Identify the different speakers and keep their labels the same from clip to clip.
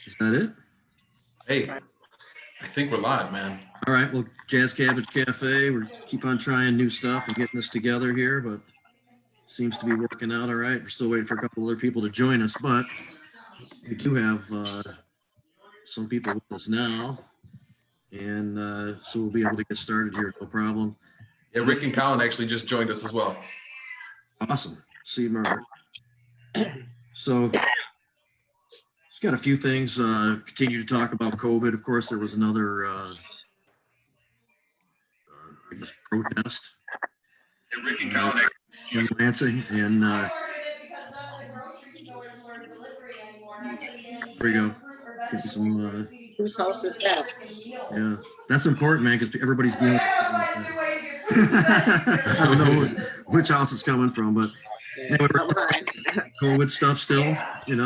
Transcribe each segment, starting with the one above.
Speaker 1: Is that it?
Speaker 2: Hey, I think we're live, man.
Speaker 1: All right. Well, Jazz Cabbage Cafe, we keep on trying new stuff and getting this together here, but seems to be working out all right. We're still waiting for a couple other people to join us, but we do have some people with us now, and so we'll be able to get started here, no problem.
Speaker 2: Yeah, Rick and Colin actually just joined us as well.
Speaker 1: Awesome. See you, Murder. So, just got a few things. Continue to talk about COVID. Of course, there was another I guess protest in Lansing, and there you go. Give you some.
Speaker 3: Whose house is that?
Speaker 1: Yeah, that's important, man, because everybody's dealing with something like that. I don't know which house it's coming from, but anyway, COVID stuff still,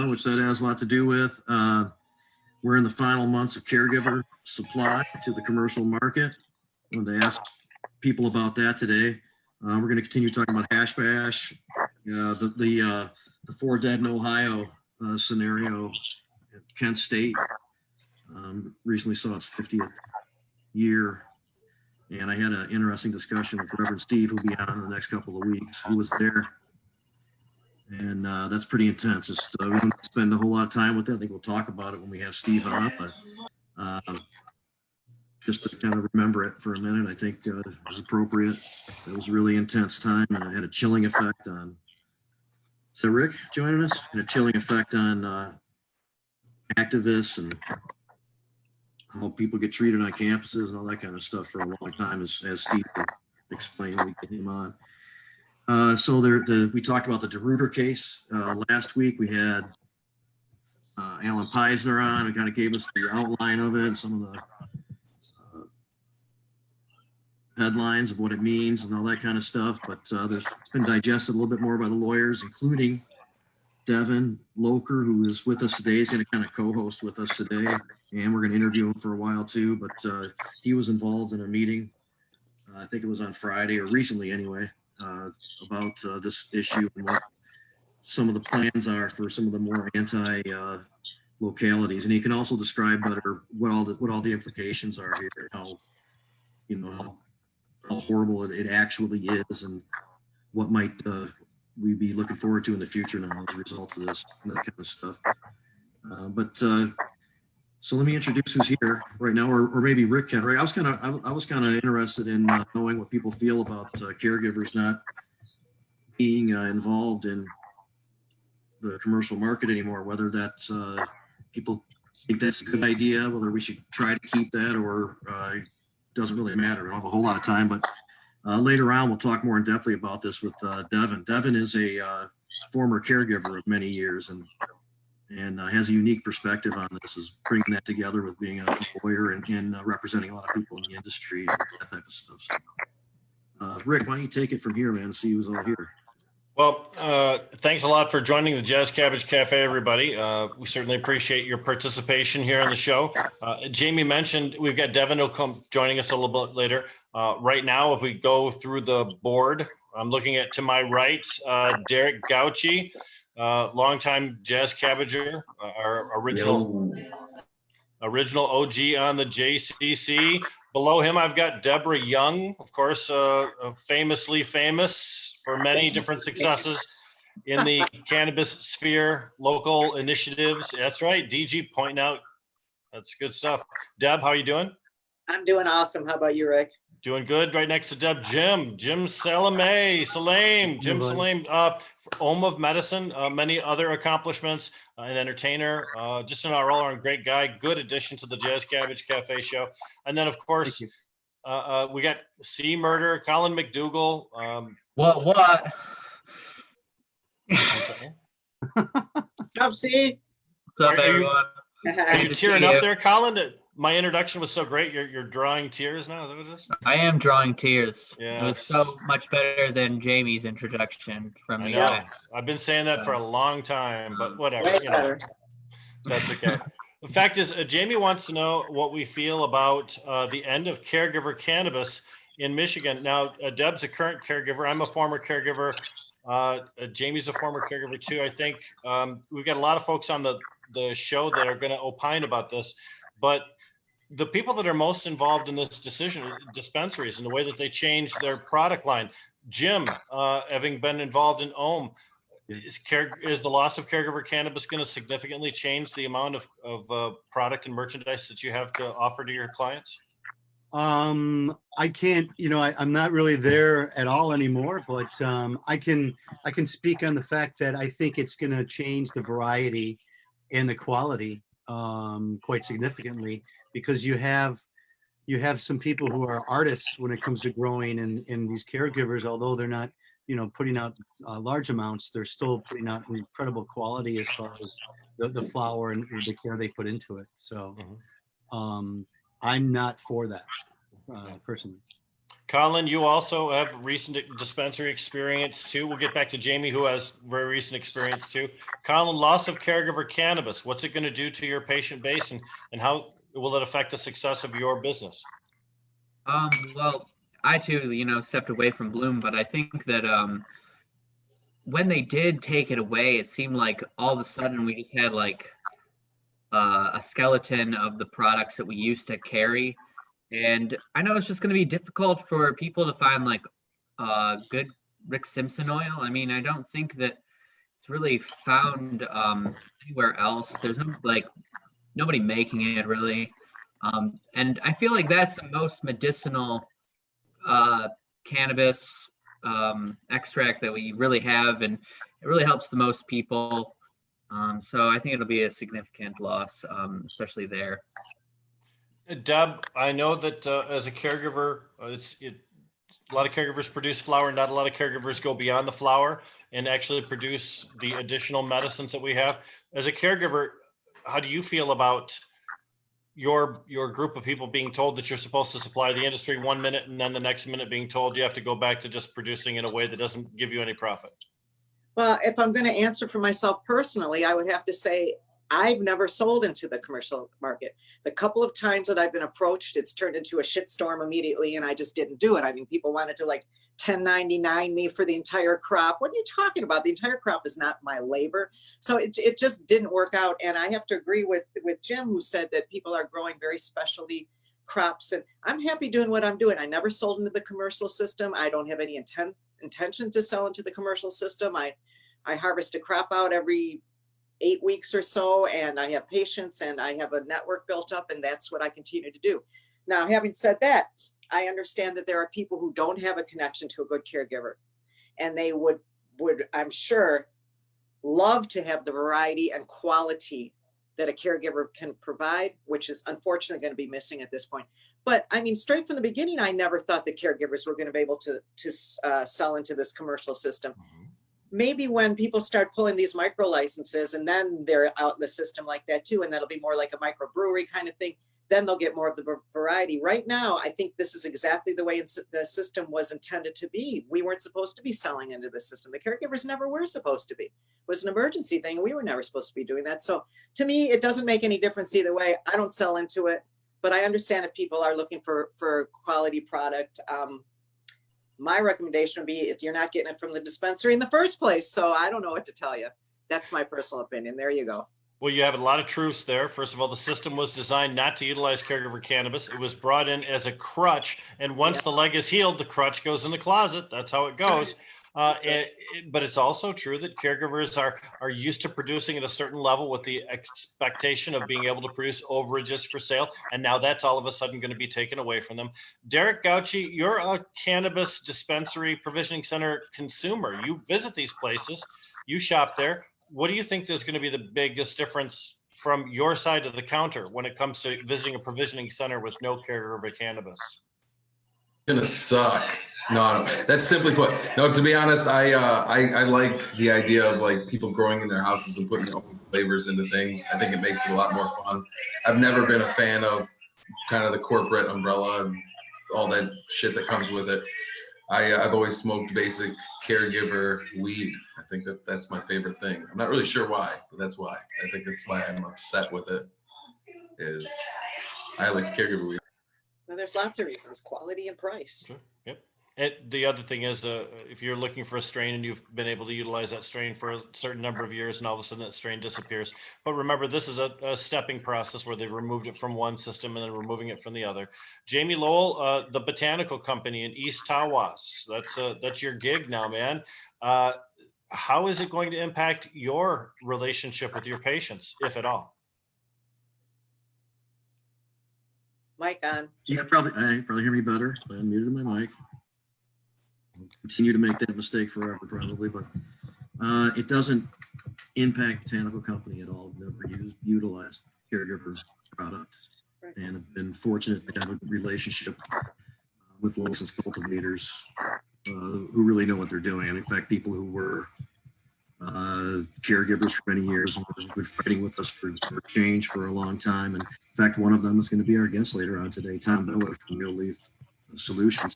Speaker 1: which that has a lot to do with. We're in the final months of caregiver supply to the commercial market. I wanted to ask people about that today. We're going to continue talking about Hash Bash, the 4 dead in Ohio scenario at Kent State. Recently saw its 50th year, and I had an interesting discussion with Reverend Steve, who'll be on in the next couple of weeks, who was there, and that's pretty intense. Just we don't spend a whole lot of time with it. I think we'll talk about it when we have Steve on, but just to kind of remember it for a minute, I think it was appropriate. It was a really intense time, and it had a chilling effect on. So Rick joining us, had a chilling effect on activists and how people get treated on campuses and all that kind of stuff for a long time, as Steve explained when we get him on. So we talked about the DeRuyter case last week. We had Alan Peisner on, who kind of gave us the outline of it and some of the headlines of what it means and all that kind of stuff. But it's been digested a little bit more by the lawyers, including Devin Loker, who is with us today. He's going to kind of co-host with us today, and we're going to interview him for a while too. But he was involved in a meeting, I think it was on Friday or recently anyway, about this issue and what some of the plans are for some of the more anti localities. And he can also describe better what all the implications are here, how horrible it actually is, and what might we be looking forward to in the future now as a result of this and that kind of stuff. So let me introduce who's here right now, or maybe Rick can. Right, I was kind of interested in knowing what people feel about caregivers not being involved in the commercial market anymore. Whether that's people think that's a good idea, whether we should try to keep that, or it doesn't really matter. We don't have a whole lot of time, but later on we'll talk more in depthly about this with Devin. Devin is a former caregiver of many years, and has a unique perspective on this, is bringing that together with being a lawyer and representing a lot of people in the industry and that type of stuff. So, Rick, why don't you take it from here, man, and see who's all here.
Speaker 4: Well, thanks a lot for joining the Jazz Cabbage Cafe, everybody. We certainly appreciate your participation here on the show. Jamie mentioned we've got Devin who'll come joining us a little bit later. Right now, if we go through the board, I'm looking at to my right, Derek Gauci, longtime Jazz Cabbager, our original OG on the JCC. Below him, I've got Debra Young, of course, famously famous for many different successes in the cannabis sphere, local initiatives. That's right, DG pointing out. That's good stuff. Deb, how are you doing?
Speaker 3: I'm doing awesome. How about you, Rick?
Speaker 4: Doing good. Right next to Deb, Jim Salame, Ohm of Medicine, many other accomplishments, an entertainer, just an all-around great guy, good addition to the Jazz Cabbage Cafe show. And then, of course, we got C Murder, Colin MacDougall.
Speaker 5: What?
Speaker 4: What's
Speaker 3: up, C?
Speaker 5: What's up, everyone?
Speaker 4: Are you tearing up there, Colin? My introduction was so great. You're drawing tears now. Is that what it is?
Speaker 5: I am drawing tears.
Speaker 4: Yeah,
Speaker 5: it was so much better than Jamie's introduction from me.
Speaker 4: I know. I've been saying that for a long time, but whatever. That's okay. The fact is, Jamie wants to know what we feel about the end of caregiver cannabis in Michigan. Now, Deb's a current caregiver. I'm a former caregiver. Jamie's a former caregiver too, I think. We've got a lot of folks on the show that are going to opine about this, but the people that are most involved in this decision are dispensaries and the way that they change their product line. Jim, having been involved in OHM, is the loss of caregiver cannabis going to significantly change the amount of product and merchandise that you have to offer to your clients?
Speaker 6: I can't, I'm not really there at all anymore, but I can speak on the fact that I think it's going to change the variety and the quality quite significantly, because you have some people who are artists when it comes to growing, and these caregivers, although they're not putting out large amounts, they're still putting out incredible quality as far as the flower and the care they put into it. So I'm not for that personally.
Speaker 4: Colin, you also have recent dispensary experience too. We'll get back to Jamie, who has very recent experience too. Colin, loss of caregiver cannabis, what's it going to do to your patient base, and how will it affect the success of your business?
Speaker 5: Well, I too, stepped away from Bloom, but I think that when they did take it away, it seemed like all of a sudden we just had like a skeleton of the products that we used to carry. And I know it's just going to be difficult for people to find like good Rick Simpson oil. I mean, I don't think that it's really found anywhere else. There's nobody making it really. And I feel like that's the most medicinal cannabis extract that we really have, and it really helps the most people. So I think it'll be a significant loss, especially there.
Speaker 4: Deb, I know that as a caregiver, a lot of caregivers produce flower. Not a lot of caregivers go beyond the flower and actually produce the additional medicines that we have. As a caregiver, how do you feel about your group of people being told that you're supposed to supply the industry 1 minute, and then the next minute being told you have to go back to just producing in a way that doesn't give you any profit?
Speaker 3: Well, if I'm going to answer for myself personally, I would have to say I've never sold into the commercial market. The couple of times that I've been approached, it's turned into a shitstorm immediately, and I just didn't do it. I mean, people wanted to like 1099 me for the entire crop. What are you talking about? The entire crop is not my labor. So it just didn't work out. And I have to agree with Jim, who said that people are growing very specialty crops. And I'm happy doing what I'm doing. I never sold into the commercial system. I don't have any intention to sell into the commercial system. I harvest a crop out every 8 weeks or so, and I have patience and I have a network built up, and that's what I continue to do. Now, having said that, I understand that there are people who don't have a connection to a good caregiver, and they would I'm sure love to have the variety and quality that a caregiver can provide, which is unfortunately going to be missing at this point. But I mean, straight from the beginning, I never thought that caregivers were going to be able to sell into this commercial system. Maybe when people start pulling these micro licenses, and then they're out in the system like that too, and that'll be more like a microbrewery kind of thing, then they'll get more of the variety. Right now, I think this is exactly the way the system was intended to be. We weren't supposed to be selling into the system. The caregivers never were supposed to be. It was an emergency thing. We were never supposed to be doing that. So to me, it doesn't make any difference either way. I don't sell into it, but I understand if people are looking for quality product. My recommendation would be if you're not getting it from the dispensary in the first place. So I don't know what to tell you. That's my personal opinion. There you go.
Speaker 4: Well, you have a lot of truths there. First of all, the system was designed not to utilize caregiver cannabis. It was brought in as a crutch. And once the leg is healed, the crutch goes in the closet. That's how it goes. Right. But it's also true that caregivers are used to producing at a certain level with the expectation of being able to produce overages for sale. And now that's all of a sudden going to be taken away from them. Derek Gauci, you're a cannabis dispensary provisioning center consumer. You visit these places, you shop there. What do you think is going to be the biggest difference from your side of the counter when it comes to visiting a provisioning center with no caregiver cannabis?
Speaker 2: Gonna suck. No, that's simply put. No, to be honest, I like the idea of like people growing in their houses and putting their own flavors into things. I think it makes it a lot more fun. I've never been a fan of kind of the corporate umbrella and all that shit that comes with it. I've always smoked basic caregiver weed. I think that's my favorite thing. I'm not really sure why, but that's why. I think that's why I'm upset with it. Is I like caregiver weed.
Speaker 3: Well, there's lots of reasons, quality and price.
Speaker 4: Sure. Yep. And the other thing is, if you're looking for a strain and you've been able to utilize that strain for a certain number of years, and all of a sudden that strain disappears. But remember, this is a stepping process where they've removed it from one system and then removing it from the other. Jamie Lowell, the Botanical Company in East Tawas. That's your gig now, man. How is it going to impact your relationship with your patients, if at all?
Speaker 3: Mic on.
Speaker 1: You can probably hear me better. I unmuted my mic. I'll continue to make that mistake forever, probably, but it doesn't impact Botanical Company at all. Never utilized caregiver product, and have been fortunate to have a relationship with licensed cultivators who really know what they're doing. And in fact, people who were caregivers for many years and have been fighting with us for change for a long time. And in fact, one of them is going to be our guest later on today, Tom Miller from Real Leaf Solutions.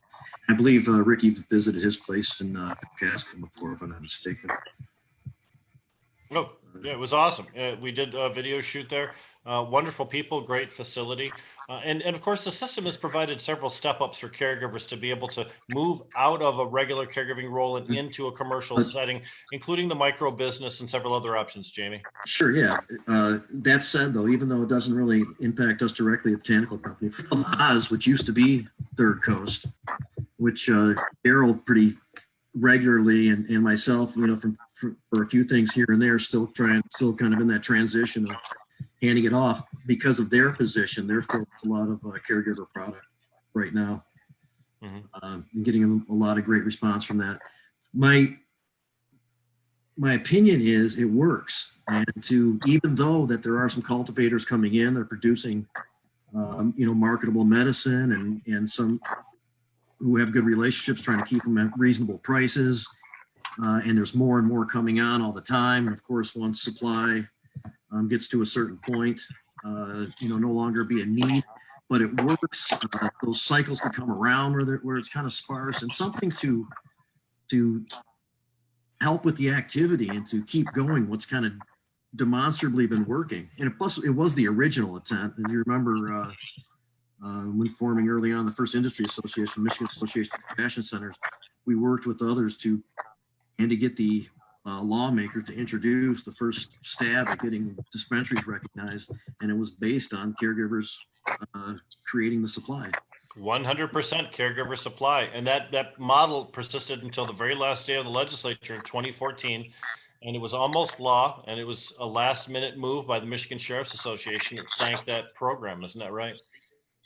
Speaker 1: I believe Ricky visited his place in Casca before, if I'm not mistaken.
Speaker 4: Oh, yeah, it was awesome. We did a video shoot there. Wonderful people, great facility. And of course, the system has provided several step-ups for caregivers to be able to move out of a regular caregiving role and into a commercial setting, including the micro business and several other options, Jamie.
Speaker 1: Sure, yeah. That said, though, even though it doesn't really impact us directly at Botanical Company, from Oz, which used to be Third Coast, which Daryl pretty regularly and myself, for a few things here and there, still kind of in that transition of handing it off because of their position. They're filled with a lot of caregiver product right now, and getting a lot of great response from that. My opinion is it works, and even though that there are some cultivators coming in, they're producing, marketable medicine and some who have good relationships, trying to keep them at reasonable prices. And there's more and more coming on all the time. And of course, once supply gets to a certain point, no longer be a need, but it works. Those cycles can come around where it's kind of sparse, and something to help with the activity and to keep going what's kind of demonstrably been working. And plus, it was the original attempt. As you remember, when forming early on the first industry association, Michigan Association of Fashion Centers, we worked with others to get the lawmaker to introduce the first stab at getting dispensaries recognized, and it was based on caregivers creating the supply. 100%
Speaker 4: caregiver supply, and that model persisted until the very last day of the legislature in 2014, and it was almost law, and it was a last-minute move by the Michigan Sheriff's Association that sank that program. Isn't that right?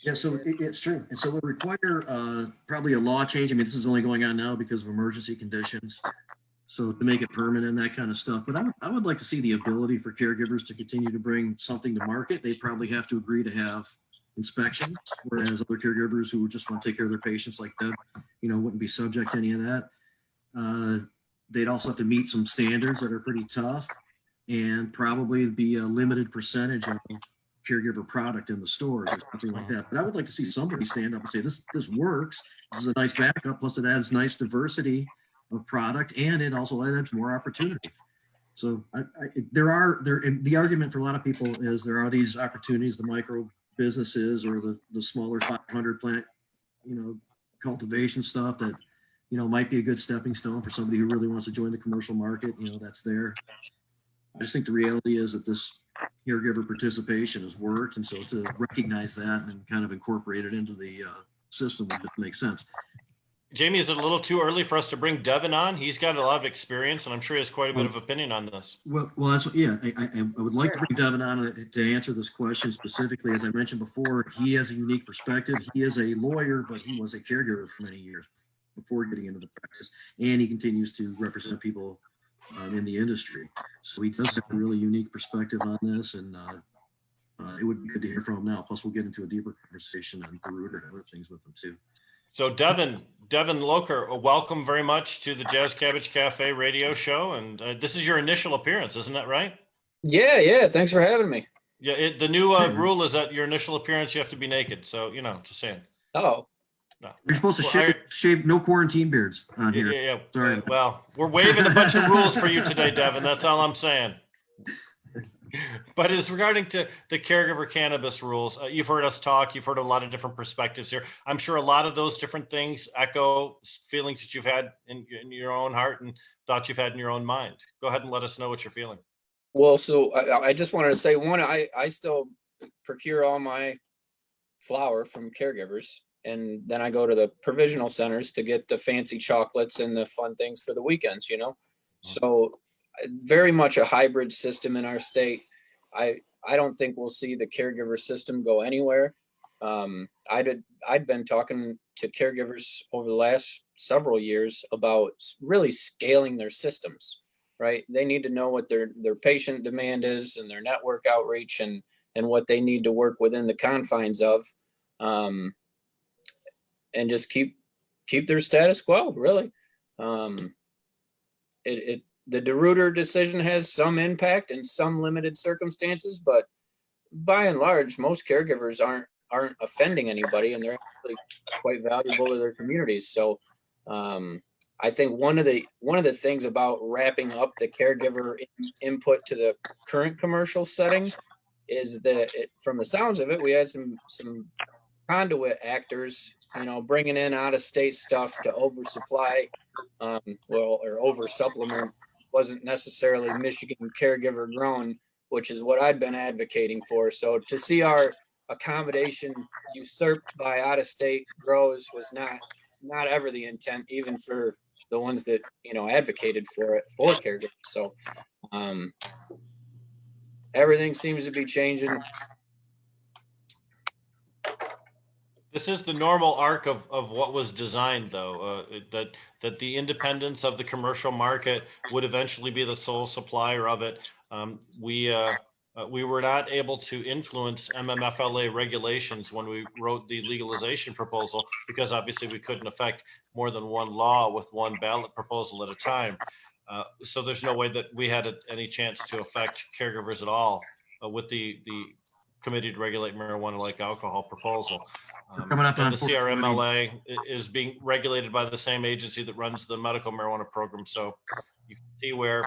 Speaker 1: Yeah, so it's true. And so it would require probably a law change. I mean, this is only going on now because of emergency conditions. So to make it permanent and that kind of stuff. But I would like to see the ability for caregivers to continue to bring something to market. They probably have to agree to have inspections, whereas other caregivers who just want to take care of their patients like Deb, wouldn't be subject to any of that. They'd also have to meet some standards that are pretty tough, and probably be a limited percentage of caregiver product in the stores or something like that. But I would like to see somebody stand up and say, this works. This is a nice backup. Plus it adds nice diversity of product, and it also adds more opportunity. So the argument for a lot of people is there are these opportunities, the micro businesses or the smaller 500 plant, cultivation stuff that, might be a good stepping stone for somebody who really wants to join the commercial market. That's there. I just think the reality is that this caregiver participation has worked, and so to recognize that and kind of incorporate it into the system would just make sense.
Speaker 4: Jamie, is it a little too early for us to bring Devin on? He's got a lot of experience, and I'm sure he has quite a bit of opinion on this.
Speaker 1: Well, that's what, yeah. I would like to bring Devin on to answer this question specifically. As I mentioned before, he has a unique perspective. He is a lawyer, but he was a caregiver for many years before getting into the practice, and he continues to represent people in the industry. So he does have a really unique perspective on this, and it would be good to hear from him now. Plus, we'll get into a deeper conversation on Garuda and other things with him too.
Speaker 4: So Devin Locher, welcome very much to the Jazz Cabbage Cafe radio show. And this is your initial appearance, isn't that right?
Speaker 7: Yeah. Thanks for having me.
Speaker 4: Yeah. The new rule is that your initial appearance, you have to be naked. So, just saying.
Speaker 7: Oh.
Speaker 4: No.
Speaker 1: You're supposed to shave no quarantine beards on here.
Speaker 4: Yeah.
Speaker 1: Sorry.
Speaker 4: Well, we're waiving a bunch of rules for you today, Devin. That's all I'm saying. But as regarding to the caregiver cannabis rules, you've heard us talk, you've heard a lot of different perspectives here. I'm sure a lot of those different things echo feelings that you've had in your own heart and thoughts you've had in your own mind. Go ahead and let us know what you're feeling.
Speaker 7: Well, so I just wanted to say, one, I still procure all my flour from caregivers, and then I go to the provisional centers to get the fancy chocolates and the fun things for the weekends, you know? So very much a hybrid system in our state. I don't think we'll see the caregiver system go anywhere. I'd been talking to caregivers over the last several years about really scaling their systems, right? They need to know what their patient demand is and their network outreach and what they need to work within the confines of, and just keep their status quo, really. The DeRuyter decision has some impact in some limited circumstances, but by and large, most caregivers aren't offending anybody, and they're actually quite valuable to their communities. So I think one of the things about wrapping up the caregiver input to the current commercial setting is that from the sounds of it, we had some conduit actors, bringing in out of state stuff to oversupply, or over supplement. Wasn't necessarily Michigan caregiver grown, which is what I'd been advocating for. So to see our accommodation usurped by out of state grows was not ever the intent, even for the ones that advocated for it for caregivers. So everything seems to be changing.
Speaker 4: This is the normal arc of what was designed, though, that the independence of the commercial market would eventually be the sole supplier of it. We were not able to influence MMFLA regulations when we wrote the legalization proposal, because obviously we couldn't affect more than one law with one ballot proposal at a time. So there's no way that we had any chance to affect caregivers at all with the Committee to Regulate Marijuana Like Alcohol proposal.
Speaker 1: Coming up on
Speaker 4: the CRMLA is being regulated by the same agency that runs the medical marijuana program. So you can see where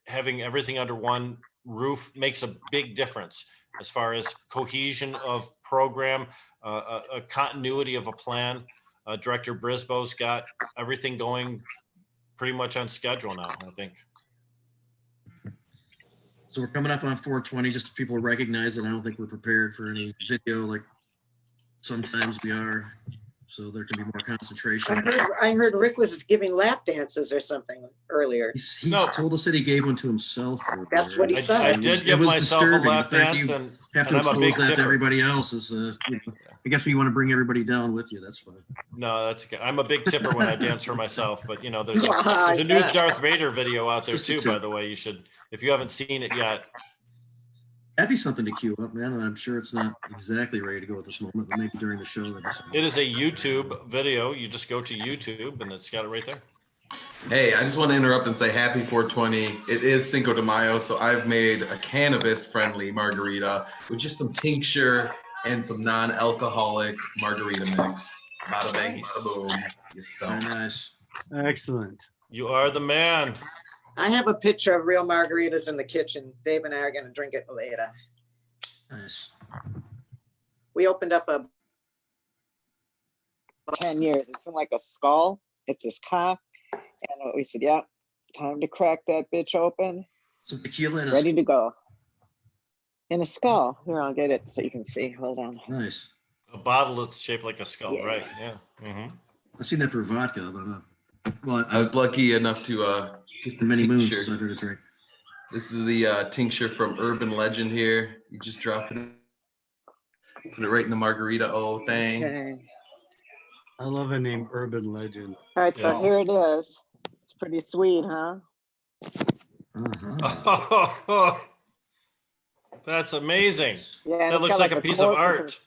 Speaker 4: having everything under one roof makes a big difference as far as cohesion of program, a continuity of a plan. Director Brisbo's got everything going pretty much on schedule now, I think.
Speaker 1: So we're coming up on 420, just so people recognize that I don't think we're prepared for any video like sometimes we are, so there can be more concentration.
Speaker 3: I heard Rick was giving lap dances or something earlier.
Speaker 1: He's told us that he gave one to himself.
Speaker 3: That's what he said.
Speaker 4: I did give myself a lap dance,
Speaker 1: and have to
Speaker 4: I'm a
Speaker 1: expose
Speaker 4: big
Speaker 1: that to
Speaker 4: tipper.
Speaker 1: everybody else. I guess you want to bring everybody down with you. That's fine.
Speaker 4: No, that's okay. I'm a big tipper when I dance for myself, but there's a new Darth Vader video out there too, by the way. You should, if you haven't seen it yet.
Speaker 1: That'd be something to queue up, man. I'm sure it's not exactly ready to go at this moment, but maybe during the show.
Speaker 4: It is a YouTube video. You just go to YouTube and it's got it right there.
Speaker 2: Hey, I just want to interrupt and say happy 420. It is Cinco de Mayo, so I've made a cannabis-friendly margarita with just some tincture and some non-alcoholic margarita mix. Bada bing, bada boom. You stump.
Speaker 1: Very nice.
Speaker 6: Excellent.
Speaker 4: You are the man.
Speaker 3: I have a picture of real margaritas in the kitchen. Dave and I are going to drink it later.
Speaker 1: Nice.
Speaker 3: We opened up a
Speaker 8: 10 years. It's in like a skull. It's this cop. And we said, yeah, time to crack that bitch open.
Speaker 1: Some tequila and
Speaker 8: Ready to go. In a skull. Here, I'll get it so you can see. Hold on.
Speaker 1: Nice.
Speaker 4: A bottle that's shaped like a skull,
Speaker 8: Yeah.
Speaker 4: right? Yeah. Mm-hmm.
Speaker 1: I've seen that for vodka, but I'm not. Well,
Speaker 2: I was lucky enough to
Speaker 1: it's been many moons
Speaker 2: tincture.
Speaker 1: since I've had a drink.
Speaker 2: This is the tincture from Urban Legend here. You just drop it, put it right in the margarita thing.
Speaker 8: Okay.
Speaker 6: I love the name Urban Legend.
Speaker 8: All right, so
Speaker 4: Yes.
Speaker 8: here it is. It's pretty sweet, huh?
Speaker 1: Uh-huh.
Speaker 4: That's amazing.
Speaker 8: Yeah.
Speaker 4: That
Speaker 8: it's
Speaker 4: looks
Speaker 8: got
Speaker 4: like a piece of
Speaker 8: cork with
Speaker 4: art.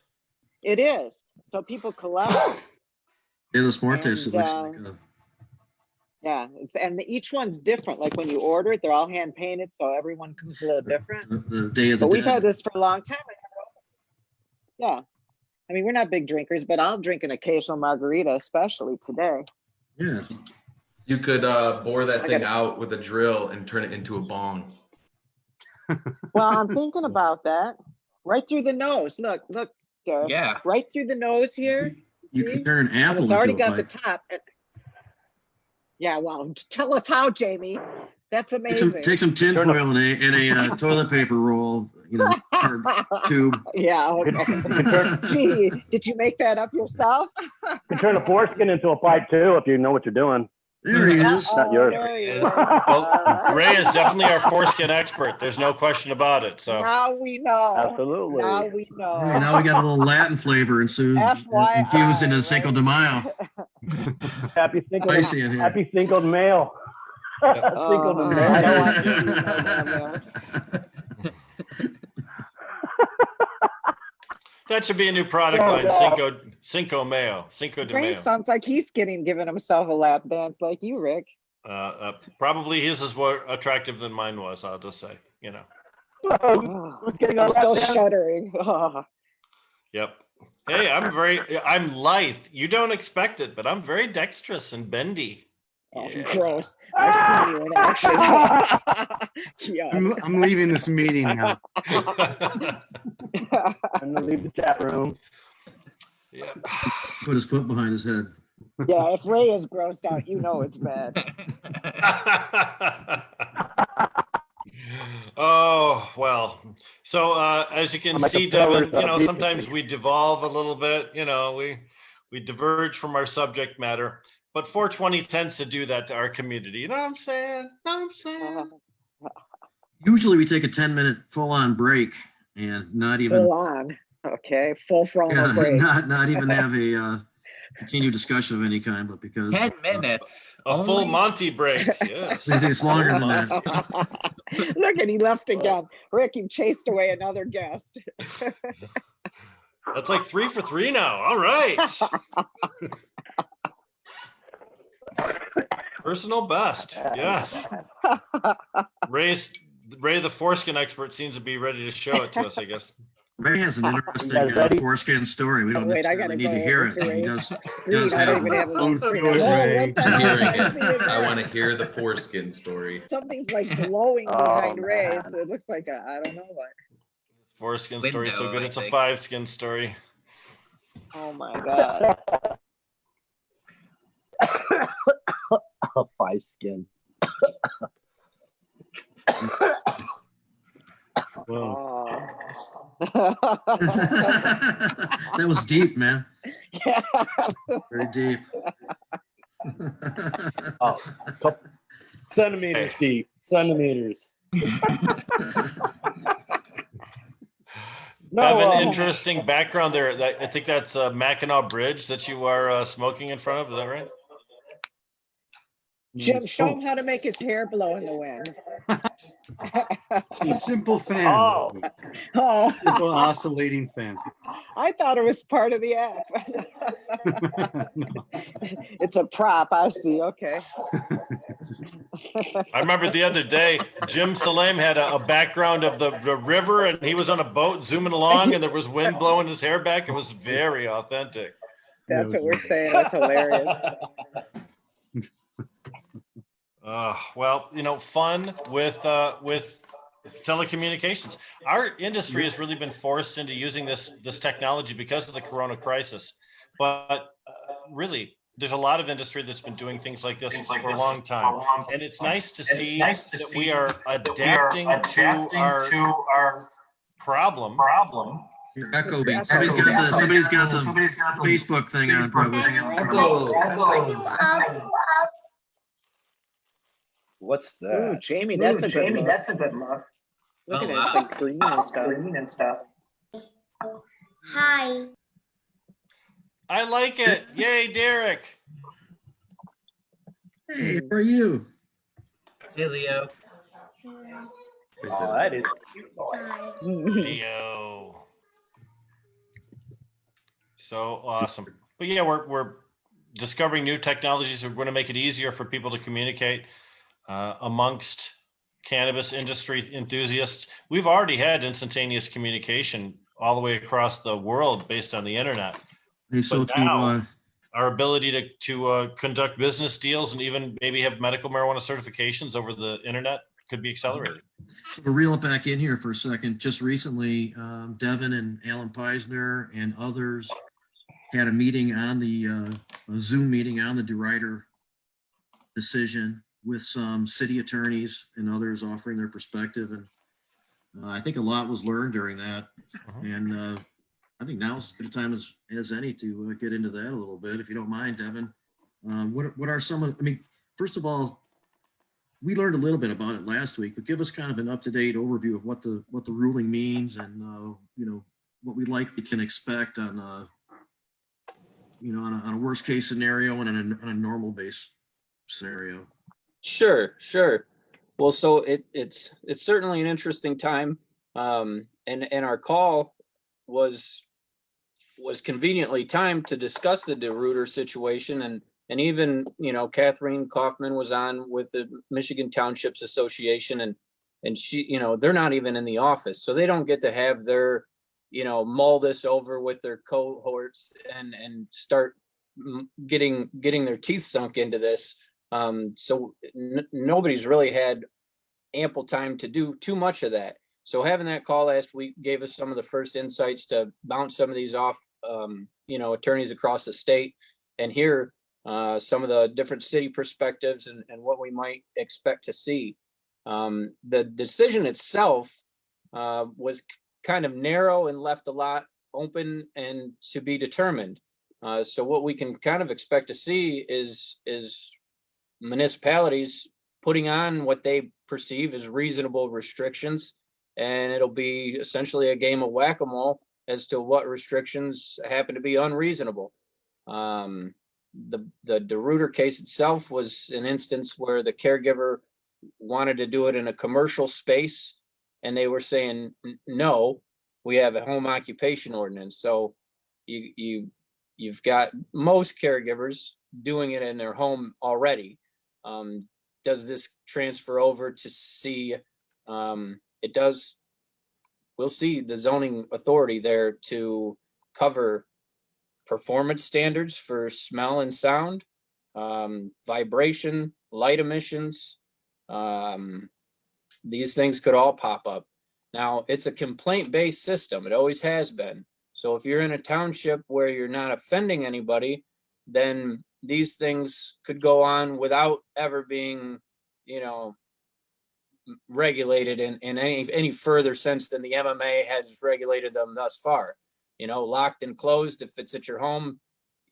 Speaker 8: It is. So people collect.
Speaker 1: De los Muertos, it
Speaker 8: And,
Speaker 1: looks like.
Speaker 8: Yeah, and each one's different. Like when you order it, they're all hand painted, so everyone comes a little different.
Speaker 1: The Day of the
Speaker 8: But we've
Speaker 1: Dead.
Speaker 8: had this for a long time. Yeah, I mean we're not big drinkers, but I'll drink an occasional margarita, especially today.
Speaker 1: Yeah.
Speaker 2: You could bore that
Speaker 8: I
Speaker 2: thing
Speaker 8: gotta-
Speaker 2: out with a drill and turn it into a bong.
Speaker 8: Well, I'm thinking about that. Right through the nose. Look, Derek.
Speaker 5: Yeah.
Speaker 8: Right through the nose here.
Speaker 1: You
Speaker 8: See?
Speaker 1: can turn an
Speaker 8: And
Speaker 1: apple
Speaker 8: it's already
Speaker 1: into a
Speaker 8: got the
Speaker 1: pipe.
Speaker 8: top. Yeah, well, tell us how, Jamie. That's amazing.
Speaker 1: Take some tin foil and a toilet paper roll, card tube.
Speaker 8: Yeah, okay. Gee, did you make that up yourself?
Speaker 9: You can turn a foreskin into a pipe too if you know what you're doing.
Speaker 1: There he is.
Speaker 9: Not yours.
Speaker 8: There he is.
Speaker 4: Well, Ray is definitely our foreskin expert. There's no question about it. So
Speaker 8: Now we know.
Speaker 9: Absolutely.
Speaker 8: Now we know.
Speaker 1: All right, now we got a little Latin flavor infused into Cinco de Mayo.
Speaker 9: Happy Cinco,
Speaker 1: Spicy in here.
Speaker 9: happy Cinco de Mayo. Cinco de Mayo.
Speaker 8: I don't want to use that.
Speaker 4: that should be a new product line. Cinco Mayo. Cinco de
Speaker 8: Ray
Speaker 4: Mayo.
Speaker 8: sounds like he's giving himself a lap dance like you, Rick.
Speaker 4: Probably his is more attractive than mine was. I'll just say,
Speaker 9: Who's getting
Speaker 8: I'm
Speaker 9: on
Speaker 8: still
Speaker 9: that?
Speaker 8: shuddering.
Speaker 4: Yep. Hey, I'm lithe. You don't expect it, but I'm very dexterous and bendy.
Speaker 8: Oh,
Speaker 4: Yeah.
Speaker 8: gross. I've seen you in action. Yeah.
Speaker 6: I'm leaving this meeting now.
Speaker 9: I'm gonna leave the chat room.
Speaker 4: Yeah.
Speaker 1: Put his foot behind his head.
Speaker 8: Yeah, if Ray is grossed out, you know it's bad.
Speaker 4: Oh, well. So as you can
Speaker 9: I'm like
Speaker 4: see,
Speaker 9: a pillar,
Speaker 4: Devin, sometimes we devolve a little bit, we diverge from our subject matter, but 420 tends to do that to our community. You know what I'm saying?
Speaker 1: Usually we take a 10-minute full-on break and not even
Speaker 8: Full on. Okay, full frontal break.
Speaker 1: not even have a continued discussion of any kind, but because
Speaker 5: 10 minutes.
Speaker 4: A full
Speaker 5: Only?
Speaker 4: Monty break. Yes.
Speaker 1: it's longer than that.
Speaker 8: Look, and he left again. Rick, you chased away another guest.
Speaker 4: That's like 3 for 3 now. All right. Personal best. Yes. Ray, the foreskin expert, seems to be ready to show it to us, I guess.
Speaker 1: Ray has an interesting
Speaker 9: guys ready?
Speaker 1: foreskin story. We don't
Speaker 8: Wait, I
Speaker 1: necessarily
Speaker 8: gotta
Speaker 1: need to
Speaker 8: go
Speaker 1: hear
Speaker 8: over
Speaker 1: it.
Speaker 8: to
Speaker 1: He
Speaker 8: Ray's
Speaker 1: does
Speaker 8: I don't
Speaker 1: have
Speaker 8: even have a little screen.
Speaker 6: do it,
Speaker 8: Oh,
Speaker 6: Ray.
Speaker 8: what the
Speaker 2: I'm
Speaker 8: hell?
Speaker 2: hearing
Speaker 8: I see
Speaker 2: it. I
Speaker 8: there.
Speaker 2: want to hear the foreskin story.
Speaker 8: Something's like glowing
Speaker 9: Oh,
Speaker 8: behind Ray.
Speaker 9: man.
Speaker 8: So it looks like I don't know what.
Speaker 4: Foreskin story so
Speaker 5: Window,
Speaker 4: good
Speaker 5: I
Speaker 4: it's a
Speaker 5: think.
Speaker 4: 5-skin story.
Speaker 8: Oh my god.
Speaker 9: A 5-skin.
Speaker 8: Oh.
Speaker 1: That was deep, man.
Speaker 8: Yeah.
Speaker 1: Very deep.
Speaker 9: Oh, centimeters deep. Centimeters. No,
Speaker 4: Have an interesting background there. I think that's Mackinac Bridge that you are smoking in front of. Is that right?
Speaker 8: Jim, show him how to make his hair blow in the wind.
Speaker 6: Simple fan.
Speaker 9: Oh,
Speaker 8: Oh,
Speaker 6: Simple oscillating fan.
Speaker 8: I thought it was part of the app. It's a prop. I see. Okay.
Speaker 4: I remember the other day, Jim Salame had a background of the river, and he was on a boat zooming along, and there was wind blowing his hair back. It was very authentic.
Speaker 8: That's what we're saying. That's hilarious.
Speaker 4: Well, fun with telecommunications. Our industry has really been forced into using this technology because of the Corona crisis. But really, there's a lot of industry that's been doing things like this for a long time, and it's nice to see that we are adapting to our problem.
Speaker 1: You're echoing. Somebody's got the Facebook thing on, probably.
Speaker 10: What's
Speaker 8: Ooh,
Speaker 10: that?
Speaker 8: Jamie, that's a good look.
Speaker 10: That's a good look.
Speaker 8: Look at
Speaker 5: Oh,
Speaker 8: that. It's like green and stuff.
Speaker 10: Green and stuff.
Speaker 11: Hi.
Speaker 4: I like it. Yay, Derek.
Speaker 1: Hey, how are you?
Speaker 5: Hey, Leo.
Speaker 10: Oh, that is cute.
Speaker 11: Hi.
Speaker 4: Leo. So awesome. But yeah, we're discovering new technologies that are going to make it easier for people to communicate amongst cannabis industry enthusiasts. We've already had instantaneous communication all the way across the world based on the internet.
Speaker 1: Hey, so
Speaker 4: But now, our ability to conduct business deals and even maybe have medical marijuana certifications over the internet could be accelerated.
Speaker 1: So to reel it back in here for a second, just recently, Devin and Alan Peisner and others had a meeting on a Zoom meeting on the DeRuyter decision with some city attorneys and others offering their perspective. And I think a lot was learned during that. And I think now is as good a time as any to get into that a little bit, if you don't mind, Devin. What are some of, I mean, first of all, we learned a little bit about it last week, but give us kind of an up-to-date overview of what the ruling means and, you know, what we likely can expect on, you know, on a worst case scenario and on a normal base scenario.
Speaker 7: Sure. Well, so it's certainly an interesting time. And our call was conveniently timed to discuss the DeRuyter situation, and even, you know, Catherine Kaufman was on with the Michigan Townships Association, and she, you know, they're not even in the office, so they don't get to have their, you know, mull this over with their cohorts and start getting their teeth sunk into this. So nobody's really had ample time to do too much of that. So having that call last week gave us some of the first insights to bounce some of these off, you know, attorneys across the state and hear some of the different city perspectives and what we might expect to see. The decision itself was kind of narrow and left a lot open and to be determined. So what we can kind of expect to see is municipalities putting on what they perceive as reasonable restrictions, and it'll be essentially a game of whack-a-mole as to what restrictions happen to be unreasonable. The DeRuyter case itself was an instance where the caregiver wanted to do it in a commercial space, and they were saying, no, we have a home occupation ordinance. So you've got most caregivers doing it in their home already. Does this transfer over to see? It does. We'll see the zoning authority there to cover performance standards for smell and sound, vibration, light emissions. These things could all pop up. Now, it's a complaint-based system. It always has been. So if you're in a township where you're not offending anybody, then these things could go on without ever being, you know, regulated in any further sense than the MMA has regulated them thus far. You know, locked and closed. If it's at your home,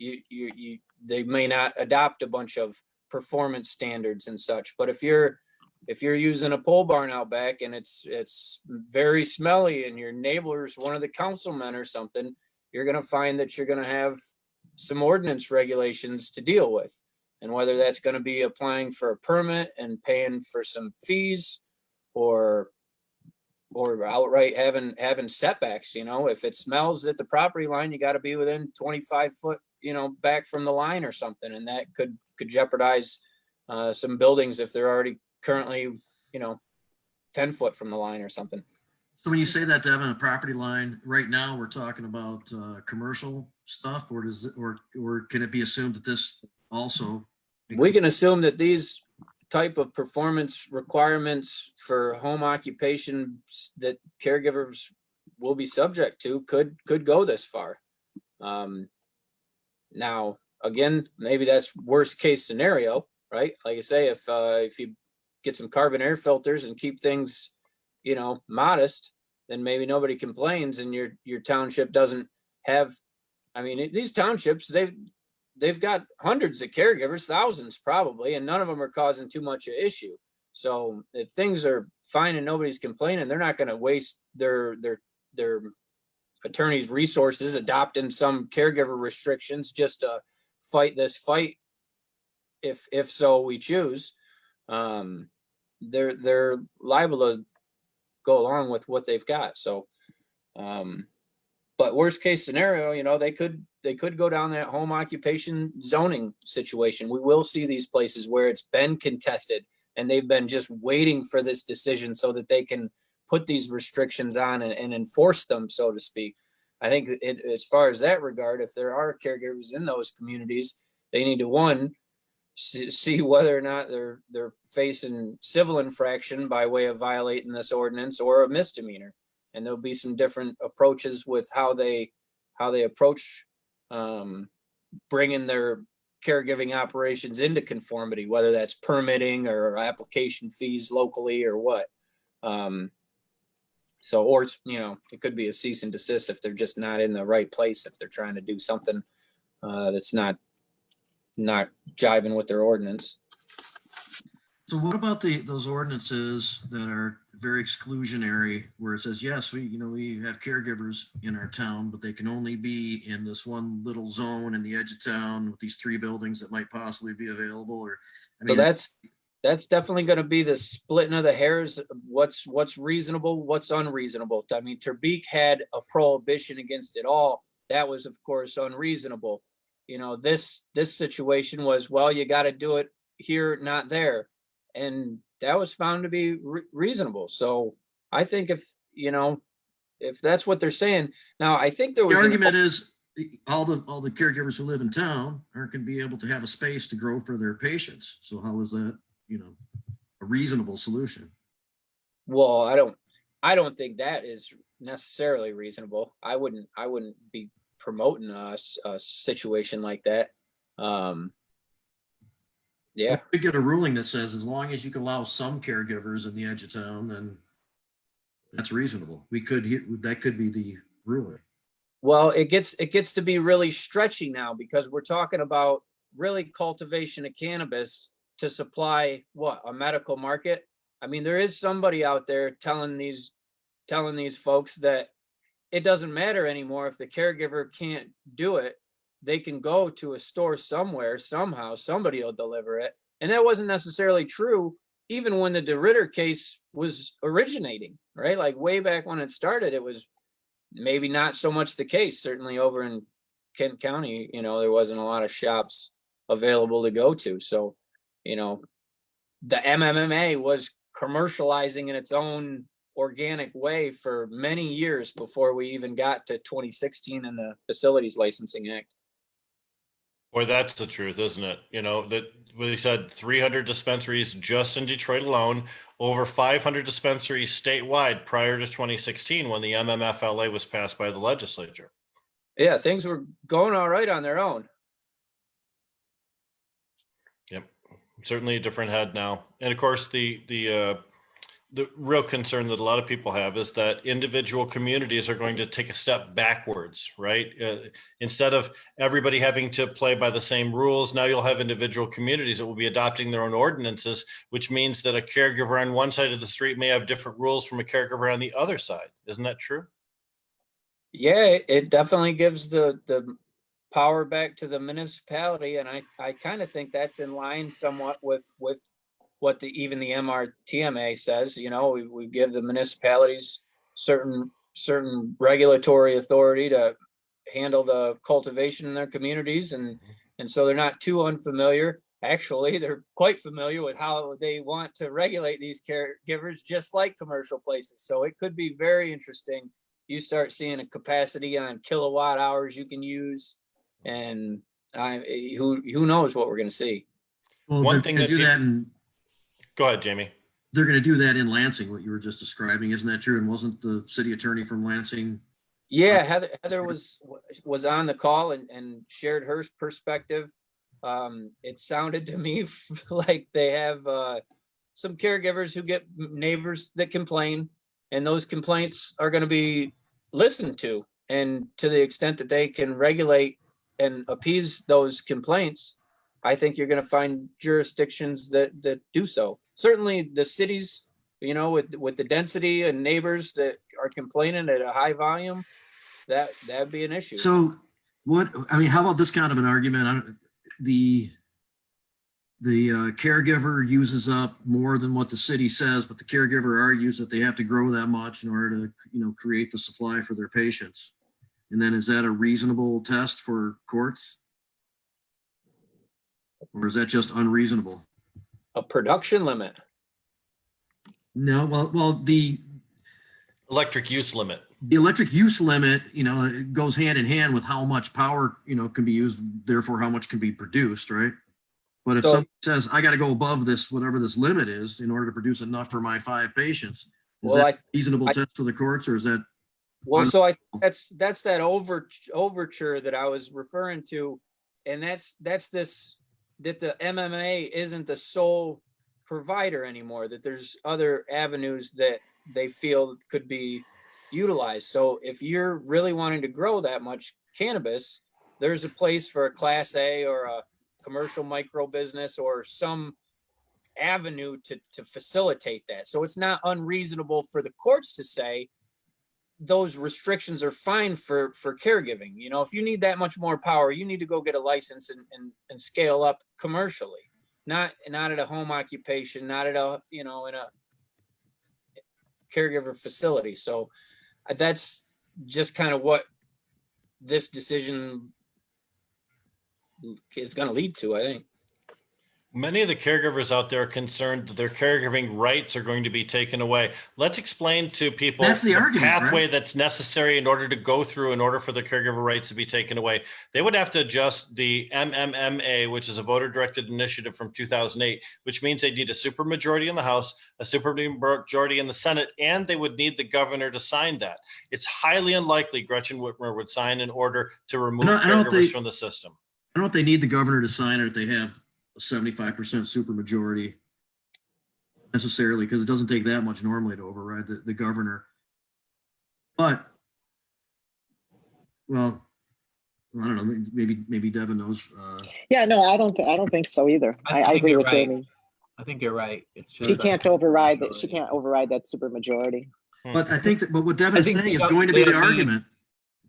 Speaker 7: they may not adopt a bunch of performance standards and such. But if you're using a pole barn out back and it's very smelly and your neighbor's one of the councilmen or something, you're going to find that you're going to have some ordinance regulations to deal with. And whether that's going to be applying for a permit and paying for some fees or outright having setbacks. You know, if it smells at the property line, you got to be within 25 foot, you know, back from the line or something. And that could jeopardize some buildings if they're already currently, you know, 10 foot from the line or something.
Speaker 1: So when you say that, Devin, a property line, right now we're talking about commercial stuff, or can it be assumed that this also?
Speaker 7: We can assume that these type of performance requirements for home occupation that caregivers will be subject to could go this far. Now, again, maybe that's worst case scenario, right? Like I say, if you get some carbon air filters and keep things, you know, modest, then maybe nobody complains and your township doesn't have, I mean, these townships, they've got hundreds of caregivers, thousands probably, and none of them are causing too much of an issue. So if things are fine and nobody's complaining, they're not going to waste their attorney's resources adopting some caregiver restrictions just to fight this fight. If so we choose, they're liable to go along with what they've got. So, but worst case scenario, you know, they could go down that home occupation zoning situation. We will see these places where it's been contested and they've been just waiting for this decision so that they can put these restrictions on and enforce them, so to speak. I think as far as that regard, if there are caregivers in those communities, they need to, one, see whether or not they're facing civil infraction by way of violating this ordinance or a misdemeanor. And there'll be some different approaches with how they approach bringing their caregiving operations into conformity, whether that's permitting or application fees locally or what. So, or, you know, it could be a cease and desist if they're just not in the right place, if they're trying to do something that's not jiving with their ordinance.
Speaker 1: So what about those ordinances that are very exclusionary, where it says, yes, we have caregivers in our town, but they can only be in this one little zone in the edge of town with these 3 buildings that might possibly be available? Or, I mean,
Speaker 7: so that's definitely going to be the splitting of the hairs. What's reasonable, what's unreasonable. I mean, Terbeek had a prohibition against it all. That was, of course, unreasonable. You know, this situation was, well, you got to do it here, not there. And that was found to be reasonable. So I think if that's what they're saying. Now, I think there was
Speaker 1: the argument is all the caregivers who live in town aren't going to be able to have a space to grow for their patients. So how is that, a reasonable solution?
Speaker 7: Well, I don't think that is necessarily reasonable. I wouldn't be promoting a situation like that. Yeah.
Speaker 1: We could get a ruling that says as long as you can allow some caregivers in the edge of town, then that's reasonable. That could be the ruling.
Speaker 7: Well, it gets to be really stretchy now, because we're talking about really cultivation of cannabis to supply a medical market. I mean, there is somebody out there telling these folks that it doesn't matter anymore if the caregiver can't do it. They can go to a store somewhere, somehow, somebody will deliver it. And that wasn't necessarily true even when the DeRitter case was originating, right? Like way back when it started, it was maybe not so much the case. Certainly over in Kent County, there wasn't a lot of shops available to go to. So, the MMMA was commercializing in its own organic way for many years before we even got to 2016 and the Facilities Licensing Act.
Speaker 4: Boy, that's the truth, isn't it? That we said 300 dispensaries just in Detroit alone, over 500 dispensaries statewide prior to 2016 when the MMFLA was passed by the legislature.
Speaker 7: Yeah, things were going all right on their own.
Speaker 4: Yep, certainly a different head now. And of course, the real concern that a lot of people have is that individual communities are going to take a step backwards, right? Instead of everybody having to play by the same rules, now you'll have individual communities that will be adopting their own ordinances, which means that a caregiver on one side of the street may have different rules from a caregiver on the other side. Isn't that true?
Speaker 7: Yeah, it definitely gives the power back to the municipality. And I kind of think that's in line somewhat with what even the MRTMA says. We give the municipalities certain regulatory authority to handle the cultivation in their communities, and so they're not too unfamiliar. Actually, they're quite familiar with how they want to regulate these caregivers, just like commercial places. So it could be very interesting. You start seeing a capacity on kilowatt hours you can use, and who knows what we're going to see.
Speaker 1: Well,
Speaker 4: one thing that
Speaker 1: do that in.
Speaker 4: Go ahead, Jamie.
Speaker 1: They're going to do that in Lansing, what you were just describing. Isn't that true? And wasn't the city attorney from Lansing?
Speaker 7: Yeah, Heather was on the call and shared her perspective. It sounded to me like they have some caregivers who get neighbors that complain, and those complaints are going to be listened to. And to the extent that they can regulate and appease those complaints, I think you're going to find jurisdictions that do so. Certainly the cities, with the density and neighbors that are complaining at a high volume, that'd be an issue.
Speaker 1: So how about this kind of an argument? The caregiver uses up more than what the city says, but the caregiver argues that they have to grow that much in order to, create the supply for their patients. And then is that a reasonable test for courts? Or is that just unreasonable?
Speaker 7: A production limit?
Speaker 1: No, well, the
Speaker 4: electric use limit.
Speaker 1: The electric use limit, it goes hand in hand with how much power, can be used, therefore how much can be produced, right? But if
Speaker 7: So-
Speaker 1: somebody says, I got to go above this, whatever this limit is, in order to produce enough for my 5 patients, is
Speaker 7: Well,
Speaker 1: that
Speaker 7: I-
Speaker 1: a reasonable
Speaker 7: I-
Speaker 1: test for the courts, or is that?
Speaker 7: Well, so that's that overture that I was referring to, and that's this, that the MMA isn't the sole provider anymore, that there's other avenues that they feel could be utilized. So if you're really wanting to grow that much cannabis, there's a place for a Class A or a commercial micro business or some avenue to facilitate that. So it's not unreasonable for the courts to say those restrictions are fine for caregiving. You know, if you need that much more power, you need to go get a license and scale up commercially, not at a home occupation, not at a, you know, in a caregiver facility. So that's just kind of what this decision is going to lead to, I think.
Speaker 4: Many of the caregivers out there are concerned that their caregiving rights are going to be taken away. Let's explain to people
Speaker 1: That's the argument,
Speaker 4: pathway
Speaker 1: right?
Speaker 4: that's necessary in order to go through, in order for the caregiver rights to be taken away. They would have to adjust the MMMA, which is a voter-directed initiative from 2008, which means they need a supermajority in the House, a supermajority in the Senate, and they would need the governor to sign that. It's highly unlikely Gretchen Whitmer would sign an order to remove
Speaker 1: I don't
Speaker 4: caregivers from the system.
Speaker 1: I don't know if they need the governor to sign it if they have a 75% supermajority necessarily, because it doesn't take that much normally to override the governor. But, well, I don't know. Maybe Devin knows.
Speaker 8: Yeah, no, I don't think so either. I
Speaker 5: think
Speaker 8: agree
Speaker 5: you're
Speaker 8: with
Speaker 5: right.
Speaker 8: Jamie.
Speaker 5: I think you're right. It's just
Speaker 8: She can't override that. She can't override that supermajority.
Speaker 1: But I think that, but what Devin
Speaker 5: I
Speaker 1: is
Speaker 5: think
Speaker 1: saying
Speaker 5: we
Speaker 1: is
Speaker 5: don't-
Speaker 1: going to
Speaker 5: we
Speaker 1: be the
Speaker 5: don't need-
Speaker 1: argument.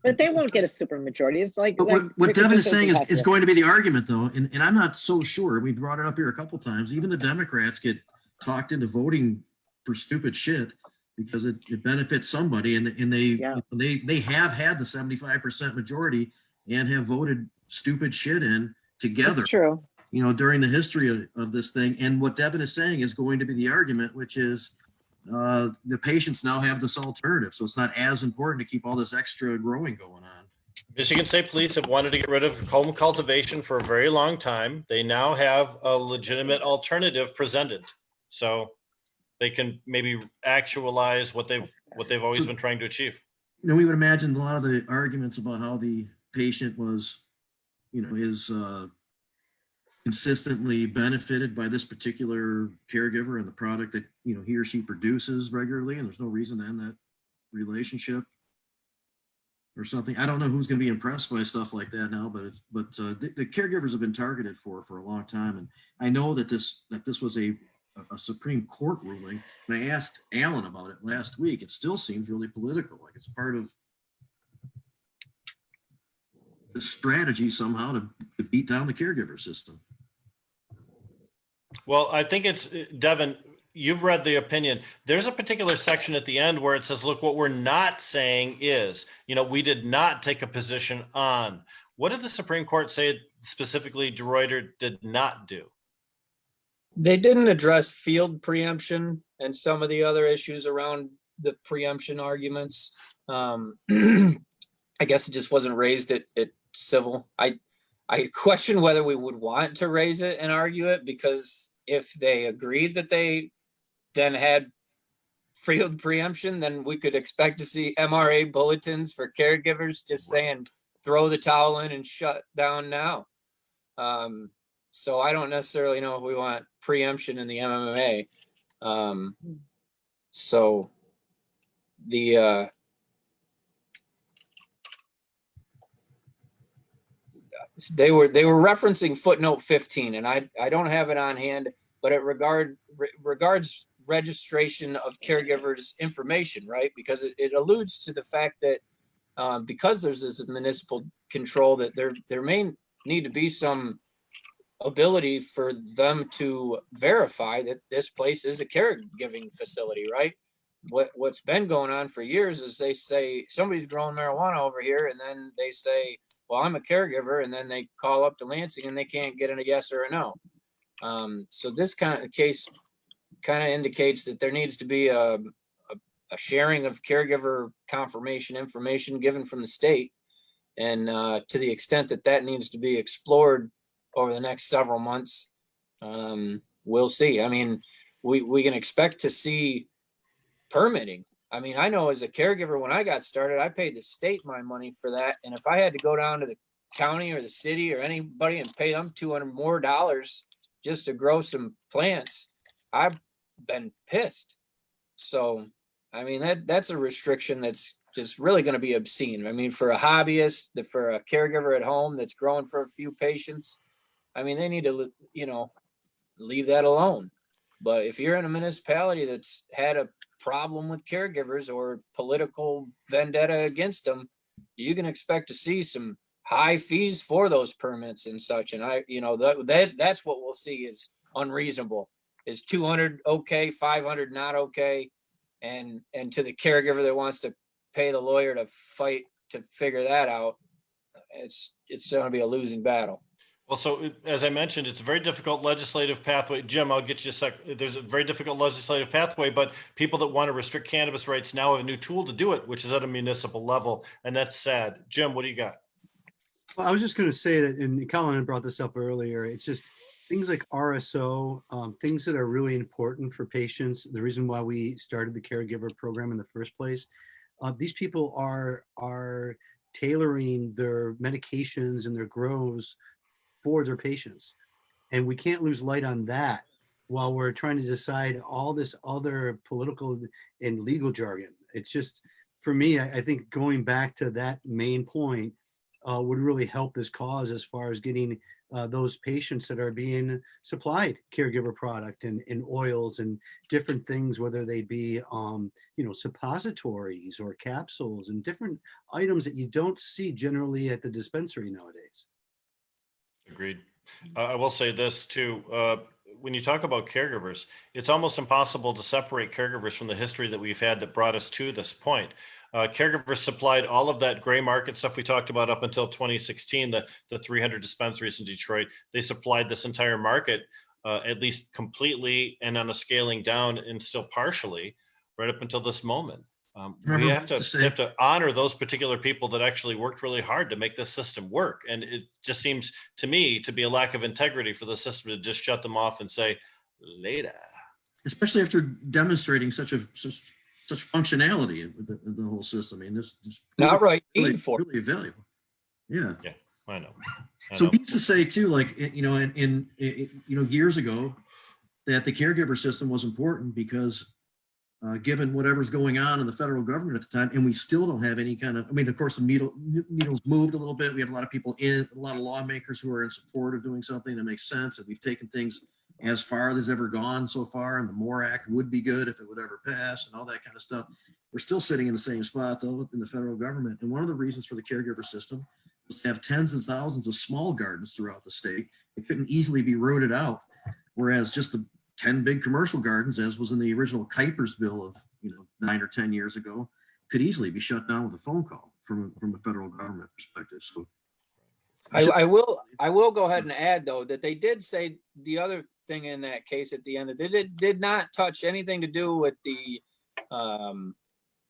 Speaker 8: But they won't get a supermajority. It's like,
Speaker 1: But
Speaker 8: like
Speaker 1: what
Speaker 8: Ricky
Speaker 1: Devin
Speaker 8: just
Speaker 1: is
Speaker 8: said,
Speaker 1: saying
Speaker 8: it's
Speaker 1: is
Speaker 8: impossible.
Speaker 1: going to be the argument, though, and I'm not so sure. We brought it up here a couple times. Even the Democrats get talked into voting for stupid shit because it benefits somebody, and they have had the 75% majority and have voted stupid shit in together.
Speaker 8: That's true.
Speaker 1: You know, during the history of this thing. And what Devin is saying is going to be the argument, which is the patients now have this alternative. So it's not as important to keep all this extra growing going on.
Speaker 4: Michigan State Police have wanted to get rid of home cultivation for a very long time. They now have a legitimate alternative presented. So they can maybe actualize what they've always been trying to achieve.
Speaker 1: Then we would imagine a lot of the arguments about how the patient was, you know, is consistently benefited by this particular caregiver and the product that, you know, he or she produces regularly, and there's no reason to end that relationship or something. I don't know who's going to be impressed by stuff like that now, but the caregivers have been targeted for a long time, and I know that this was a Supreme Court ruling. And I asked Alan about it last week. It still seems really political, like it's part of the strategy somehow to beat down the caregiver system.
Speaker 4: Well, I think it's, Devin, you've read the opinion. There's a particular section at the end where it says, look, what we're not saying is, you know, we did not take a position on. What did the Supreme Court say specifically DeRuyter did not do?
Speaker 7: They didn't address field preemption and some of the other issues around the preemption arguments. I guess it just wasn't raised at civil. I question whether we would want to raise it and argue it, because if they agreed that they then had field preemption, then we could expect to see MRA bulletins for caregivers just saying, throw the towel in and shut down now. So I don't necessarily know if we want preemption in the MMA. So the they were referencing footnote 15, and I don't have it on hand, but it regards registration of caregivers information, right? Because it alludes to the fact that because there's this municipal control, that there may need to be some ability for them to verify that this place is a caregiving facility, right? What's been going on for years is they say somebody's growing marijuana over here, and then they say, well, I'm a caregiver, and then they call up to Lansing and they can't get a yes or a no. So this kind of case kind of indicates that there needs to be a sharing of caregiver confirmation information given from the state, and to the extent that that needs to be explored over the next several months, We'll see. I mean, we can expect to see permitting. I mean, I know as a caregiver, when I got started, I paid the state my money for that. And if I had to go down to the county or the city or anybody and pay them $200 more just to grow some plants, I've been pissed. So, I mean, that's a restriction that's just really going to be obscene. I mean, for a hobbyist, for a caregiver at home that's growing for a few patients, I mean, they need to, leave that alone. But if you're in a municipality that's had a problem with caregivers or political vendetta against them, you can expect to see some high fees for those permits and such. And that's what we'll see is unreasonable. Is 200 okay, 500 not okay? And to the caregiver that wants to pay the lawyer to fight to figure that out, it's going to be a losing battle.
Speaker 4: Well, so as I mentioned, it's a very difficult legislative pathway. Jim, I'll get you a sec. There's a very difficult legislative pathway, but people that want to restrict cannabis rights now have a new tool to do it, which is at a municipal level. And that's sad. Jim, what do you got?
Speaker 6: Well, I was just going to say that, and Colin brought this up earlier, it's just things like RSO, things that are really important for patients. The reason why we started the caregiver program in the first place, these people are tailoring their medications and their grows for their patients. And we can't lose light on that while we're trying to decide all this other political and legal jargon. It's just, for me, I think going back to that main point would really help this cause as far as getting those patients that are being supplied caregiver product and oils and different things, whether they be, suppositories or capsules and different items that you don't see generally at the dispensary nowadays.
Speaker 4: Agreed. I will say this too. When you talk about caregivers, it's almost impossible to separate caregivers from the history that we've had that brought us to this point. Caregivers supplied all of that gray market stuff we talked about up until 2016, the 300 dispensaries in Detroit. They supplied this entire market, at least completely and on a scaling down and still partially, right up until this moment. We have to honor those particular people that actually worked really hard to make this system work. And it just seems to me to be a lack of integrity for the system to just shut them off and say, later.
Speaker 1: Especially after demonstrating such functionality with the whole system. I mean, this
Speaker 7: not right.
Speaker 1: Really valuable. Yeah.
Speaker 4: Yeah, I know.
Speaker 1: So we used to say too, like, in years ago, that the caregiver system was important because given whatever's going on in the federal government at the time, and we still don't have any kind of, I mean, of course, the needle's moved a little bit. We have a lot of people a lot of lawmakers who are in support of doing something that makes sense. And we've taken things as far as ever gone so far. And the MORE Act would be good if it would ever pass and all that kind of stuff. We're still sitting in the same spot though in the federal government. And one of the reasons for the caregiver system was to have tens of thousands of small gardens throughout the state. It couldn't easily be rooted out. Whereas just the 10 big commercial gardens, as was in the original Kuiper's bill of 9 or 10 years ago, could easily be shut down with a phone call from a federal government perspective. So
Speaker 7: I will go ahead and add though that they did say the other thing in that case at the end that it did not touch anything to do with the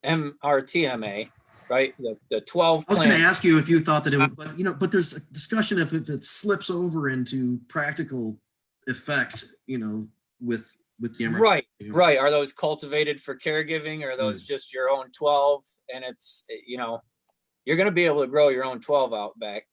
Speaker 7: MRTMA, right? The 12
Speaker 1: I was going to ask you if you thought that it would, but there's a discussion if it slips over into practical effect, with the MRTMA.
Speaker 7: Right. Are those cultivated for caregiving or are those just your own 12? And it's, you're going to be able to grow your own 12 out back.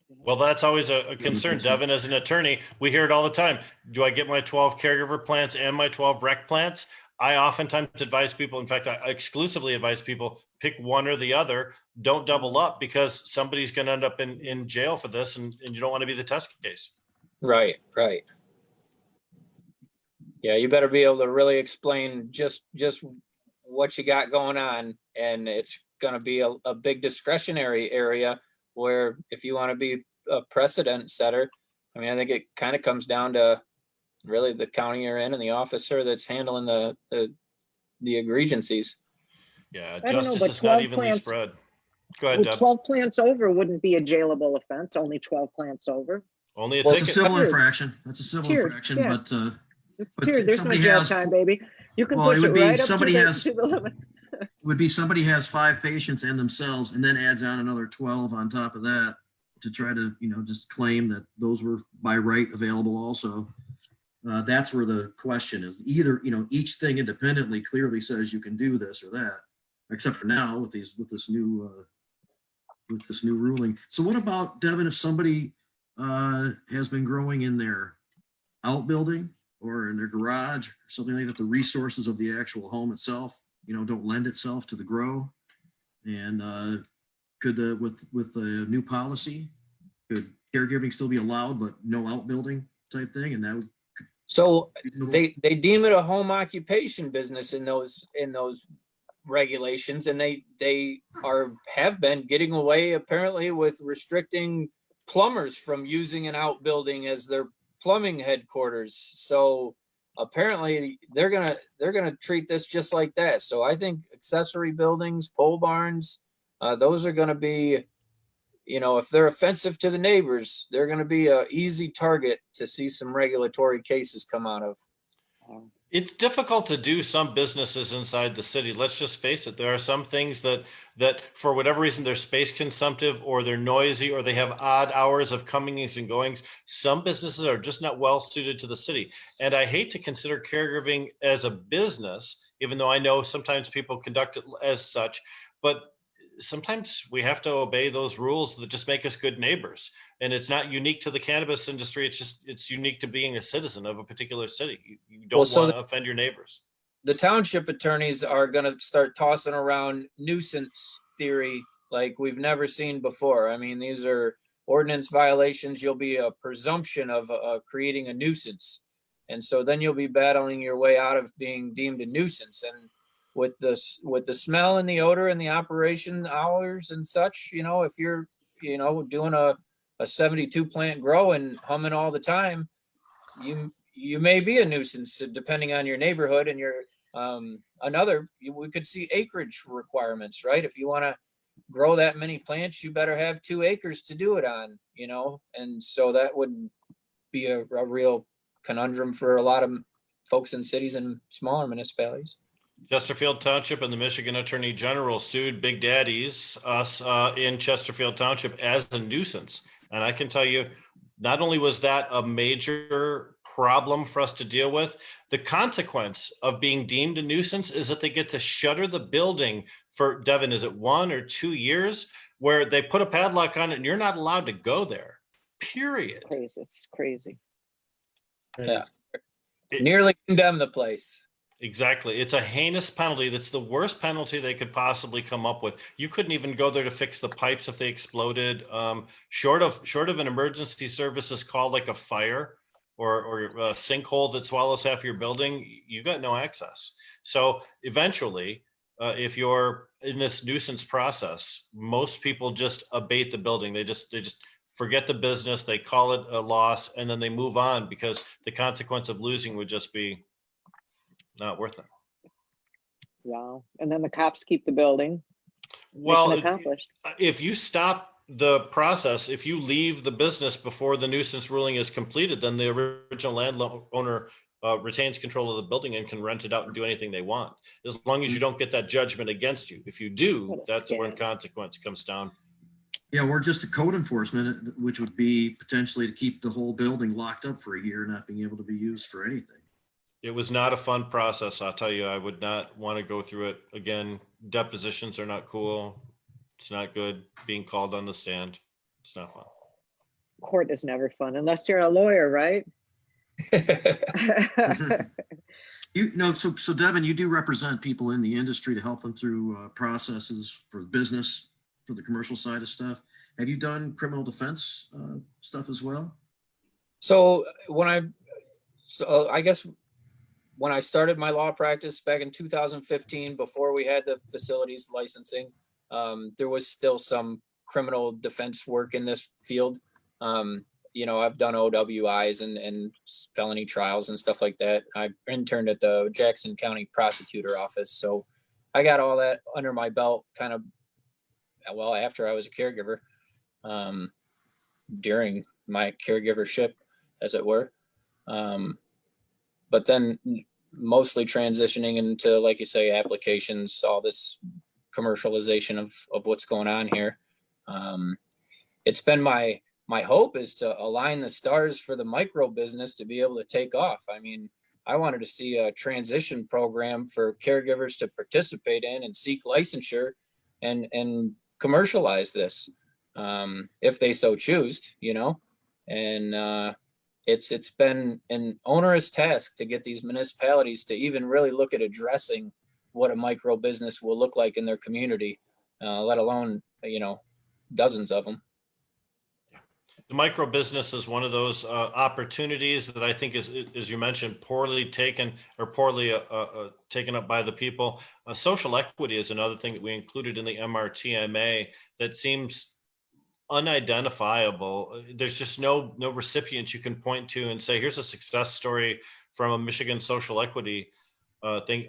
Speaker 4: Well, that's always a concern, Devin, as an attorney. We hear it all the time. Do I get my 12 caregiver plants and my 12 rec plants? I oftentimes advise people, in fact, I exclusively advise people, pick one or the other. Don't double up because somebody's going to end up in jail for this and you don't want to be the test case.
Speaker 7: Right. Yeah, you better be able to really explain just what you got going on. And it's going to be a big discretionary area where if you want to be a precedent setter, I mean, I think it kind of comes down to really the county you're in and the officer that's handling the egregencies.
Speaker 4: Yeah,
Speaker 8: I don't know,
Speaker 4: justice
Speaker 8: but
Speaker 4: is not
Speaker 8: 12
Speaker 4: evenly
Speaker 8: plants,
Speaker 4: spread. Go ahead, Deb.
Speaker 8: 12 plants over wouldn't be a jailable offense, only 12 plants over.
Speaker 4: Only a
Speaker 1: Well,
Speaker 4: ticket.
Speaker 1: it's a civil infraction. That's a civil
Speaker 8: Tiered,
Speaker 1: infraction,
Speaker 8: yeah.
Speaker 1: but
Speaker 8: It's
Speaker 1: but
Speaker 8: tiered. There's no
Speaker 1: somebody
Speaker 8: jail
Speaker 1: has-
Speaker 8: time, baby. You can
Speaker 1: well, it
Speaker 8: push it
Speaker 1: would be
Speaker 8: right up
Speaker 1: somebody has-
Speaker 8: to the limit.
Speaker 1: it would be somebody has 5 patients and themselves and then adds on another 12 on top of that to try to, just claim that those were by right available also. That's where the question is. Either, each thing independently clearly says you can do this or that, except for now with this new ruling. So what about, Devin, if somebody has been growing in their outbuilding or in their garage or something like that, the resources of the actual home itself, don't lend itself to the grow, and could with the new policy, could caregiving still be allowed but no outbuilding type thing? And that would,
Speaker 7: So they deem it a home occupation business in those regulations, and they have been getting away apparently with restricting plumbers from using an outbuilding as their plumbing headquarters. So apparently they're gonna treat this just like that. So I think accessory buildings, pole barns, those are gonna be, if they're offensive to the neighbors, they're gonna be a easy target to see some regulatory cases come out of.
Speaker 4: It's difficult to do some businesses inside the city. Let's just face it. There are some things that for whatever reason, they're space consumptive or they're noisy or they have odd hours of comings and goings. Some businesses are just not well suited to the city. And I hate to consider caregiving as a business, even though I know sometimes people conduct it as such, but sometimes we have to obey those rules that just make us good neighbors. And it's not unique to the cannabis industry. It's unique to being a citizen of a particular city. You don't want to offend your neighbors.
Speaker 7: The township attorneys are going to start tossing around nuisance theory like we've never seen before. I mean, these are ordinance violations. You'll be a presumption of creating a nuisance. And so then you'll be battling your way out of being deemed a nuisance. And with the smell and the odor and the operation hours and such, if you're, doing a 72 plant grow and humming all the time, you may be a nuisance depending on your neighborhood and your we could see acreage requirements, right? If you want to grow that many plants, you better have 2 acres to do it on, and so that would be a real conundrum for a lot of folks in cities and smaller municipalities.
Speaker 4: Chesterfield Township and the Michigan Attorney General sued Big Daddy's us in Chesterfield Township as a nuisance. And I can tell you, not only was that a major problem for us to deal with, the consequence of being deemed a nuisance is that they get to shutter the building for, Devin, is it 1 or 2 years, where they put a padlock on it and you're not allowed to go there, period.
Speaker 8: It's crazy.
Speaker 7: Yeah. Nearly condemn the place.
Speaker 4: Exactly. It's a heinous penalty. That's the worst penalty they could possibly come up with. You couldn't even go there to fix the pipes if they exploded. Short of an emergency services call like a fire or a sinkhole that swallows half your building, you got no access. So eventually, if you're in this nuisance process, most people just abate the building. They just forget the business. They call it a loss and then they move on because the consequence of losing would just be not worth it.
Speaker 8: Wow. And then the cops keep the building.
Speaker 4: Well,
Speaker 8: accomplished.
Speaker 4: If you stop the process, if you leave the business before the nuisance ruling is completed, then the original landowner retains control of the building and can rent it out and do anything they want, as long as you don't get that judgment against you. If you do, that's when consequence comes down.
Speaker 1: Yeah, or just a code enforcement, which would be potentially to keep the whole building locked up for a year, not being able to be used for anything.
Speaker 4: It was not a fun process. I'll tell you, I would not want to go through it again. Depositions are not cool. It's not good being called on the stand. It's not fun.
Speaker 8: Court is never fun unless you're a lawyer, right?
Speaker 1: So Devin, you do represent people in the industry to help them through processes for business, for the commercial side of stuff. Have you done criminal defense stuff as well?
Speaker 7: So I guess when I started my law practice back in 2015, before we had the facilities licensing, there was still some criminal defense work in this field. I've done OWIs and felony trials and stuff like that. I interned at the Jackson County Prosecutor Office. So I got all that under my belt kind of, well, after I was a caregiver, during my caregivership, as it were. But then mostly transitioning into, like you say, applications, all this commercialization of what's going on here. it's been my hope is to align the stars for the micro business to be able to take off. I mean, I wanted to see a transition program for caregivers to participate in and seek licensure and commercialize this, if they so choose, and it's been an onerous task to get these municipalities to even really look at addressing what a micro business will look like in their community, let alone, dozens of them.
Speaker 4: The micro business is one of those opportunities that I think is, as you mentioned, poorly taken or poorly taken up by the people. Social equity is another thing that we included in the MRTMA that seems unidentifiable. There's just no recipient you can point to and say, here's a success story from a Michigan social equity thing.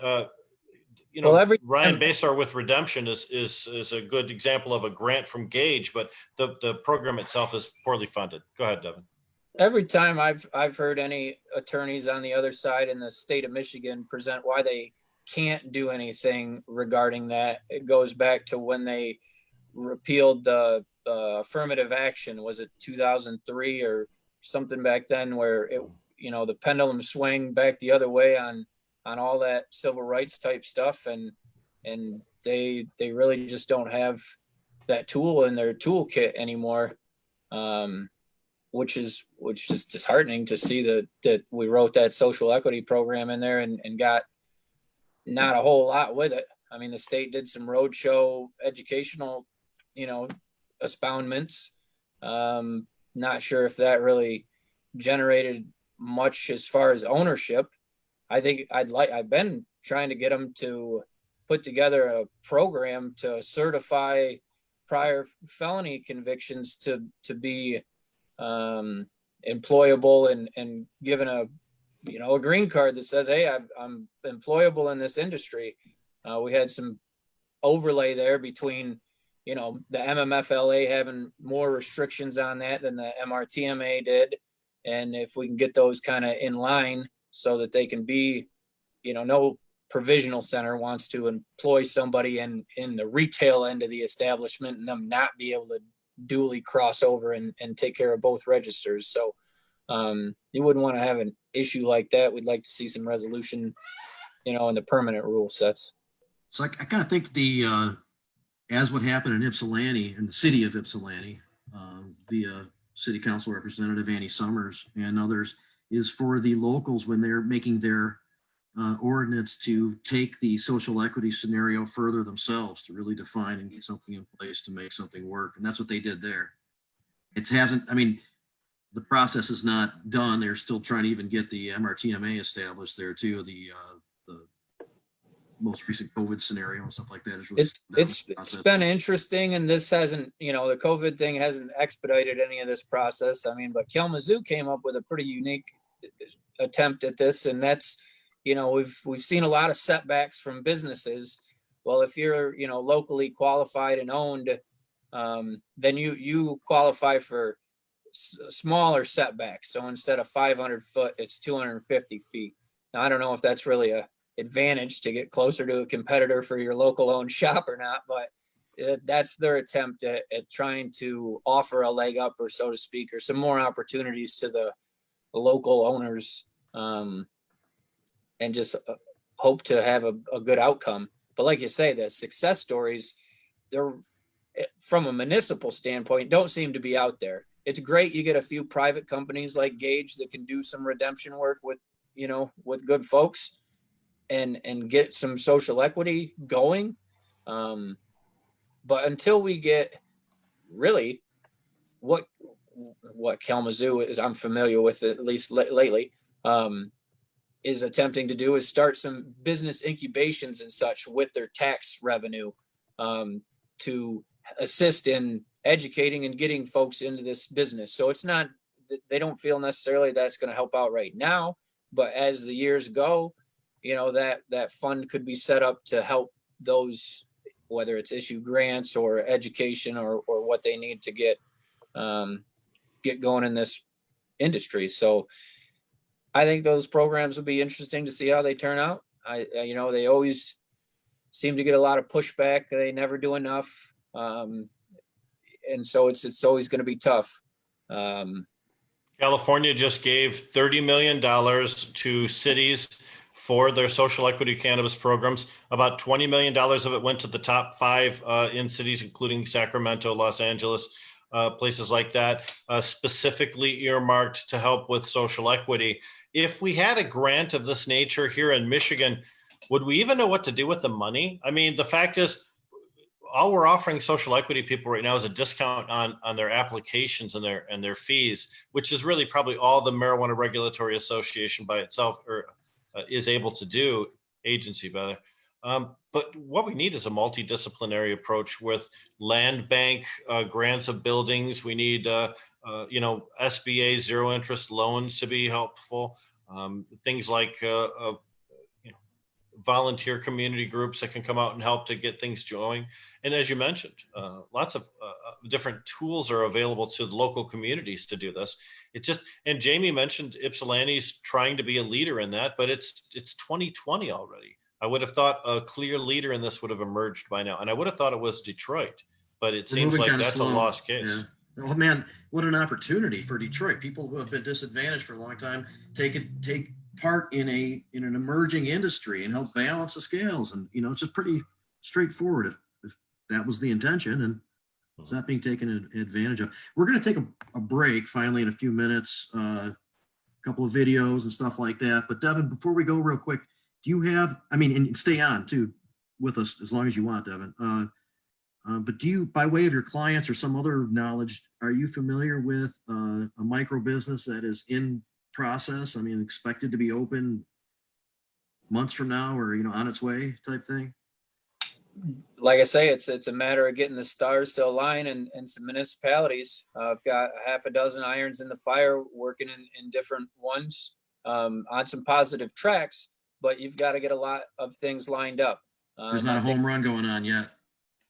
Speaker 4: Ryan Basar with Redemption is a good example of a grant from Gauge, but the program itself is poorly funded. Go ahead, Devin.
Speaker 7: Every time I've heard any attorneys on the other side in the state of Michigan present why they can't do anything regarding that, it goes back to when they repealed the affirmative action. Was it 2003 or something back then, where it, the pendulum swung back the other way on all that civil rights type stuff, and they really just don't have that tool in their toolkit anymore, which is disheartening to see that we wrote that social equity program in there and got not a whole lot with it. I mean, the state did some roadshow educational, expoundments. Not sure if that really generated much as far as ownership. I think I've been trying to get them to put together a program to certify prior felony convictions to be employable and given a green card that says, hey, I'm employable in this industry. We had some overlay there between, the MMFLA having more restrictions on that than the MRTMA did. And if we can get those kind of in line so that they can be, no provisional center wants to employ somebody in the retail end of the establishment and them not be able to duly cross over and take care of both registers. So you wouldn't want to have an issue like that. We'd like to see some resolution, in the permanent rule sets.
Speaker 1: So I kind of think as what happened in Ypsilanti, in the city of Ypsilanti, via City Council Representative Annie Summers and others, is for the locals when they're making their ordinance to take the social equity scenario further themselves, to really define and get something in place to make something work. And that's what they did there. The process is not done. They're still trying to even get the MRTMA established there too. The most recent COVID scenario and stuff like that is really
Speaker 7: it's been interesting, and this hasn't, the COVID thing hasn't expedited any of this process. But Kalamazoo came up with a pretty unique attempt at this, and that's, we've seen a lot of setbacks from businesses. Well, if you're, locally qualified and owned, then you qualify for smaller setbacks. So instead of 500 foot, it's 250 feet. Now, I don't know if that's really a advantage to get closer to a competitor for your local owned shop or not, but that's their attempt at trying to offer a leg up, or so to speak, or some more opportunities to the local owners, and just hope to have a good outcome. But like you say, the success stories, they're, from a municipal standpoint, don't seem to be out there. It's great you get a few private companies like Gauge that can do some redemption work with good folks and get some social equity going. But until we get really what Kalamazoo is, I'm familiar with, at least lately, is attempting to do, is start some business incubations and such with their tax revenue, to assist in educating and getting folks into this business. So it's not, they don't feel necessarily that's going to help out right now, but as the years go, that fund could be set up to help those, whether it's issue grants or education or what they need to get going in this industry. So I think those programs will be interesting to see how they turn out. They always seem to get a lot of pushback. They never do enough. and so it's always going to be tough.
Speaker 4: California just gave $30 million to cities for their social equity cannabis programs. About $20 million of it went to the top 5 in cities, including Sacramento, Los Angeles, places like that, specifically earmarked to help with social equity. If we had a grant of this nature here in Michigan, would we even know what to do with the money? I mean, the fact is, all we're offering social equity people right now is a discount on their applications and their fees, which is really probably all the Marijuana Regulatory Association by itself is able to do, agency by. But what we need is a multidisciplinary approach with land bank grants of buildings. We need SBA zero interest loans to be helpful. Things like volunteer community groups that can come out and help to get things going. And as you mentioned, lots of different tools are available to local communities to do this. And Jamie mentioned Ypsilanti's trying to be a leader in that, but it's 2020 already. I would have thought a clear leader in this would have emerged by now. And I would have thought it was Detroit, but it seems like that's a lost case.
Speaker 1: Yeah. Oh man, what an opportunity for Detroit. People who have been disadvantaged for a long time take part in an emerging industry and help balance the scales. And it's just pretty straightforward if that was the intention, and it's not being taken advantage of. We're going to take a break finally in a few minutes, a couple of videos and stuff like that. But Devin, before we go real quick, do you have, and stay on too with us as long as you want, Devin. But do you, by way of your clients or some other knowledge, are you familiar with a micro business that is in process? Expected to be open months from now, or on its way type thing?
Speaker 7: Like I say, it's a matter of getting the stars to align in some municipalities. I've got a half a dozen irons in the fire, working in different ones on some positive tracks, but you've got to get a lot of things lined up.
Speaker 1: There's not a home run going on yet.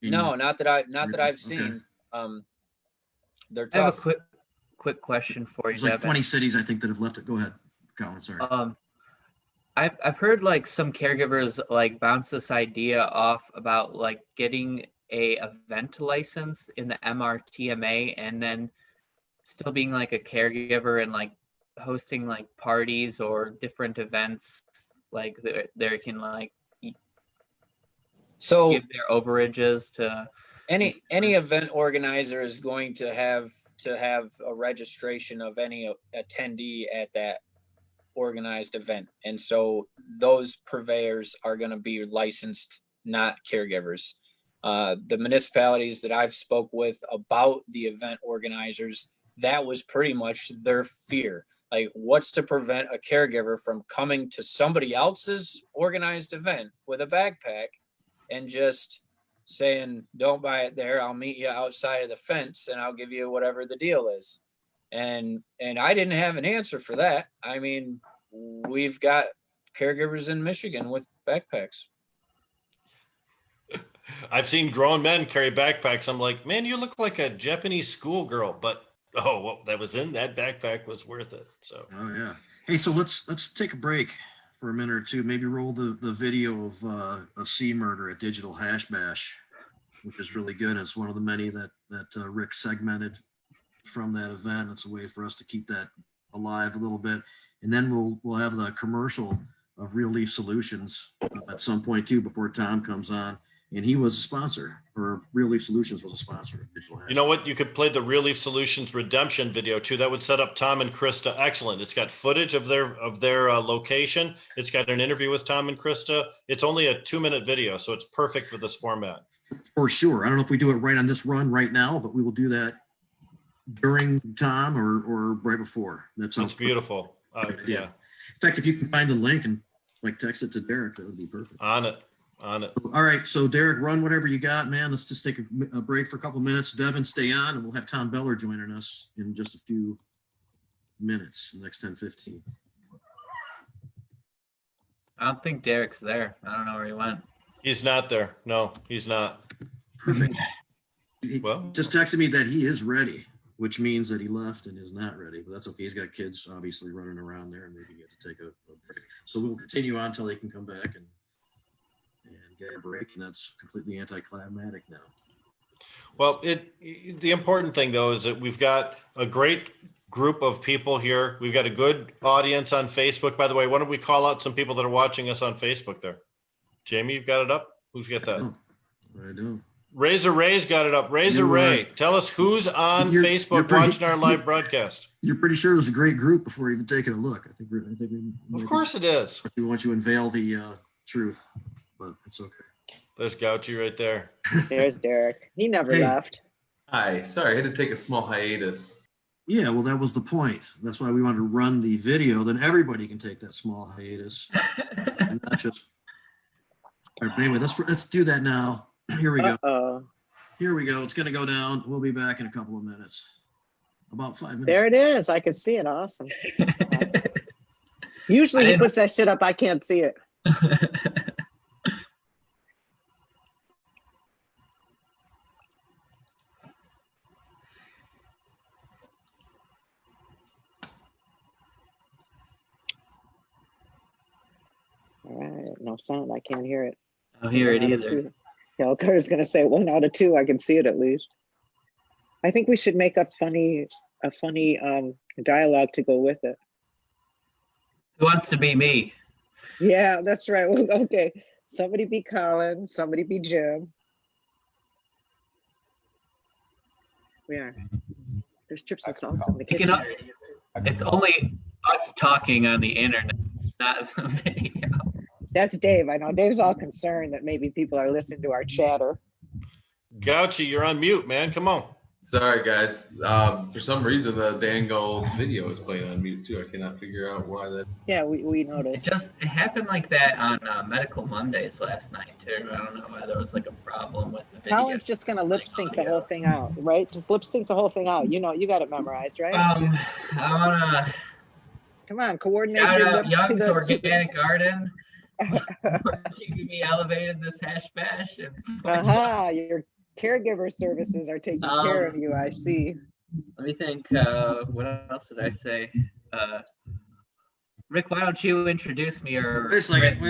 Speaker 7: No, not that I've seen.
Speaker 1: Okay.
Speaker 7: They're
Speaker 5: I have
Speaker 7: tough.
Speaker 5: a quick question for you,
Speaker 1: There's like
Speaker 5: Devin.
Speaker 1: 20 cities, I think, that have left it. Go ahead, Colin. Sorry.
Speaker 5: I've heard like some caregivers like bounce this idea off about like getting a event license in the MRTMA and then still being like a caregiver and like hosting like parties or different events, like they can like give their overages to
Speaker 7: any event organizer is going to have a registration of any attendee at that organized event, and so those purveyors are going to be licensed, not caregivers. The municipalities that I've spoke with about the event organizers, that was pretty much their fear. Like, what's to prevent a caregiver from coming to somebody else's organized event with a backpack and just saying, don't buy it there, I'll meet you outside of the fence and I'll give you whatever the deal is. And I didn't have an answer for that. We've got caregivers in Michigan with backpacks.
Speaker 4: I've seen grown men carry backpacks. I'm like, man, you look like a Japanese schoolgirl, but what that was in that backpack was worth it. So.
Speaker 1: Oh yeah. Hey, so let's take a break for a minute or two. Maybe roll the video of C Murder at Digital Hash Bash, which is really good. It's one of the many that Rick segmented from that event. It's a way for us to keep that alive a little bit, and then we'll have the commercial of Real Leaf Solutions at some point too before Tom comes on. And he was a sponsor, or Real Leaf Solutions was a sponsor of Digital Hash.
Speaker 4: You know what? You could play the Real Leaf Solutions redemption video too. That would set up Tom and Krista. Excellent. It's got footage of their location. It's got an interview with Tom and Krista. It's only a 2-minute video, so it's perfect for this format.
Speaker 1: For sure. I don't know if we do it right on this run right now, but we will do that during Tom or right before. That's
Speaker 4: beautiful. Yeah.
Speaker 1: In fact, if you can find the link and like text it to Derek, that would be perfect.
Speaker 4: On it.
Speaker 1: All right, so Derek, run whatever you got, man. Let's just take a break for a couple minutes. Devin, stay on, and we'll have Tom Beller joining us in just a few minutes, the next 10, 15.
Speaker 5: I don't think Derek's there. I don't know where he went.
Speaker 4: He's not there. No, he's not.
Speaker 1: Perfect.
Speaker 4: Well,
Speaker 1: just texted me that he is ready, which means that he left and is not ready, but that's okay. He's got kids obviously running around there, and maybe get to take a break. So we'll continue on until they can come back and get a break, and that's completely anticlimactic now.
Speaker 4: Well, the important thing though is that we've got a great group of people here. We've got a good audience on Facebook. By the way, why don't we call out some people that are watching us on Facebook there? Jamie, you've got it up? Who's got that?
Speaker 1: I do.
Speaker 4: Razor Ray's got it up. Razor Ray, tell us who's on Facebook watching our live broadcast.
Speaker 1: You're pretty sure there's a great group before even taking a look. I think
Speaker 4: of course it is.
Speaker 1: We want you to unveil the truth, but it's okay.
Speaker 4: There's Gauci right there.
Speaker 8: There's Derek. He never left.
Speaker 2: Hi. Sorry, I had to take a small hiatus.
Speaker 1: Yeah, well, that was the point. That's why we wanted to run the video. Then everybody can take that small hiatus, and not just. All right, anyway, let's do that now. Here we go. Here we go. It's going to go down. We'll be back in a couple of minutes. About 5 minutes.
Speaker 8: There it is. I can see it. Awesome. Usually he puts that shit up. I can't see it. All right. No sound. I can't hear it.
Speaker 5: I don't hear it either.
Speaker 8: Yeah, I was going to say 1 out of 2. I can see it at least. I think we should make a funny dialogue to go with it.
Speaker 5: Who wants to be me?
Speaker 8: Yeah, that's right. Okay. Somebody be Colin. Somebody be Jim. Yeah. There's chips and salsa in the kitchen.
Speaker 5: It's only us talking on the internet, not the video.
Speaker 8: That's Dave. I know Dave's all concerned that maybe people are listening to our chatter.
Speaker 4: Gauci, you're on mute, man. Come on.
Speaker 2: Sorry, guys. For some reason, the Dangle video is playing on mute too. I cannot figure out why that.
Speaker 8: Yeah, we noticed.
Speaker 5: It happened like that on Medical Mondays last night too. I don't know why there was like a problem with the video.
Speaker 8: Colin's just gonna lip sync the whole thing out, right? Just lip sync the whole thing out. You know, you got it memorized, right?
Speaker 5: I wanna.
Speaker 8: Come on, coordinate
Speaker 5: Shout
Speaker 8: your
Speaker 5: out
Speaker 8: lips
Speaker 5: Young's
Speaker 8: to the
Speaker 5: Organic Garden. Keeping me elevated this hash bash.
Speaker 8: Your caregiver services are taking care of you. I see.
Speaker 5: Let me think. What else did I say? Rick, why don't you introduce me? Or
Speaker 1: wait a second.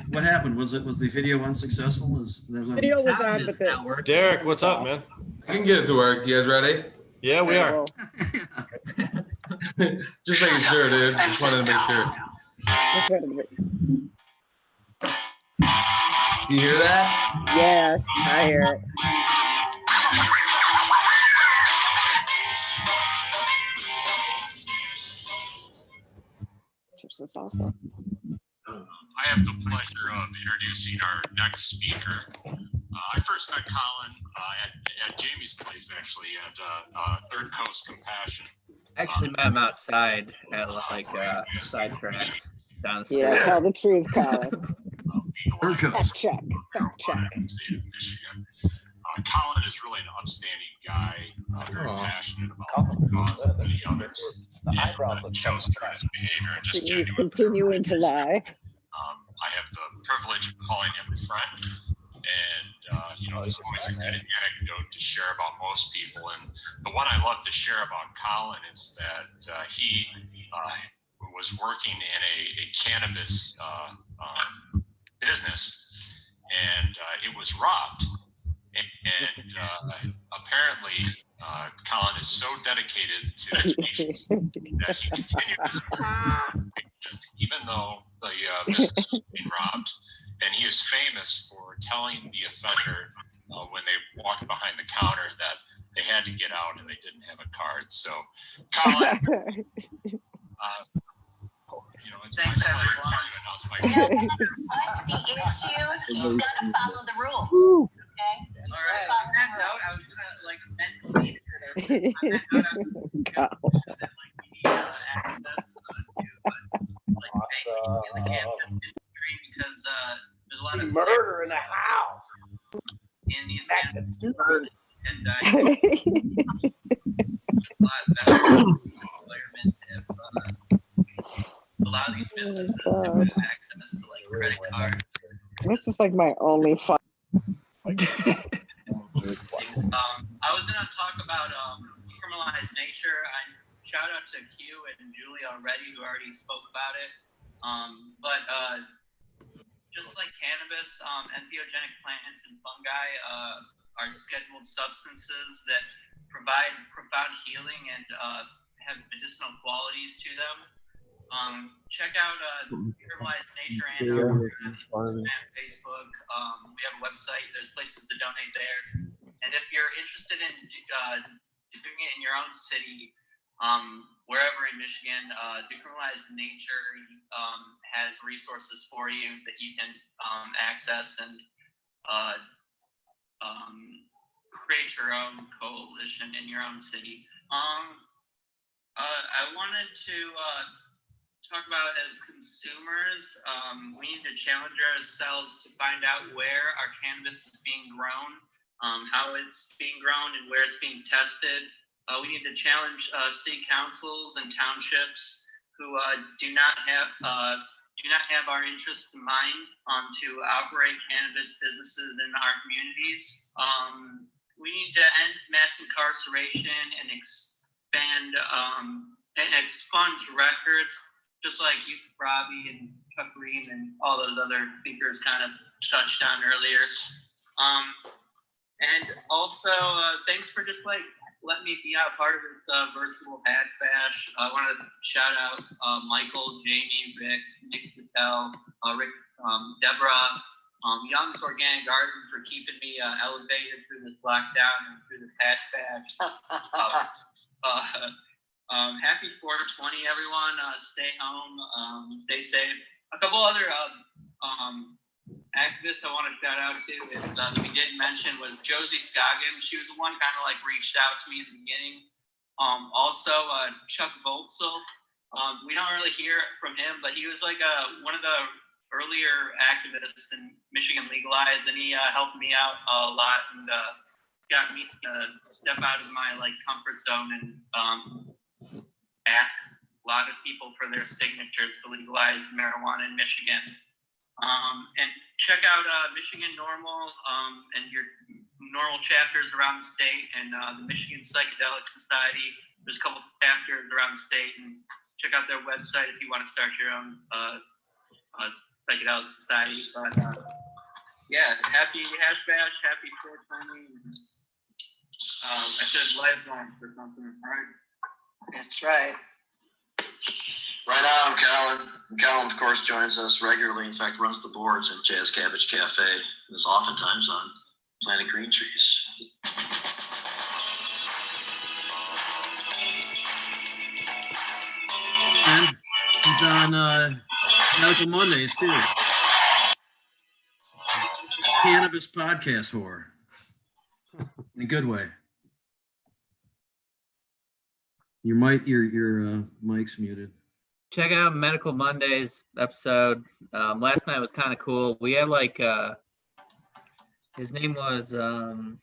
Speaker 1: What happened? Was the video unsuccessful?
Speaker 8: Video was on, but
Speaker 4: Derek, what's up, man?
Speaker 2: I can get it to work. You guys ready?
Speaker 4: Yeah, we are.
Speaker 2: Just making sure, dude. Just wanted to make sure. You hear that?
Speaker 8: Yes, I hear it. Chips and salsa.
Speaker 11: I have the pleasure of introducing our next speaker. I first met Colin at Jamie's place, actually, at Third Coast Compassion.
Speaker 5: Actually met him outside at like side tracks down the street.
Speaker 8: Yeah, tell the truth, Colin.
Speaker 1: Third Coast.
Speaker 8: Fact check.
Speaker 11: Colin is really an upstanding guy, very passionate about the cause of many others. And shows through his behavior and just
Speaker 8: He's continuing to lie.
Speaker 11: I have the privilege of calling him a friend. And, there's always a good anecdote to share about most people. And the one I love to share about Colin is that he was working in a cannabis business, and it was robbed. And apparently, Colin is so dedicated to the patient that he continues even though the business was being robbed. And he is famous for telling the offender when they walked behind the counter that they had to get out and they didn't have a card. So, Colin,
Speaker 12: Thanks, everyone. What's the issue? He's gonna follow the rules. Okay? All right. On that note, I was gonna mention because there's a lot of murder in the house. In these and a lot of these businesses have access to like credit cards.
Speaker 8: This is like my only fun.
Speaker 12: I was gonna talk about criminalized nature. I shout out to Q and Julie already, who already spoke about it. But just like cannabis, entheogenic plants and fungi
Speaker 13: are scheduled substances that provide profound healing and have medicinal qualities to them. Check out Decriminalized Nature and our Instagram, Facebook. We have a website. There's places to donate there. And if you're interested in doing it in your own city, wherever in Michigan, Decriminalized Nature has resources for you that you can access and create your own coalition in your own city. I wanted to talk about as consumers, we need to challenge ourselves to find out where our cannabis is being grown, how it's being grown, and where it's being tested. We need to challenge city councils and townships who do not have our interests in mind to operate cannabis businesses in our communities. We need to end mass incarceration and expand and expunge records, just like Youth Robbie and Chuck Green and all those other speakers kind of touched on earlier. And also, thanks for just like letting me be a part of this virtual hash bash. I want to shout out Michael, Jamie, Rick, Nick Patel, Rick, Debra, Young's Organic Garden for keeping me elevated through this lockdown and through this hash bash. Happy 420, everyone. Stay home, stay safe. A couple other activists I want to shout out to is, that we didn't mention was Josie Scoggin. She was the one kind of like reached out to me in the beginning. Also, Chuck Voltzel. We don't really hear from him, but he was like one of the earlier activists in Michigan Legalized, and he helped me out a lot and got me to step out of my like comfort zone and ask a lot of people for their signatures to legalize marijuana in Michigan. And check out Michigan Normal and your normal chapters around the state, and the Michigan Psychedelic Society. There's a couple chapters around the state, and check out their website if you want to start your own psychedelic society. But yeah, happy hash bash, happy 420. I said live on for something, right?
Speaker 3: That's right.
Speaker 1: Right on, Colin. Colin, of course, joins us regularly. In fact, runs the boards at Jazz Cabbage Cafe. And is oftentimes on planting green trees. And he's on Medical Mondays, too. Cannabis podcast for. In a good way. Your mic's muted.
Speaker 5: Check out Medical Mondays episode. Last night was kind of cool. We had like his name was from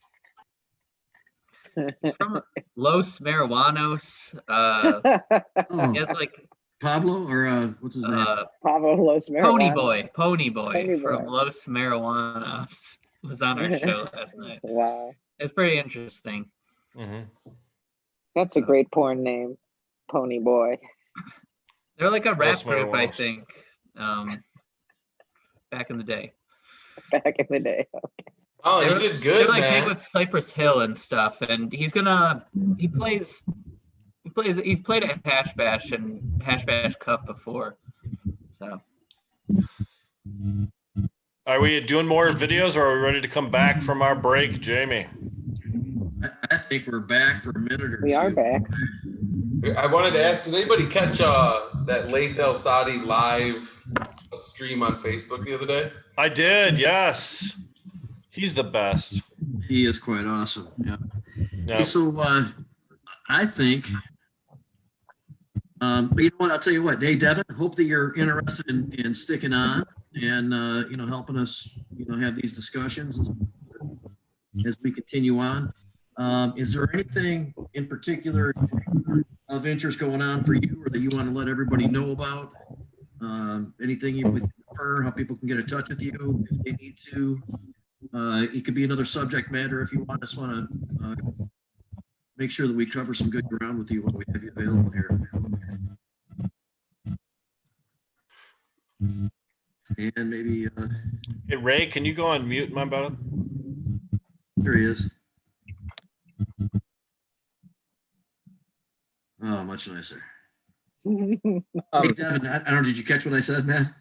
Speaker 5: Los Marijuanos. He has like
Speaker 1: Pablo or what's his name?
Speaker 8: Pablo Los Marijuanos.
Speaker 5: Pony Boy from Los Marijuanos was on our show last night.
Speaker 8: Wow.
Speaker 5: It's pretty interesting.
Speaker 4: Mm-hmm.
Speaker 8: That's a great porn name, Pony Boy.
Speaker 5: They're like a rap group, I think, back in the day.
Speaker 8: Back in the day. Okay.
Speaker 2: Oh, you did good,
Speaker 5: they're like
Speaker 2: man.
Speaker 5: big with Cypress Hill and stuff, and he's played at Hash Bash and Hash Bash Cup before. So.
Speaker 4: Are we doing more videos, or are we ready to come back from our break, Jamie?
Speaker 1: I think we're back for a minute or two.
Speaker 8: We are back.
Speaker 2: I wanted to ask, did anybody catch that Laith El Sadi live stream on Facebook the other day?
Speaker 4: I did, yes. He's the best.
Speaker 1: He is quite awesome. Yeah.
Speaker 4: Yep.
Speaker 1: Hey, so I think, but you know what? I'll tell you what. Hey, Devin, hope that you're interested in sticking on and helping us, have these discussions as we continue on. Is there anything in particular of interest going on for you, or that you want to let everybody know about? Anything you would prefer, how people can get in touch with you if they need to? It could be another subject matter if you want. Just want to make sure that we cover some good ground with you when we have you available here. And maybe.
Speaker 4: Hey, Ray, can you go on mute, my brother?
Speaker 1: There he is. Oh, much nicer. Hey, Devin, I don't know, did you catch what I said, man?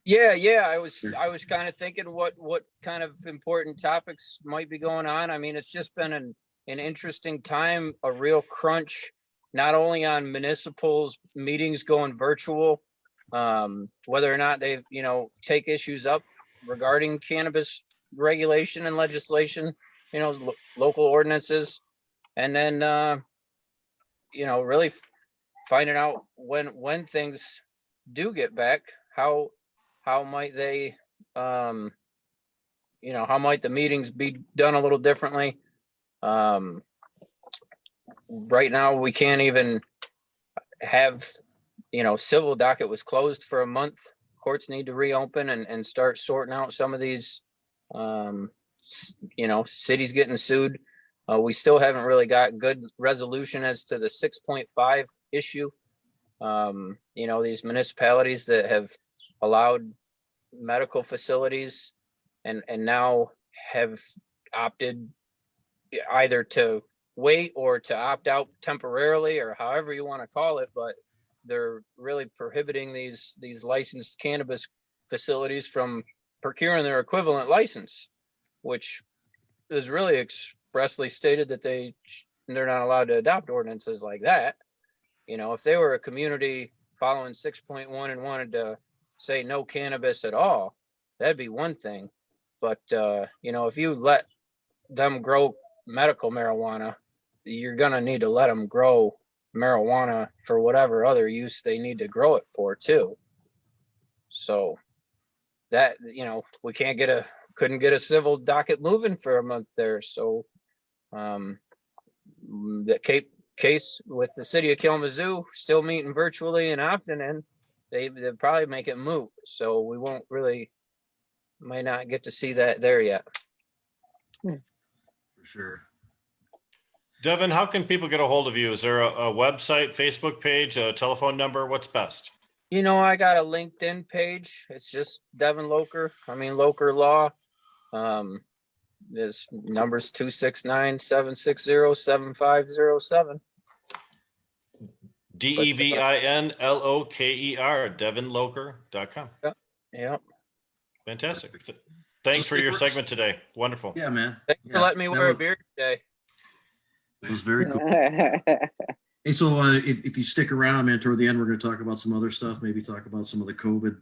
Speaker 7: Yeah. I was kind of thinking what kind of important topics might be going on. I mean, it's just been an interesting time, a real crunch, not only on municipals meetings going virtual, whether or not they, take issues up regarding cannabis regulation and legislation, local ordinances, and then, really finding out when things do get back, how might they, how might the meetings be done a little differently? Right now, we can't even have, civil docket was closed for a month. Courts need to reopen and start sorting out some of these, cities getting sued. We still haven't really got good resolution as to the 6.5 issue. These municipalities that have allowed medical facilities and now have opted either to wait or to opt out temporarily, or however you want to call it, but they're really prohibiting these licensed cannabis facilities from procuring their equivalent license, which is really expressly stated that they're not allowed to adopt ordinances like that. If they were a community following 6.1 and wanted to say no cannabis at all, that'd be one thing. But, if you let them grow medical marijuana, you're going to need to let them grow marijuana for whatever other use they need to grow it for too. So that, we couldn't get a civil docket moving for a month there. So the case with the city of Kalamazoo still meeting virtually and opting in, they'll probably make it moot. So we might not get to see that there yet.
Speaker 1: For sure.
Speaker 4: Devin, how can people get a hold of you? Is there a website, Facebook page, a telephone number? What's best?
Speaker 7: I got a LinkedIn page. It's just Devin Loker. Loker Law. This number's 269-760-7507.
Speaker 4: DevinLoker, devinloker.com.
Speaker 7: Yep.
Speaker 4: Fantastic. Thanks for your segment today. Wonderful.
Speaker 1: Yeah, man.
Speaker 7: Thanks for letting me wear a beard today.
Speaker 1: It was very cool. Hey, so if you stick around, man, toward the end, we're going to talk about some other stuff, maybe talk about some of the COVID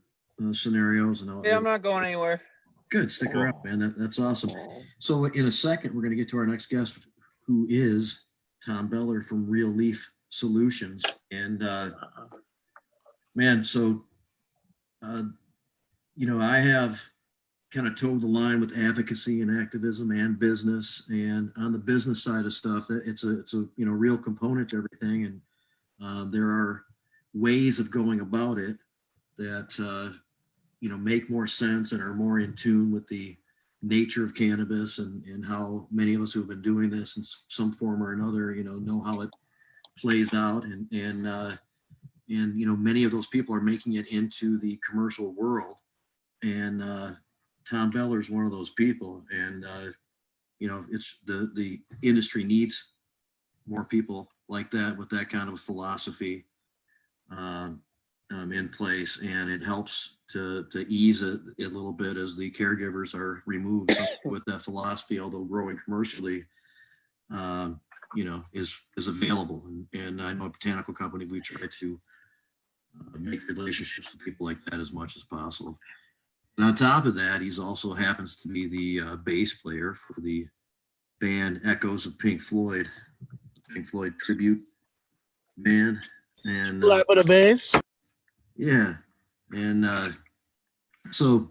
Speaker 1: scenarios. And
Speaker 7: I'm not going anywhere.
Speaker 1: Good. Stick around, man. That's awesome. So in a second, we're going to get to our next guest, who is Tom Beller from Real Leaf Solutions. And man, so, I have kind of towed the line with advocacy and activism and business. And on the business side of stuff, it's a real component to everything. And there are ways of going about it that, make more sense and are more in tune with the nature of cannabis and how many of us who have been doing this in some form or another, know how it plays out. And many of those people are making it into the commercial world. And Tom Beller is one of those people. And, it's the industry needs more people like that with that kind of philosophy in place. And it helps to ease it a little bit as the caregivers are removed with that philosophy, although growing commercially, is available. And I know a botanical company, we try to make relationships with people like that as much as possible. And on top of that, he's also happens to be the bass player for the band Echoes of Pink Floyd tribute band. And
Speaker 14: with a bass.
Speaker 1: Yeah. And so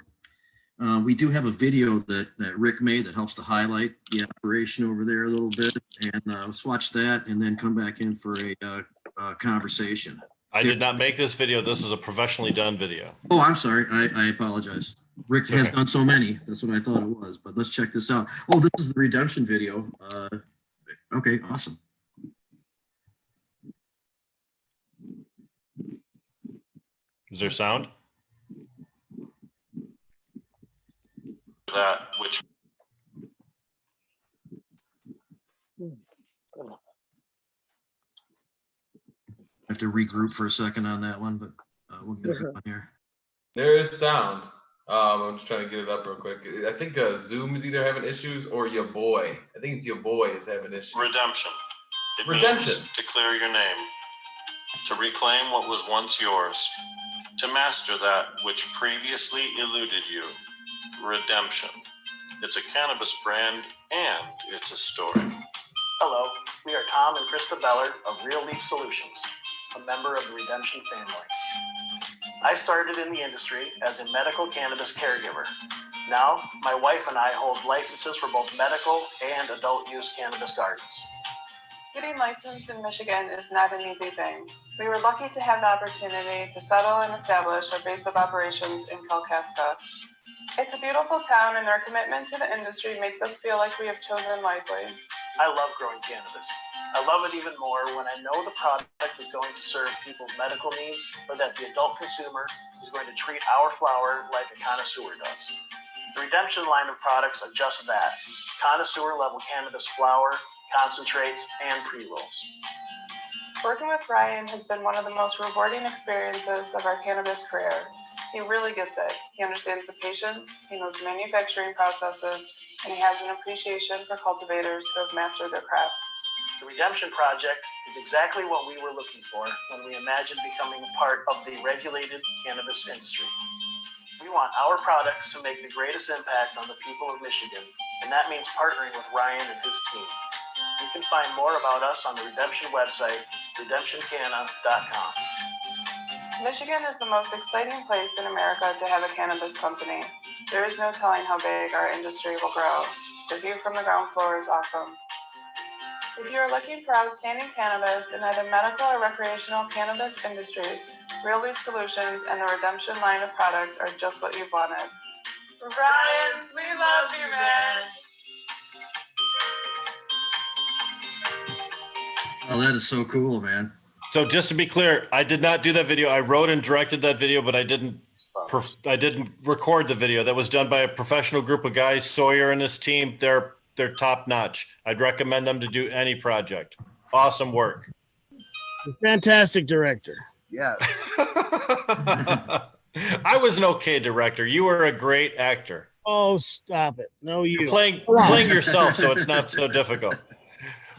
Speaker 1: we do have a video that Rick made that helps to highlight the operation over there a little bit. And let's watch that and then come back in for a conversation.
Speaker 4: I did not make this video. This is a professionally done video.
Speaker 1: Oh, I'm sorry. I apologize. Rick has done so many. That's what I thought it was. But let's check this out. Oh, this is the redemption video. Okay, awesome.
Speaker 4: Is there sound?
Speaker 11: That which
Speaker 1: have to regroup for a second on that one, but we'll get it going here.
Speaker 2: There is sound. I'm just trying to get it up real quick. I think Zoom is either having issues or your boy. I think it's your boy is having issues.
Speaker 4: Redemption. It
Speaker 2: Redemption.
Speaker 4: means to clear your name, to reclaim what was once yours, to master that which previously eluded you. Redemption. It's a cannabis brand and it's a story.
Speaker 14: Hello, we are Tom and Krista Beller of Real Leaf Solutions, a member of the Redemption family. I started in the industry as a medical cannabis caregiver. Now, my wife and I hold licenses for both medical and adult use cannabis gardens.
Speaker 15: Getting licensed in Michigan is not an easy thing. We were lucky to have the opportunity to settle and establish our base of operations in Kalkaska. It's a beautiful town, and their commitment to the industry makes us feel like we have chosen wisely.
Speaker 14: I love growing cannabis. I love it even more when I know the product is going to serve people's medical needs, or that the adult consumer is going to treat our flower like a connoisseur does. The Redemption line of products are just that: connoisseur level cannabis flower, concentrates, and pre-rolls.
Speaker 15: Working with Ryan has been one of the most rewarding experiences of our cannabis career. He really gets it. He understands the patients, he knows manufacturing processes, and he has an appreciation for cultivators who have mastered their craft.
Speaker 14: The Redemption Project is exactly what we were looking for when we imagined becoming a part of the regulated cannabis industry. We want our products to make the greatest impact on the people of Michigan, and that means partnering with Ryan and his team. You can find more about us on the Redemption website, redemptioncanna.com.
Speaker 15: Michigan is the most exciting place in America to have a cannabis company. There is no telling how big our industry will grow. The view from the ground floor is awesome. If you are looking for outstanding cannabis in either medical or recreational cannabis industries, Real Leaf Solutions and the Redemption line of products are just what you've wanted. Ryan, we love you, man.
Speaker 1: Oh, that is so cool, man.
Speaker 4: So just to be clear, I did not do that video. I wrote and directed that video, but I didn't record the video. That was done by a professional group of guys. Sawyer and his team, they're top notch. I'd recommend them to do any project. Awesome work.
Speaker 16: Fantastic director.
Speaker 17: Yeah.
Speaker 4: I was an okay director. You were a great actor.
Speaker 16: Oh, stop it. No, you.
Speaker 4: You're playing yourself, so it's not so difficult.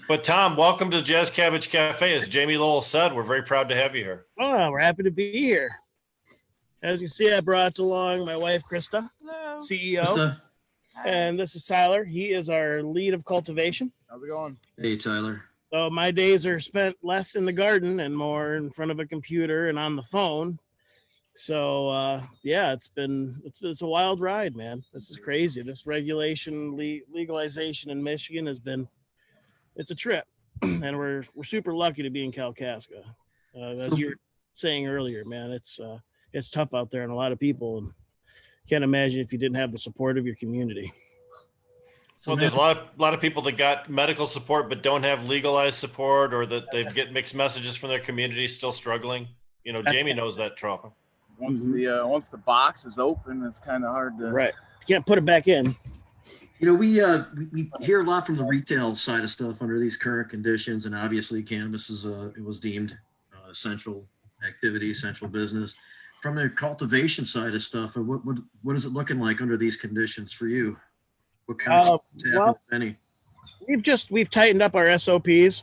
Speaker 4: But Tom, welcome to Jazz Cabbage Cafe. As Jamie Lowell said, we're very proud to have you here.
Speaker 16: Oh, we're happy to be here. As you see, I brought along my wife, Krista,
Speaker 17: Hello.
Speaker 16: CEO.
Speaker 1: Krista.
Speaker 16: And this is Tyler. He is our lead of cultivation.
Speaker 17: How's it going?
Speaker 1: Hey, Tyler.
Speaker 16: So my days are spent less in the garden and more in front of a computer and on the phone. So yeah, it's a wild ride, man. This is crazy. This regulation, legalization in Michigan it's a trip, and we're super lucky to be in Kalkaska. As you were saying earlier, man, it's tough out there, and a lot of people can't imagine if you didn't have the support of your community.
Speaker 4: Well, there's a lot of people that got medical support but don't have legalized support, or that they get mixed messages from their community, still struggling. You know, Jamie knows that trauma.
Speaker 17: Once the box is open, it's kind of hard to.
Speaker 16: Right. You can't put it back in.
Speaker 1: You know, we hear a lot from the retail side of stuff under these current conditions, and obviously cannabis it was deemed essential activity, essential business. From the cultivation side of stuff, what is it looking like under these conditions for you? What kind of
Speaker 16: well,
Speaker 1: if any?
Speaker 16: We've tightened up our SOPs.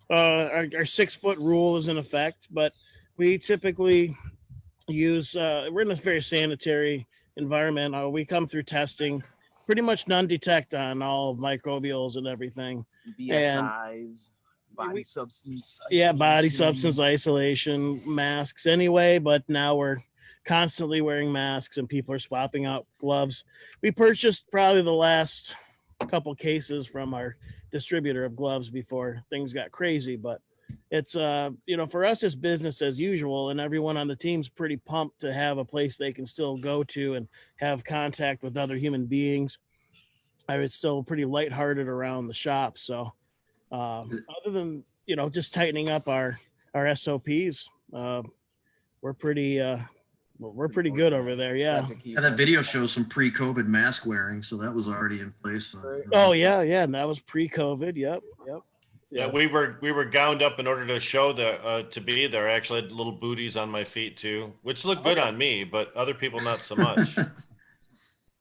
Speaker 16: Our 6 foot rule is in effect, but we typically use we're in a very sanitary environment. We come through testing, pretty much non-detect on all microbials and everything.
Speaker 17: BSIs, body substance.
Speaker 16: Yeah, body substance isolation, masks anyway, but now we're constantly wearing masks and people are swapping out gloves. We purchased probably the last couple cases from our distributor of gloves before things got crazy, but it's for us it's business as usual, and everyone on the team's pretty pumped to have a place they can still go to and have contact with other human beings. It's still pretty lighthearted around the shop, so other than just tightening up our SOPs, we're pretty good over there. Yeah,
Speaker 1: that video shows some pre-COVID mask wearing, so that was already in place.
Speaker 16: Oh yeah, and that was pre-COVID. Yep.
Speaker 4: Yeah, we were gowned up in order to show to be there. I actually had little booties on my feet too, which looked good on me, but other people not so much.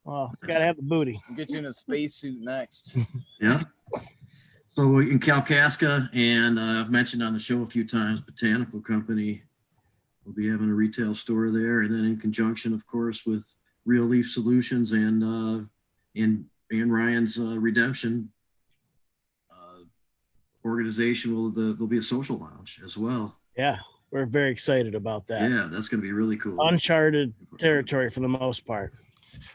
Speaker 16: Well, gotta have the booty.
Speaker 17: We'll get you in a spacesuit next.
Speaker 1: Yeah. So in Kalkaska, and I've mentioned on the show a few times, Botanical Company will be having a retail store there, and then in conjunction, of course, with Real Leaf Solutions and Ryan's Redemption organization, there'll be a social lounge as well.
Speaker 16: Yeah, we're very excited about that.
Speaker 1: Yeah, that's going to be really cool.
Speaker 16: Uncharted territory for the most part.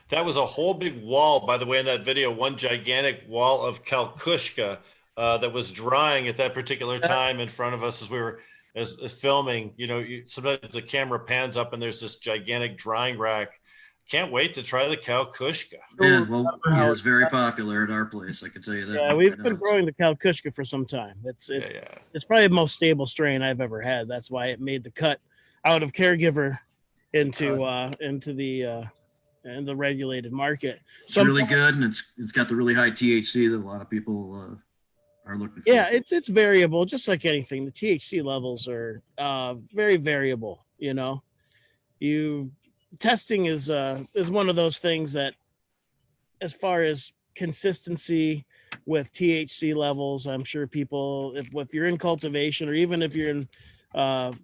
Speaker 4: That was a whole big wall, by the way, in that video, one gigantic wall of Kalkushka that was drying at that particular time in front of us as we were as filming. You know, sometimes the camera pans up and there's this gigantic drying rack. Can't wait to try the Kalkushka.
Speaker 1: Man, well, it's very popular at our place. I can tell you that.
Speaker 16: Yeah, we've been growing the Kalkushka for some time. It's probably the most stable strain I've ever had. That's why it made the cut out of caregiver into the regulated market.
Speaker 1: It's really good, and it's got the really high THC that a lot of people are looking for.
Speaker 16: Yeah, it's variable, just like anything. The THC levels are very variable. You know, testing is one of those things that, as far as consistency with THC levels, I'm sure people, if you're in cultivation or even if you're in, when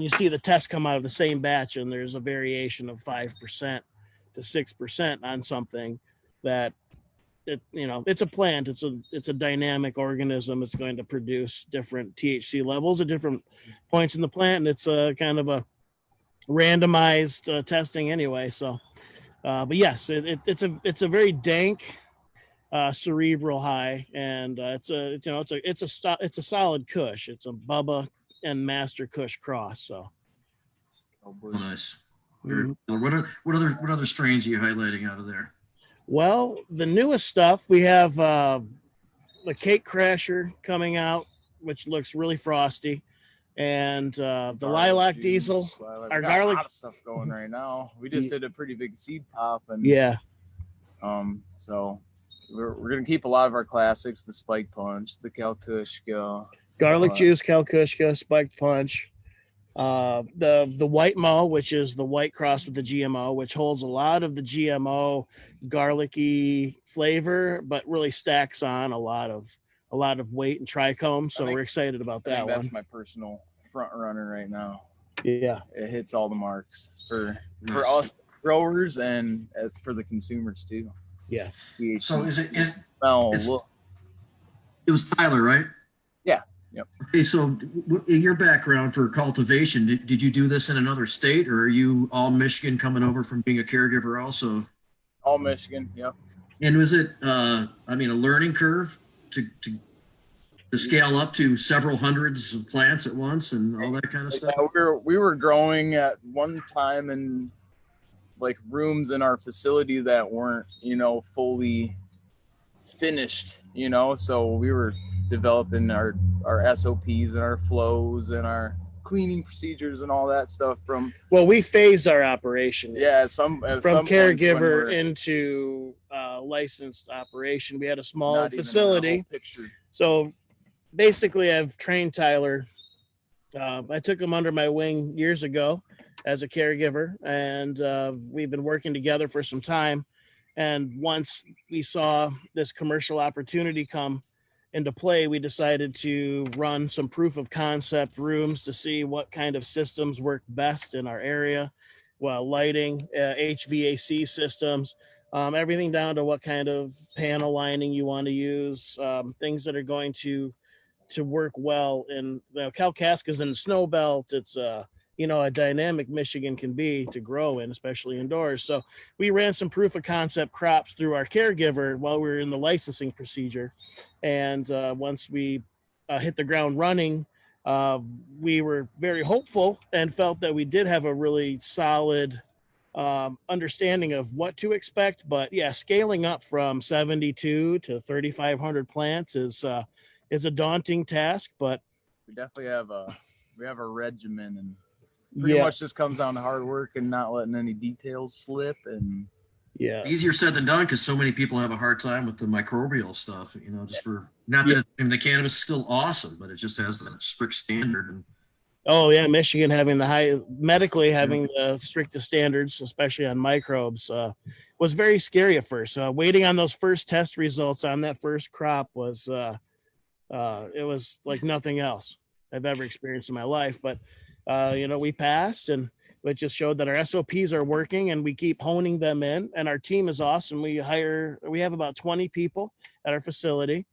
Speaker 16: you see the test come out of the same batch and there's a variation of 5% to 6% on something, that it's a plant, it's a dynamic organism. It's going to produce different THC levels at different points in the plant, and it's a kind of a randomized testing anyway. So but yes, it's a very dank cerebral high, and it's a solid kush. It's a Bubba and Master Kush cross. So
Speaker 1: nice. What other strains are you highlighting out of there?
Speaker 16: Well, the newest stuff, we have the Cake Crasher coming out, which looks really frosty, and the Lilac Diesel.
Speaker 17: Our garlic, a lot of stuff going right now. We just did a pretty big seed pop, and so we're gonna keep a lot of our classics: the Spike Punch, the Kalkushka,
Speaker 16: garlic juice, Kalkushka, Spiked Punch, the White Mo, which is the white cross with the GMO, which holds a lot of the GMO garlicky flavor, but really stacks on a lot of weight and trichome. So we're excited about that one.
Speaker 17: That's my personal front runner right now.
Speaker 16: Yeah,
Speaker 17: it hits all the marks for us growers and for the consumers too.
Speaker 16: Yeah.
Speaker 1: So it was Tyler, right?
Speaker 17: Yeah. Yep.
Speaker 1: Okay, so in your background for cultivation, did you do this in another state, or are you all Michigan coming over from being a caregiver also?
Speaker 17: All Michigan, yep.
Speaker 1: And was it, a learning curve to scale up to several hundreds of plants at once and all that kind of stuff?
Speaker 17: We were growing at one time in like rooms in our facility that weren't, fully finished, so we were developing our SOPs and our flows and our cleaning procedures and all that stuff
Speaker 16: we phased our operation
Speaker 17: from
Speaker 16: caregiver into licensed operation. We had a small facility, so basically I've trained Tyler. I took him under my wing years ago as a caregiver, and we've been working together for some time. And once we saw this commercial opportunity come into play, we decided to run some proof of concept rooms to see what kind of systems work best in our area. Well, lighting, HVAC systems, everything down to what kind of panel lining you want to use, things that are going to work well in Kalkaska's in the snow belt. It's a dynamic Michigan can be to grow in, especially indoors. So we ran some proof of concept crops through our caregiver while we were in the licensing procedure. And once we hit the ground running, we were very hopeful and felt that we did have a really solid understanding of what to expect. But yeah, scaling up from 72 to 3,500 plants is a daunting task, but
Speaker 17: we definitely have a regimen, and pretty much just comes down to hard work and not letting any details slip. And
Speaker 16: Yeah.
Speaker 1: Easier said than done because so many people have a hard time with the microbial stuff, just for not that the cannabis is still awesome, but it just has that strict standard. And
Speaker 16: Oh yeah, Michigan having medically having the strictest standards, especially on microbes, was very scary at first. Waiting on those first test results on that first crop was it was like nothing else I've ever experienced in my life. But we passed, and it just showed that our SOPs are working, and we keep honing them in. And our team is awesome. We have about 20 people at our facility.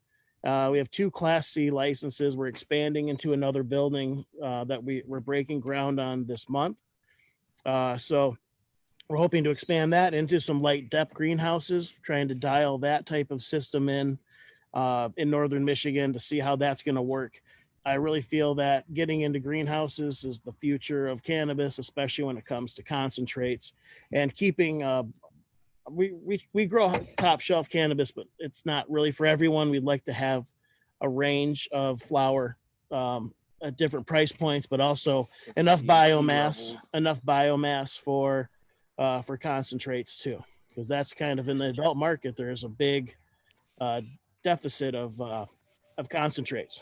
Speaker 16: We have 2 Class C licenses. We're expanding into another building that we're breaking ground on this month. So we're hoping to expand that into some light depth greenhouses, trying to dial that type of system in northern Michigan to see how that's going to work. I really feel that getting into greenhouses is the future of cannabis, especially when it comes to concentrates, and keeping we grow top shelf cannabis, but it's not really for everyone. We'd like to have a range of flower at different price points, but also enough biomass for concentrates too, because that's kind of in the adult market. There's a big deficit of concentrates.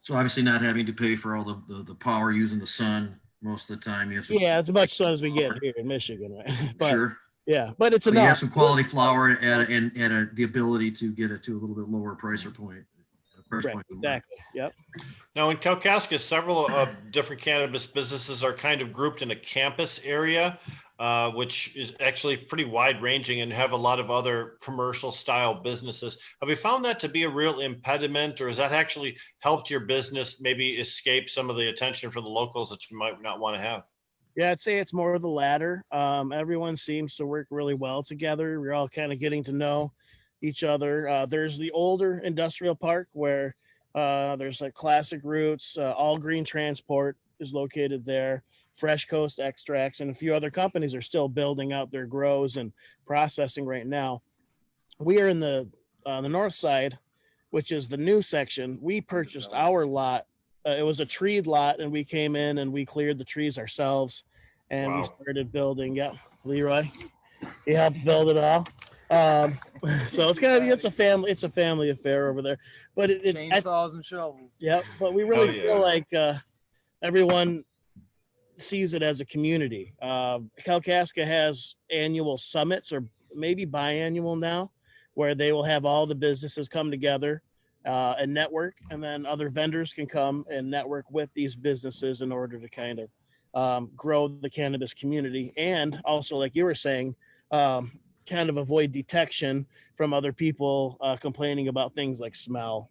Speaker 1: so obviously not having to pay for all the power using the sun most of the time. You have some,
Speaker 16: Yeah, as much sun as we get here in Michigan, right? But,
Speaker 1: sure.
Speaker 16: Yeah, but it's
Speaker 1: So you
Speaker 16: enough.
Speaker 1: have some quality flower and the ability to get it to a little bit lower price point.
Speaker 16: Exactly. Yep.
Speaker 4: Now in Kalkaska, several of different cannabis businesses are kind of grouped in a campus area, which is actually pretty wide ranging and have a lot of other commercial style businesses. Have you found that to be a real impediment, or has that actually helped your business maybe escape some of the attention for the locals that you might not want to have?
Speaker 16: Yeah, I'd say it's more of the latter. Everyone seems to work really well together. We're all kind of getting to know each other. There's the older industrial park where there's like Classic Roots, All Green Transport is located there. Fresh Coast Extracts and a few other companies are still building out their grows and processing right now. We are in the north side, which is the new section. We purchased our lot. It was a treed lot, and we came in and we cleared the trees ourselves, and we started building. Yep, Leroy, he helped build it all. So it's a family affair over there. But
Speaker 17: chainsaws and shovels.
Speaker 16: Yep, but we really feel like everyone sees it as a community. Kalkaska has annual summits, or maybe biannual now, where they will have all the businesses come together and network, and then other vendors can come and network with these businesses in order to kind of grow the cannabis community, and also, like you were saying, kind of avoid detection from other people complaining about things like smell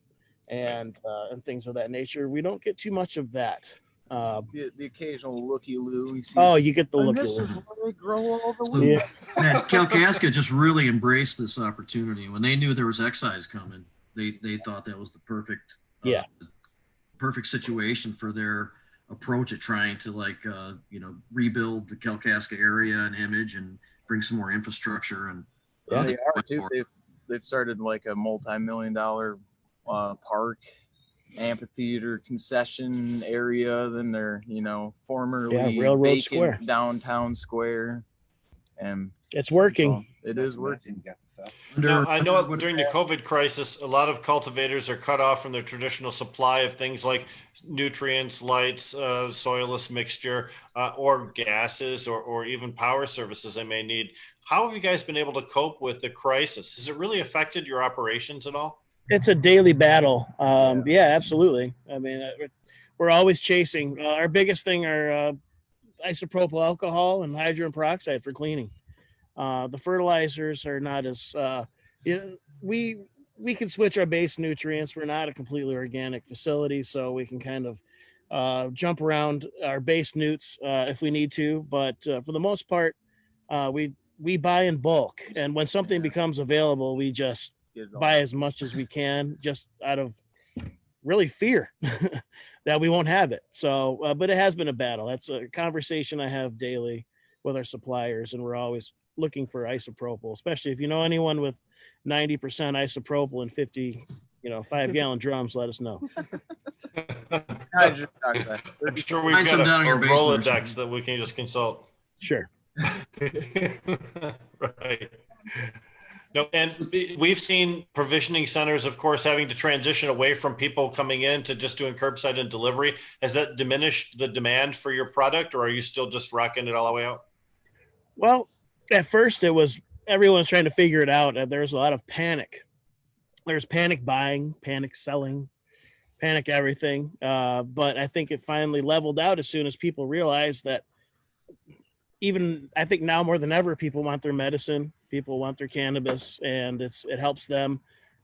Speaker 16: and things of that nature. We don't get too much of that.
Speaker 17: The occasional looky-loo.
Speaker 16: You get the looky-loo.
Speaker 17: This is where they grow all the
Speaker 1: So,
Speaker 17: weed.
Speaker 1: man, Kalkaska just really embraced this opportunity. When they knew there was excise coming, they thought that was the perfect situation for their approach at trying to rebuild the Kalkaska area and image and bring some more infrastructure. And
Speaker 17: they are too. They've started like a multi-million-dollar park, amphitheater, concession area. Then they're formerly
Speaker 16: Railroad Square,
Speaker 17: downtown square, and
Speaker 16: it's working.
Speaker 17: It is working.
Speaker 4: Now, I know during the COVID crisis, a lot of cultivators are cut off from their traditional supply of things like nutrients, lights, soilless mixture, or gases, or even power services they may need. How have you guys been able to cope with the crisis? Has it really affected your operations at all?
Speaker 16: It's a daily battle. Yeah, absolutely. I mean, we're always chasing. Our biggest thing are isopropyl alcohol and hydrogen peroxide for cleaning. The fertilizers are not as we can switch our base nutrients. We're not a completely organic facility, so we can kind of jump around our base nutes if we need to. But for the most part, we buy in bulk, and when something becomes available, we just buy as much as we can, just out of really fear that we won't have it. So, but it has been a battle. That's a conversation I have daily with our suppliers, and we're always looking for isopropyl, especially if you know anyone with 90% isopropyl and 50, 5-gallon drums, let us know.
Speaker 4: I'm sure we've got a Rolodex that we can just consult.
Speaker 16: Sure.
Speaker 4: Right. No, and we've seen provisioning centers, of course, having to transition away from people coming in to just doing curbside and delivery. Has that diminished the demand for your product, or are you still just rocking it all the way out?
Speaker 16: Well, at first it was everyone's trying to figure it out, and there's a lot of panic. There's panic buying, panic selling, panic everything. But I think it finally leveled out as soon as people realized that even I think now more than ever, people want their medicine, people want their cannabis, and it helps them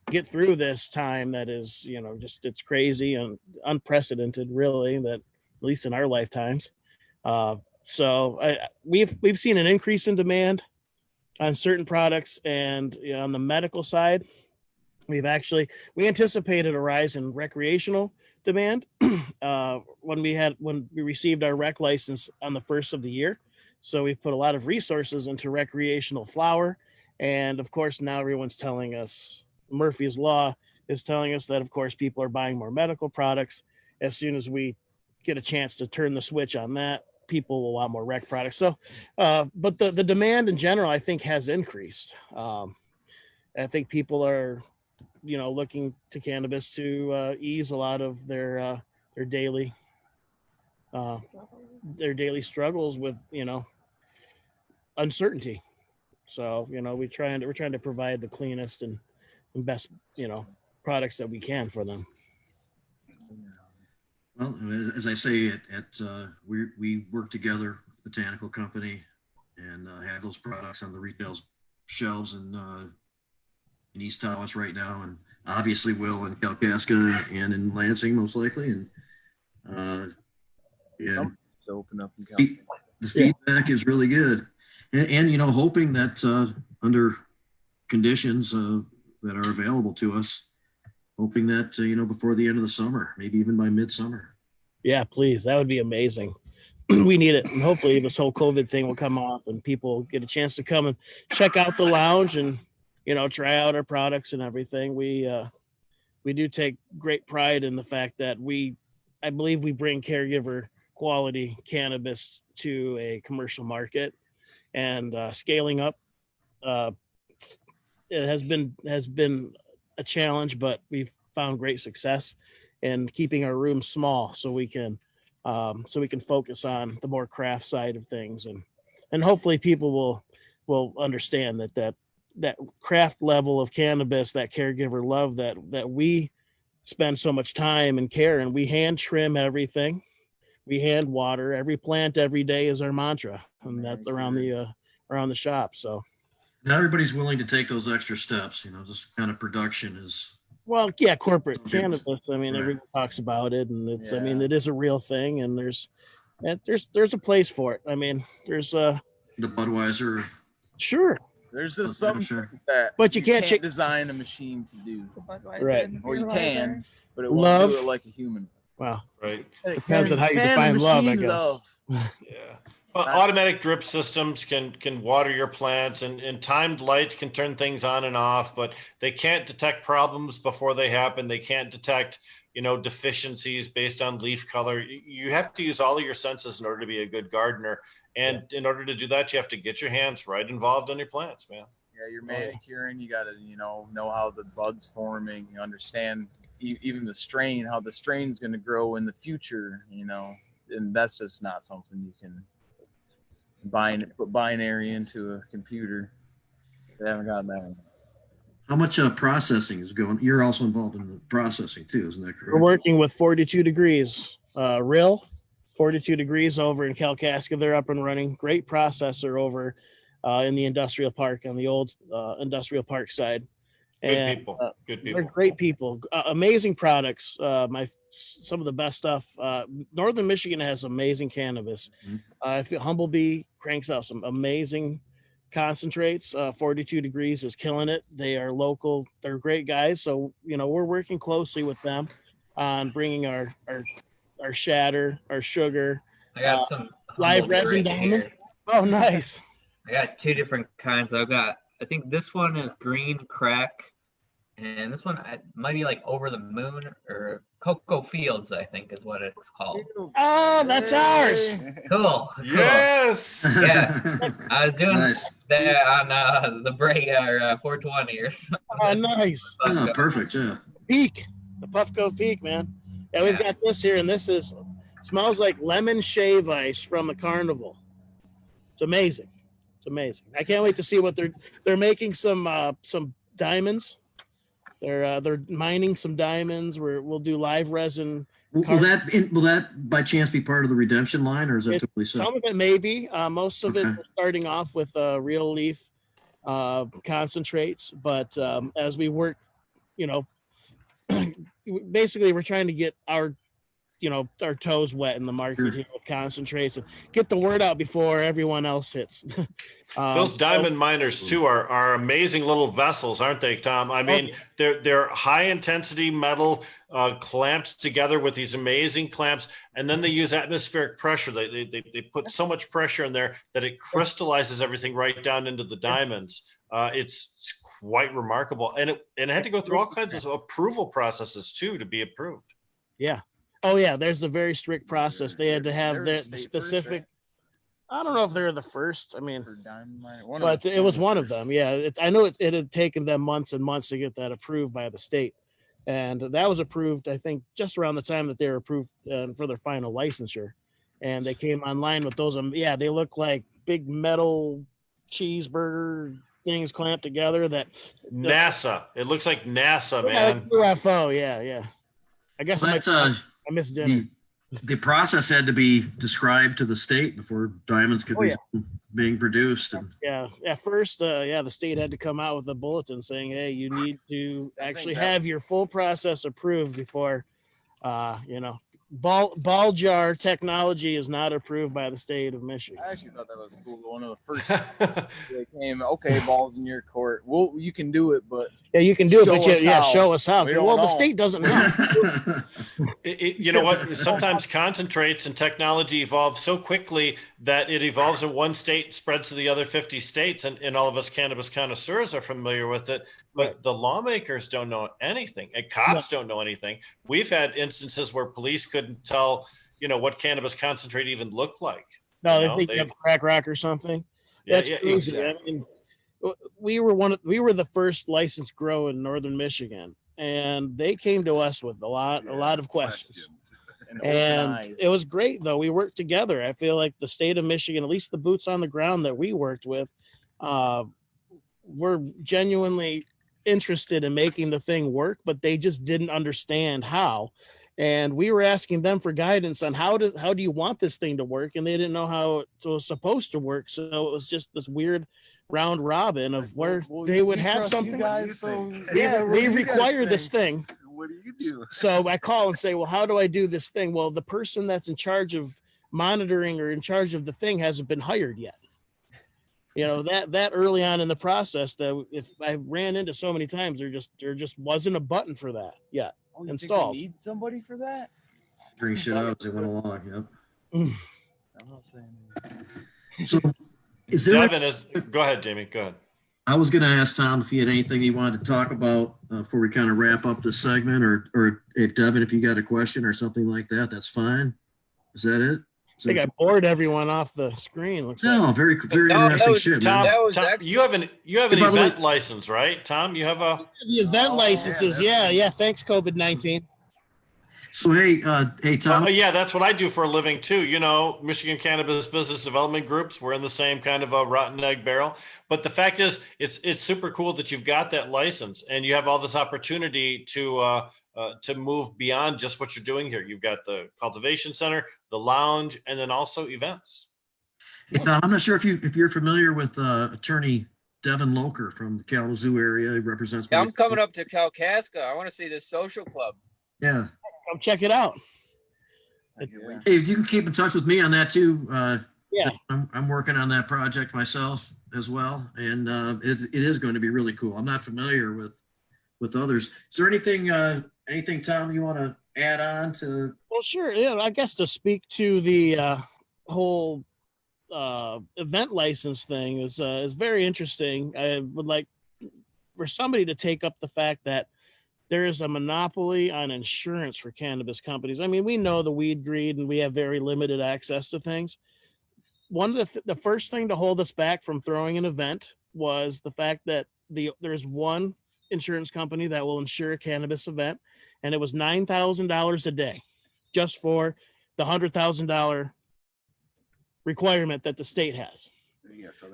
Speaker 16: get through this time that is, just it's crazy and unprecedented, really, that at least in our lifetimes. So we've seen an increase in demand on certain products, and on the medical side, we anticipated a rise in recreational demand when we received our rec license on the first of the year. So we put a lot of resources into recreational flower. And of course, now everyone's telling us, Murphy's Law is telling us that, of course, people are buying more medical products. As soon as we get a chance to turn the switch on that, people will want more rec products. So, but the demand in general, I think, has increased. I think people are, looking to cannabis to ease a lot of their daily struggles with, uncertainty. So, we're trying to provide the cleanest and best, products that we can for them.
Speaker 1: Well, as I say, we work together with the Botanical Company and have those products on the retail shelves in East Tawas right now, and obviously will in Kalkaska and in Lansing most likely. And
Speaker 17: open up.
Speaker 1: The feedback is really good, and hoping that under conditions that are available to us, hoping that before the end of the summer, maybe even by midsummer.
Speaker 16: Yeah, please, that would be amazing. We need it, and hopefully this whole COVID thing will come off and people get a chance to come and check out the lounge and try out our products and everything. We do take great pride in the fact that I believe we bring caregiver quality cannabis to a commercial market, and scaling up it has been a challenge, but we've found great success in keeping our rooms small so we can focus on the more craft side of things, and hopefully people will understand that craft level of cannabis, that caregiver love that we spend so much time and care, and we hand trim everything, we hand water every plant every day is our mantra, and that's around the shop. So
Speaker 1: not everybody's willing to take those extra steps. This kind of production is
Speaker 16: corporate cannabis. I mean, everyone talks about it, and it's I mean, it is a real thing, and there's a place for it. I mean, there's the
Speaker 1: Budweiser.
Speaker 16: Sure.
Speaker 17: There's just something that
Speaker 16: but you can't
Speaker 17: design a machine to do.
Speaker 16: Right.
Speaker 17: Or you can, but it won't do it like a human.
Speaker 16: Wow.
Speaker 4: Right.
Speaker 16: Depends on how you define love, I guess.
Speaker 4: Yeah. Well, automatic drip systems can water your plants, and timed lights can turn things on and off, but they can't detect problems before they happen. They can't detect, deficiencies based on leaf color. You have to use all of your senses in order to be a good gardener. And in order to do that, you have to get your hands right involved in your plants, man.
Speaker 17: Yeah, you're manicuring. You got to, know how the bud's forming. You understand even the strain, how the strain's going to grow in the future, and that's just not something you can put binary into a computer. They haven't gotten that one.
Speaker 1: How much processing is going? You're also involved in the processing too, isn't that correct?
Speaker 16: We're working with 42 Degrees, 42 Degrees over in Kalkaska. They're up and running. Great processor over in the industrial park, on the old industrial park side.
Speaker 4: Good people.
Speaker 16: They're great people. Amazing products. Some of the best stuff. Northern Michigan has amazing cannabis. I feel Humblebee cranks out some amazing concentrates. 42 Degrees is killing it. They are local. They're great guys. So we're working closely with them on bringing our shatter, our sugar.
Speaker 5: I got some
Speaker 16: live resin diamonds. Oh, nice.
Speaker 5: I got two different kinds. I think this one is green crack, And this one might be like Over the Moon or Cocoa Fields, I think is what it's called.
Speaker 16: Oh, that's ours.
Speaker 5: Cool.
Speaker 2: Yes.
Speaker 5: Yeah. I was doing
Speaker 1: Nice.
Speaker 5: that on the break or 420 or something.
Speaker 16: Oh, nice.
Speaker 1: Oh, perfect. Yeah.
Speaker 16: Peak, the Puffco Peak, man. Yeah, we've got this here, and this smells like lemon shave ice from a carnival. It's amazing. It's amazing. I can't wait to see what they're making some diamonds. They're mining some diamonds. We'll do live resin.
Speaker 1: Will that by chance be part of the redemption line, or is that totally separate?
Speaker 16: Some of it maybe. Most of it we're starting off with real leaf concentrates, but as we work, basically we're trying to get our toes wet in the market here with concentrates and get the word out before everyone else hits.
Speaker 4: Those diamond miners too are amazing little vessels, aren't they, Tom? I mean, they're high intensity metal clamped together with these amazing clamps, and then they use atmospheric pressure. They put so much pressure in there that it crystallizes everything right down into the diamonds. It's quite remarkable, and it had to go through all kinds of approval processes too to be approved.
Speaker 16: Yeah. Oh yeah, there's a very strict process. They had to have their specific. I don't know if they're the first. I mean, but it was one of them. Yeah, I know it had taken them months and months to get that approved by the state, and that was approved, I think, just around the time that they were approved for their final licensure, and they came online with those. Yeah, they look like big metal cheeseburger things clamped together.
Speaker 4: NASA. It looks like NASA, man.
Speaker 16: UFO. Yeah. I guess I missed dinner.
Speaker 1: The process had to be described to the state before diamonds could be being produced. And
Speaker 16: yeah, at first, the state had to come out with a bulletin saying, "Hey, you need to actually have your full process approved before, ball jar technology is not approved by the state of Michigan."
Speaker 17: I actually thought that was cool. One of the first they came, okay, balls in your court. Well, you can do it, but
Speaker 16: you can do it, but show us how.
Speaker 17: Well,
Speaker 16: the state doesn't know.
Speaker 4: You know what? Sometimes concentrates and technology evolve so quickly that it evolves in one state, spreads to the other 50 states, and all of us cannabis connoisseurs are familiar with it. But the lawmakers don't know anything, and cops don't know anything. We've had instances where police couldn't tell, what cannabis concentrate even looked like.
Speaker 16: No, they think you have crack rock or something. That's crazy. Exactly. I mean, we were the first licensed grow in northern Michigan, and they came to us with a lot of questions. And it was great though. We worked together. I feel like the state of Michigan, at least the boots on the ground that we worked with, were genuinely interested in making the thing work, but they just didn't understand how. And we were asking them for guidance on how do you want this thing to work, and they didn't know how it was supposed to work. So it was just this weird round robin of where they would have something. We require this thing.
Speaker 17: What do you do?
Speaker 16: So I call and say, well, how do I do this thing? Well, the person that's in charge of monitoring or in charge of the thing hasn't been hired yet. That early on in the process, that if I ran into so many times, there just wasn't a button for that yet.
Speaker 17: You
Speaker 16: installed.
Speaker 17: Think we need somebody for that?
Speaker 1: Bring shit out as they went along. Yep.
Speaker 17: I'm not saying.
Speaker 1: So, is there?
Speaker 4: Go ahead, Jamie. Go ahead.
Speaker 1: I was going to ask Tom if he had anything he wanted to talk about before we kind of wrap up this segment, or if Devin, if you got a question or something like that, that's fine. Is that it?
Speaker 16: I think I bored everyone off the screen. Looks
Speaker 1: very interesting shit,
Speaker 4: Tom,
Speaker 1: man.
Speaker 4: Tom, you have an event license, right? Tom, you have the
Speaker 16: event licenses. Yeah. Thanks, COVID-19.
Speaker 1: So hey, Tom.
Speaker 4: That's what I do for a living too. Michigan Cannabis Business Development Groups. We're in the same kind of a rotten egg barrel. But the fact is, it's super cool that you've got that license and you have all this opportunity to move beyond just what you're doing here. You've got the cultivation center, the lounge, and then also events.
Speaker 1: Hey, Tom, I'm not sure if you're familiar with attorney Devin Loker from the Kalamazoo area. He represents.
Speaker 7: Yeah, I'm coming up to Kalkaska. I want to see this social club.
Speaker 1: Yeah.
Speaker 16: Come check it out.
Speaker 1: Hey, if you can keep in touch with me on that too. I'm working on that project myself as well, and it is going to be really cool. I'm not familiar with others. Is there anything, Tom, you want to add on to?
Speaker 16: Well, sure. Yeah, I guess to speak to the whole event license thing is very interesting. I would like for somebody to take up the fact that there is a monopoly on insurance for cannabis companies. I mean, we know the weed greed and we have very limited access to things. One of the first thing to hold us back from throwing an event was the fact that there's one insurance company that will insure a cannabis event, and it was $9,000 a day just for the $100,000 requirement that the state has.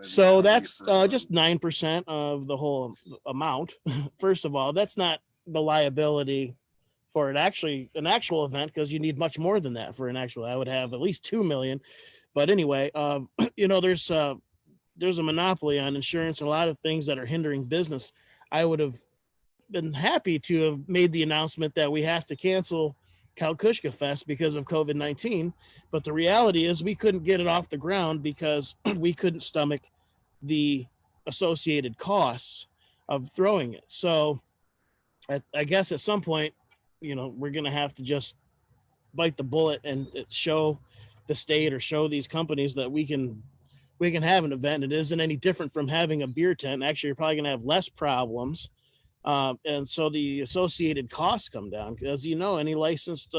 Speaker 16: So that's just 9% of the whole amount. First of all, that's not the liability for an actual event, because you need much more than that for an actual. I would have at least 2 million. But anyway, there's a monopoly on insurance and a lot of things that are hindering business. I would have been happy to have made the announcement that we have to cancel Kalkushka Fest because of COVID-19. But the reality is we couldn't get it off the ground because we couldn't stomach the associated costs of throwing it. So I guess at some point, we're going to have to just bite the bullet and show the state or show these companies that we can have an event. It isn't any different from having a beer tent. Actually, you're probably going to have less problems. And so the associated costs come down. As you know, any licensed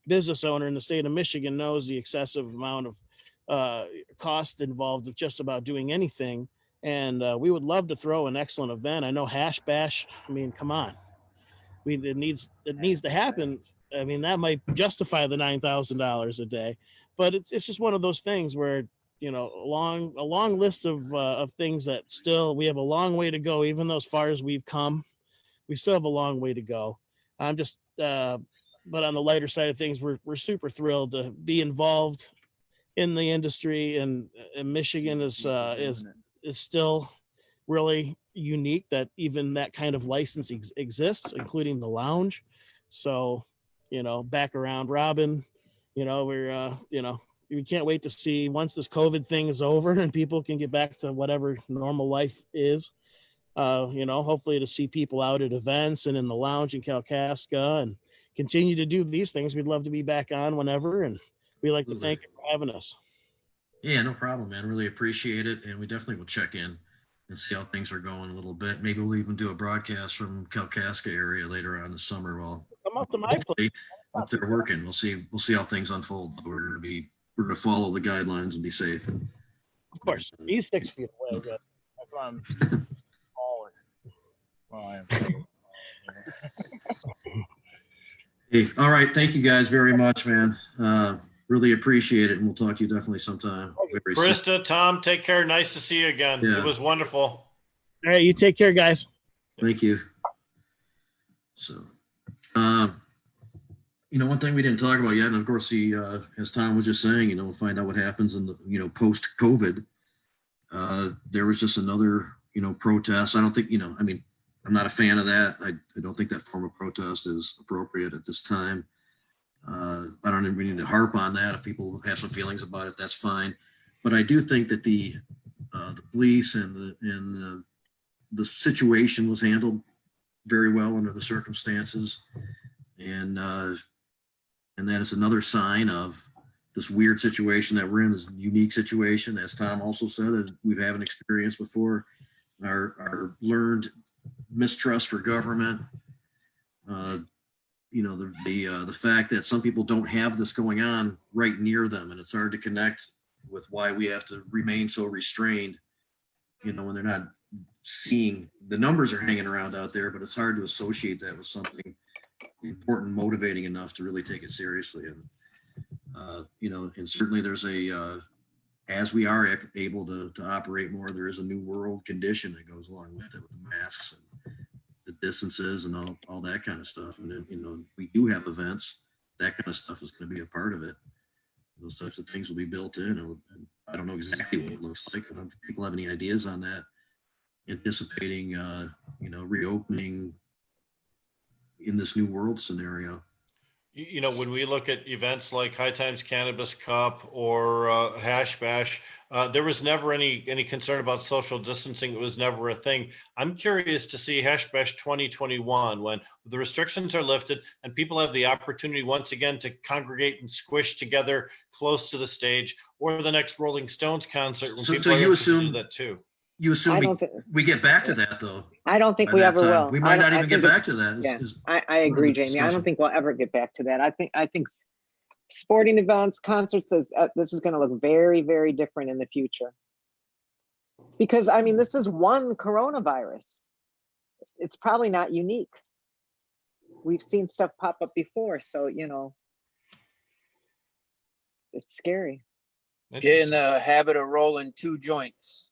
Speaker 16: business owner in the state of Michigan knows the excessive amount of cost involved with just about doing anything. And we would love to throw an excellent event. I know Hash Bash. I mean, come on. It needs to happen. I mean, that might justify the $9,000 a day, but it's just one of those things where, a long list of things that still, we have a long way to go. Even though as far as we've come, we still have a long way to go. I'm just, but on the lighter side of things, we're super thrilled to be involved in the industry, and Michigan is still really unique that even that kind of license exists, including the lounge. So, back around Robin, we're, we can't wait to see once this COVID thing is over and people can get back to whatever normal life is, hopefully to see people out at events and in the lounge in Kalkaska and continue to do these things. We'd love to be back on whenever. And we'd like to thank you for having us.
Speaker 1: Yeah, no problem, man. Really appreciate it. And we definitely will check in and see how things are going a little bit. Maybe we'll even do a broadcast from Kalkaska area later on this summer. Well,
Speaker 16: come up to my place.
Speaker 1: Up there working. We'll see how things unfold. We're gonna follow the guidelines and be safe. And
Speaker 16: of course, he's 6 feet away. But
Speaker 17: that's why I'm smaller. Well, I am.
Speaker 1: Hey, all right. Thank you guys very much, man. Really appreciate it, and we'll talk to you definitely sometime. Very soon.
Speaker 4: Krista, Tom, take care. Nice to see you again.
Speaker 1: Yeah.
Speaker 4: It was wonderful.
Speaker 16: All right, you take care, guys.
Speaker 1: Thank you. So, one thing we didn't talk about yet, and of course, as Tom was just saying, we'll find out what happens in the, post-COVID. There was just another, protest. I don't think, I'm not a fan of that. I don't think that form of protest is appropriate at this time. I don't even need to harp on that. If people have some feelings about it, that's fine. But I do think that the police and the situation was handled very well under the circumstances, and that is another sign of this weird situation that we're in, this unique situation, as Tom also said, that we haven't experienced before. Our learned mistrust for government. The fact that some people don't have this going on right near them, and it's hard to connect with why we have to remain so restrained, when they're not seeing the numbers are hanging around out there, but it's hard to associate that with something important, motivating enough to really take it seriously. And, and certainly there's as we are able to operate more, there is a new world condition that goes along with it, with the masks and the distances and all that kind of stuff. And we do have events. That kind of stuff is going to be a part of it. Those types of things will be built in. And I don't know exactly what it looks like. If people have any ideas on that, anticipating, reopening in this new world scenario.
Speaker 4: When we look at events like High Times Cannabis Cup or Hash Bash, there was never any concern about social distancing. It was never a thing. I'm curious to see Hash Bash 2021 when the restrictions are lifted and people have the opportunity once again to congregate and squish together close to the stage, or the next Rolling Stones concert when people are able to do that too.
Speaker 1: You assume we get back to that though.
Speaker 8: I don't think
Speaker 1: by
Speaker 8: we
Speaker 1: that
Speaker 8: ever
Speaker 1: time.
Speaker 8: will.
Speaker 1: We might not
Speaker 8: I
Speaker 1: even get
Speaker 8: think
Speaker 1: back to that.
Speaker 8: Yeah,
Speaker 1: Is
Speaker 8: I agree,
Speaker 1: the
Speaker 8: Jamie. I don't
Speaker 1: discussion.
Speaker 8: think we'll ever get back to that. I think sporting events, concerts, this is going to look very, very different in the future. Because I mean, this is one coronavirus. It's probably not unique. We've seen stuff pop up before, so you know, it's scary.
Speaker 7: Get in the habit of rolling 2 joints.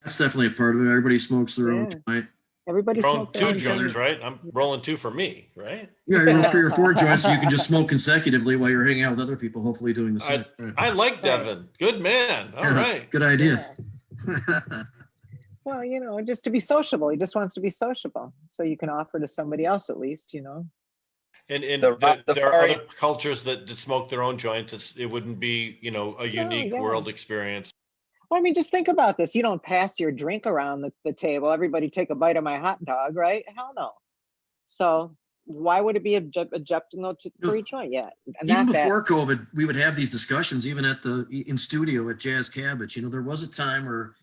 Speaker 1: That's definitely a part of it. Everybody smokes their own
Speaker 8: Yeah.
Speaker 1: joint.
Speaker 8: Everybody
Speaker 4: Rolling
Speaker 8: smoke their
Speaker 4: 2
Speaker 8: own
Speaker 4: joints,
Speaker 8: joint.
Speaker 4: right? I'm rolling 2 for me, right?
Speaker 1: Yeah, you roll 3 or 4 joints, so you can just smoke consecutively while you're hanging out with other people, hopefully doing the same.
Speaker 4: I like Devin. Good man. All right.
Speaker 1: Good idea.
Speaker 8: Well, you know, just to be sociable. He just wants to be sociable, so you can offer to somebody else at least, you know.
Speaker 4: And
Speaker 7: The
Speaker 4: there are
Speaker 7: furry-
Speaker 4: other cultures that smoke their own joints. It wouldn't be, you know, a unique
Speaker 8: yeah.
Speaker 4: world experience.
Speaker 8: Well, I mean, just think about this. You don't pass your drink around the table. Everybody take a bite of my hot dog, right? Hell no. So why would it be objectionable for each joint? Yeah. And
Speaker 1: Even
Speaker 8: not that-
Speaker 1: before COVID, we would have these discussions, even in studio at Jazz Cabbage. You know, there was a time where,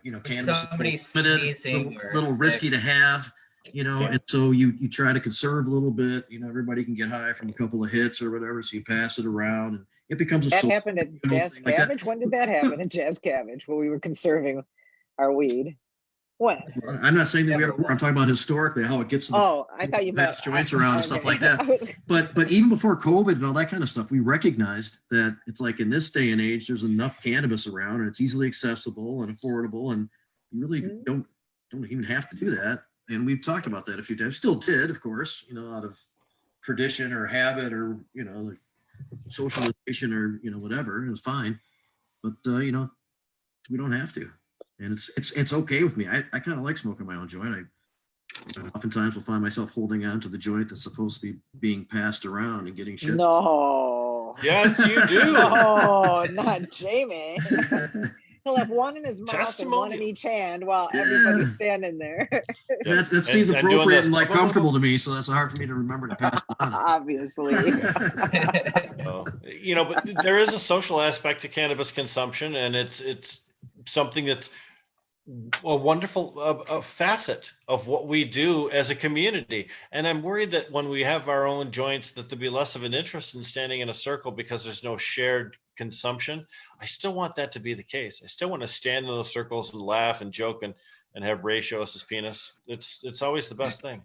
Speaker 1: you know, cannabis
Speaker 5: Somebody's
Speaker 1: is limited,
Speaker 5: sneezing or
Speaker 1: little risky
Speaker 5: sick.
Speaker 1: to have, you know, and so you try to conserve a little bit. You know, everybody can get high from a couple of hits or whatever, so you pass it around, and it becomes a
Speaker 8: that
Speaker 1: social
Speaker 8: happened at Jazz
Speaker 1: thing like that.
Speaker 8: Cabbage. When did that happen at Jazz Cabbage? When we were conserving our weed? When?
Speaker 1: I'm not saying that we ever. I'm talking about historically how it gets. In the,
Speaker 8: Oh, I thought you meant
Speaker 1: pass joints around and stuff
Speaker 8: okay.
Speaker 1: like that. But even before COVID and all that kind of stuff, we recognized that it's like in this day and age, there's enough cannabis around and it's easily accessible and affordable, and you really don't even have to do that. And we've talked about that a few times. Still did, of course, you know, out of tradition or habit or, you know, like socialization or, you know, whatever. It was fine, but you know, we don't have to. And it's okay with me. I kind of like smoking my own joint. I oftentimes will find myself holding on to the joint that's supposed to be being passed around and getting shit.
Speaker 8: No.
Speaker 4: Yes, you do.
Speaker 8: No, not Jamie. He'll have one in his mouth and one in each hand while everybody's standing there.
Speaker 1: That seems appropriate and like comfortable to me, so that's hard for me to remember to pass it on.
Speaker 8: Obviously.
Speaker 4: You know, but there is a social aspect to cannabis consumption, and it's something that's a wonderful facet of what we do as a community. And I'm worried that when we have our own joints, that there'll be less of an interest in standing in a circle because there's no shared consumption. I still want that to be the case. I still want to stand in those circles and laugh and joke and have Ray show us his penis. It's always the best thing.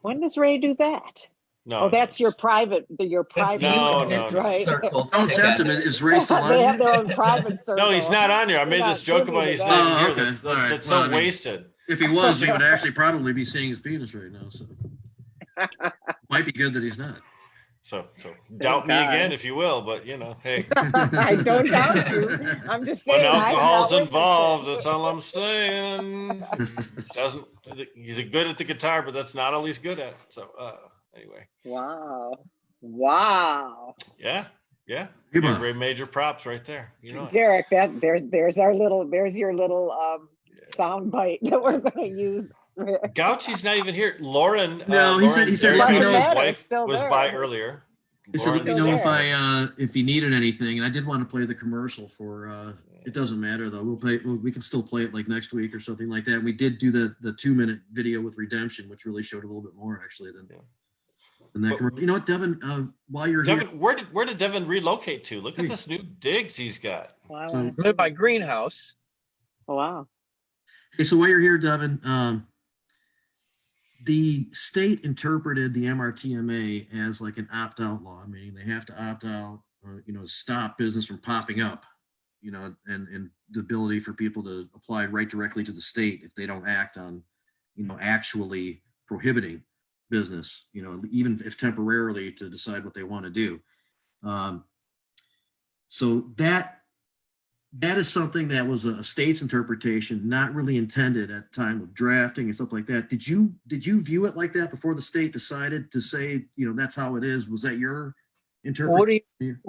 Speaker 8: When does Ray do that?
Speaker 4: No,
Speaker 8: Oh, that's your private
Speaker 4: No,
Speaker 8: circles,
Speaker 4: no.
Speaker 8: right?
Speaker 1: Don't tempt him. Is Ray still on?
Speaker 8: They have their own private circle.
Speaker 4: No, he's not on here. I made this joke about he's not here.
Speaker 1: okay.
Speaker 4: That's
Speaker 1: All right.
Speaker 4: that's
Speaker 1: Well,
Speaker 4: so
Speaker 1: I mean,
Speaker 4: wasted.
Speaker 1: If he was, you would actually probably be seeing his penis right now. So might be good that he's not.
Speaker 4: So doubt me
Speaker 8: God.
Speaker 4: again if you will, but you know, hey.
Speaker 8: I don't doubt you. I'm just saying.
Speaker 4: When
Speaker 8: I'm
Speaker 4: alcohol's
Speaker 8: not
Speaker 4: involved, that's all I'm saying. He's good at the guitar, but that's not all he's good at. So anyway.
Speaker 8: Wow.
Speaker 4: Yeah.
Speaker 1: Come on.
Speaker 4: Great major props right there. You know it.
Speaker 8: Derek, there's your little sound bite that we're gonna use.
Speaker 4: Gauci's not even here. Lauren.
Speaker 1: No, he said
Speaker 4: Derek
Speaker 1: let me know.
Speaker 4: Young's wife
Speaker 8: Still
Speaker 4: was
Speaker 8: there.
Speaker 4: by earlier.
Speaker 1: He said let me
Speaker 4: Lauren
Speaker 1: know
Speaker 4: is-
Speaker 1: if he needed anything, and I did want to play the commercial for. It doesn't matter though. We can still play it like next week or something like that. We did do the 2-minute video with Redemption, which really showed a little bit more actually than that commercial. You know what, Devin? While you're
Speaker 4: Devin,
Speaker 1: here,
Speaker 4: where did Devin relocate to? Look at this new digs he's got.
Speaker 8: Wow.
Speaker 7: Live by greenhouse.
Speaker 8: Oh, wow.
Speaker 1: okay, so while you're here, Devin, the state interpreted the MRTMA as like an opt-out law, meaning they have to opt out, you know, stop business from popping up, you know, and the ability for people to apply right directly to the state if they don't act on, you know, actually prohibiting business, you know, even if temporarily to decide what they want to do. So that is something that was a state's interpretation, not really intended at the time of drafting and stuff like that. Did you view it like that before the state decided to say, you know, that's how it is? Was that your interpretation?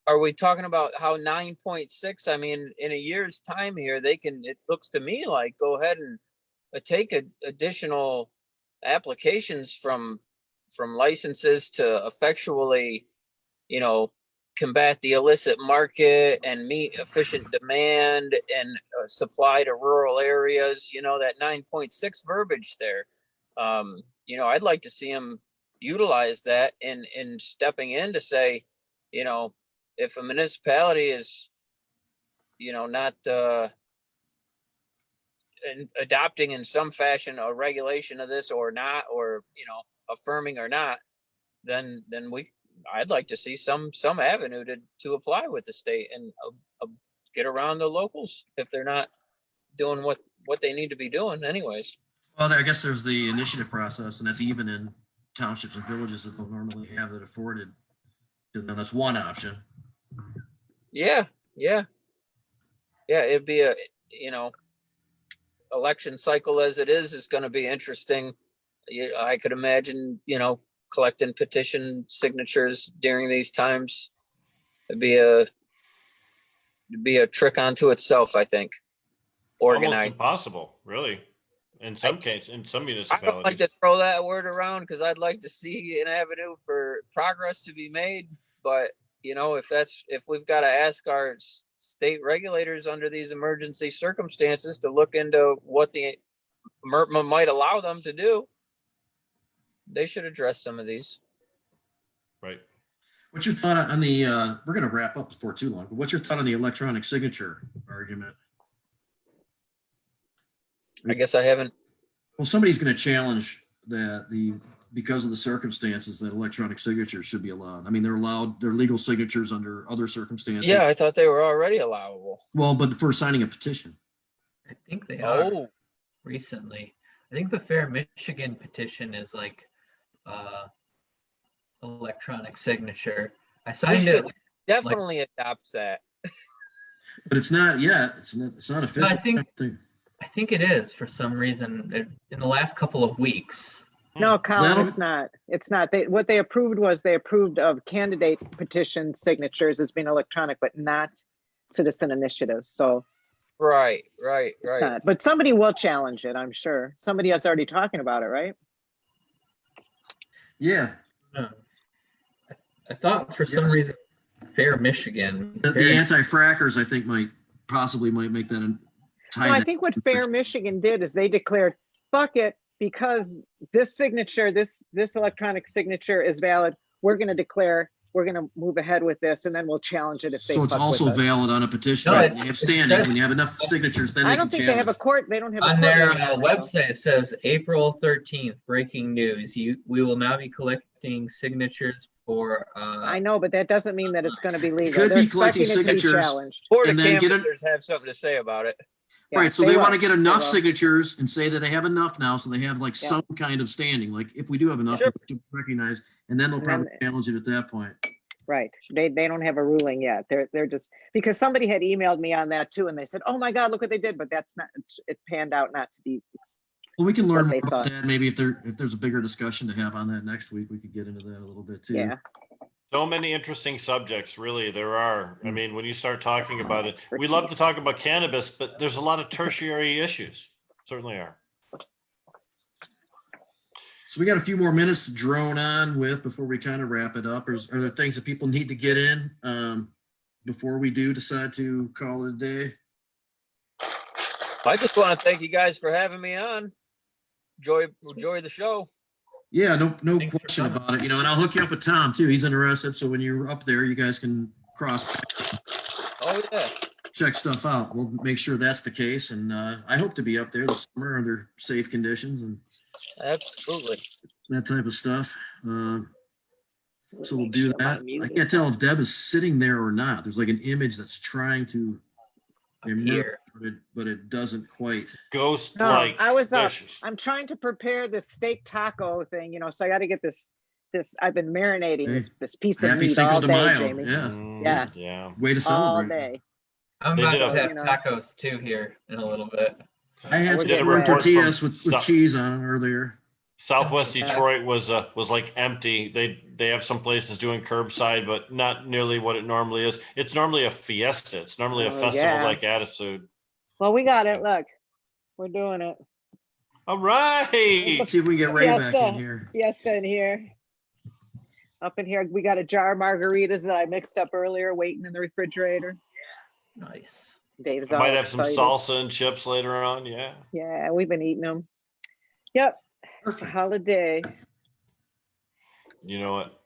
Speaker 7: Are we talking about how 9.6? I mean, in a year's time here, it looks to me like go ahead and take additional applications from licenses to effectually, you know, combat the illicit market and meet efficient demand and supply to rural areas, that 9.6 verbiage there. I'd like to see them utilize that in stepping in to say, if a municipality is, not adopting in some fashion a regulation of this or not, or, affirming or not, then I'd like to see some avenue to apply with the state and get around the locals if they're not doing what they need to be doing anyways.
Speaker 1: Well, I guess there's the initiative process, and that's even in townships and villages that don't normally have that afforded to them. That's one option.
Speaker 7: Yeah. It'd be a, election cycle as it is going to be interesting. I could imagine, collecting petition signatures during these times. It'd be a trick unto itself, I think. Organized.
Speaker 4: Almost impossible, really. In some cases, in some
Speaker 7: I
Speaker 4: municipalities.
Speaker 7: don't like to throw that word around because I'd like to see an avenue for progress to be made. But if we've got to ask our state regulators under these emergency circumstances to look into what the MRPMA might allow them to do, they should address some of these.
Speaker 4: Right.
Speaker 1: What's your thought on the, we're going to wrap up before too long, but what's your thought on the electronic signature argument?
Speaker 7: I guess I haven't.
Speaker 1: Well, somebody's going to challenge that because of the circumstances that electronic signatures should be allowed. I mean, they're legal signatures under other circumstances.
Speaker 7: Yeah, I thought they were already allowable.
Speaker 1: Well, but for signing a petition.
Speaker 5: I think they are recently. I think the Fair Michigan petition is like electronic signature. I signed it.
Speaker 7: Definitely adopts that.
Speaker 1: But it's not yet. It's not official.
Speaker 5: I think it is for some reason in the last couple of weeks.
Speaker 8: No, Colin, it's not. It's not. What they approved of candidate petition signatures as being electronic, but not citizen initiatives. So
Speaker 7: right.
Speaker 8: It's not. But somebody will challenge it, I'm sure. Somebody else already talking about it, right?
Speaker 1: Yeah.
Speaker 5: I thought for some reason Fair Michigan.
Speaker 1: The anti-frackers, I think, might make that.
Speaker 8: No, I think what Fair Michigan did is they declared, fuck it, because this signature, this electronic signature is valid. We're going to move ahead with this, and then we'll challenge it if they.
Speaker 1: So it's also valid on a petition.
Speaker 5: No,
Speaker 1: Right? You have standing when you have enough signatures. Then
Speaker 8: I don't think they have a court. They don't have
Speaker 5: on their website. It says April 13th. Breaking news: we will now be collecting signatures for.
Speaker 8: I know, but that doesn't mean that it's going to be legal.
Speaker 1: Could
Speaker 8: They're
Speaker 1: be collecting signatures,
Speaker 7: Or the
Speaker 1: and then
Speaker 7: canvassers have something to say about it.
Speaker 8: Yeah,
Speaker 1: right, so they want to get enough
Speaker 8: will.
Speaker 1: signatures and say that they have enough now, so they have like some kind of standing. Like if we do have enough,
Speaker 7: Sure.
Speaker 1: to recognize, and then they'll probably challenge it at that point.
Speaker 8: Right. They don't have a ruling yet. They're just, because somebody had emailed me on that too, and they said, "Oh my God, look what they did," but that's not. It panned out not to be.
Speaker 1: Well, we can learn
Speaker 8: what
Speaker 1: more
Speaker 8: they
Speaker 1: about
Speaker 8: thought.
Speaker 1: that. Maybe if there's a bigger discussion to have on that next week, we could get into that a little bit too.
Speaker 8: Yeah.
Speaker 4: So many interesting subjects, really, there are. I mean, when you start talking about it, we love to talk about cannabis, but there's a lot of tertiary issues. Certainly are.
Speaker 1: So we got a few more minutes to drone on with before we kind of wrap it up. Are there things that people need to get in before we do decide to call it a day?
Speaker 7: I just want to thank you guys for having me on. Enjoy the show.
Speaker 1: Yeah, no question about it. And I'll hook you up with Tom too. He's interested. So when you're up there, you guys can cross.
Speaker 7: Oh yeah.
Speaker 1: Check stuff out. We'll make sure that's the case. And I hope to be up there this summer under safe conditions and
Speaker 7: absolutely
Speaker 1: that type of stuff. So we'll do that. I can't tell if Deb is sitting there or not. There's like an image that's trying to emerge, but it doesn't quite.
Speaker 4: Ghost-like dishes.
Speaker 8: I'm trying to prepare this steak taco thing, so I got to get this. I've been marinating this piece of
Speaker 1: Happy
Speaker 8: meat
Speaker 1: Cinco
Speaker 8: all
Speaker 1: de
Speaker 8: day,
Speaker 1: Mayo.
Speaker 8: Jamie.
Speaker 4: Yeah.
Speaker 1: Way to
Speaker 8: all
Speaker 1: celebrate.
Speaker 8: day.
Speaker 5: I'm about to have tacos too here in a little bit.
Speaker 1: I had
Speaker 4: Did a
Speaker 1: some
Speaker 4: report
Speaker 1: tortillas
Speaker 4: from
Speaker 1: with cheese on them earlier.
Speaker 4: Southwest Detroit was like empty. They have some places doing curbside, but not nearly what it normally is. It's normally a fiesta. It's normally a festival-like attitude.
Speaker 8: Well, we got it. Look, we're doing it.
Speaker 4: All right.
Speaker 1: Let's see if we can get Ray back in here.
Speaker 8: Fiesta in here. Up in here, we got a jar of margaritas that I mixed up earlier, waiting in the refrigerator.
Speaker 5: Nice.
Speaker 8: Dave's
Speaker 4: I
Speaker 8: all
Speaker 4: might have some
Speaker 8: excited.
Speaker 4: salsa and chips later on. Yeah.
Speaker 8: Yeah, we've been eating them. Yep. It's a holiday.
Speaker 4: You know what?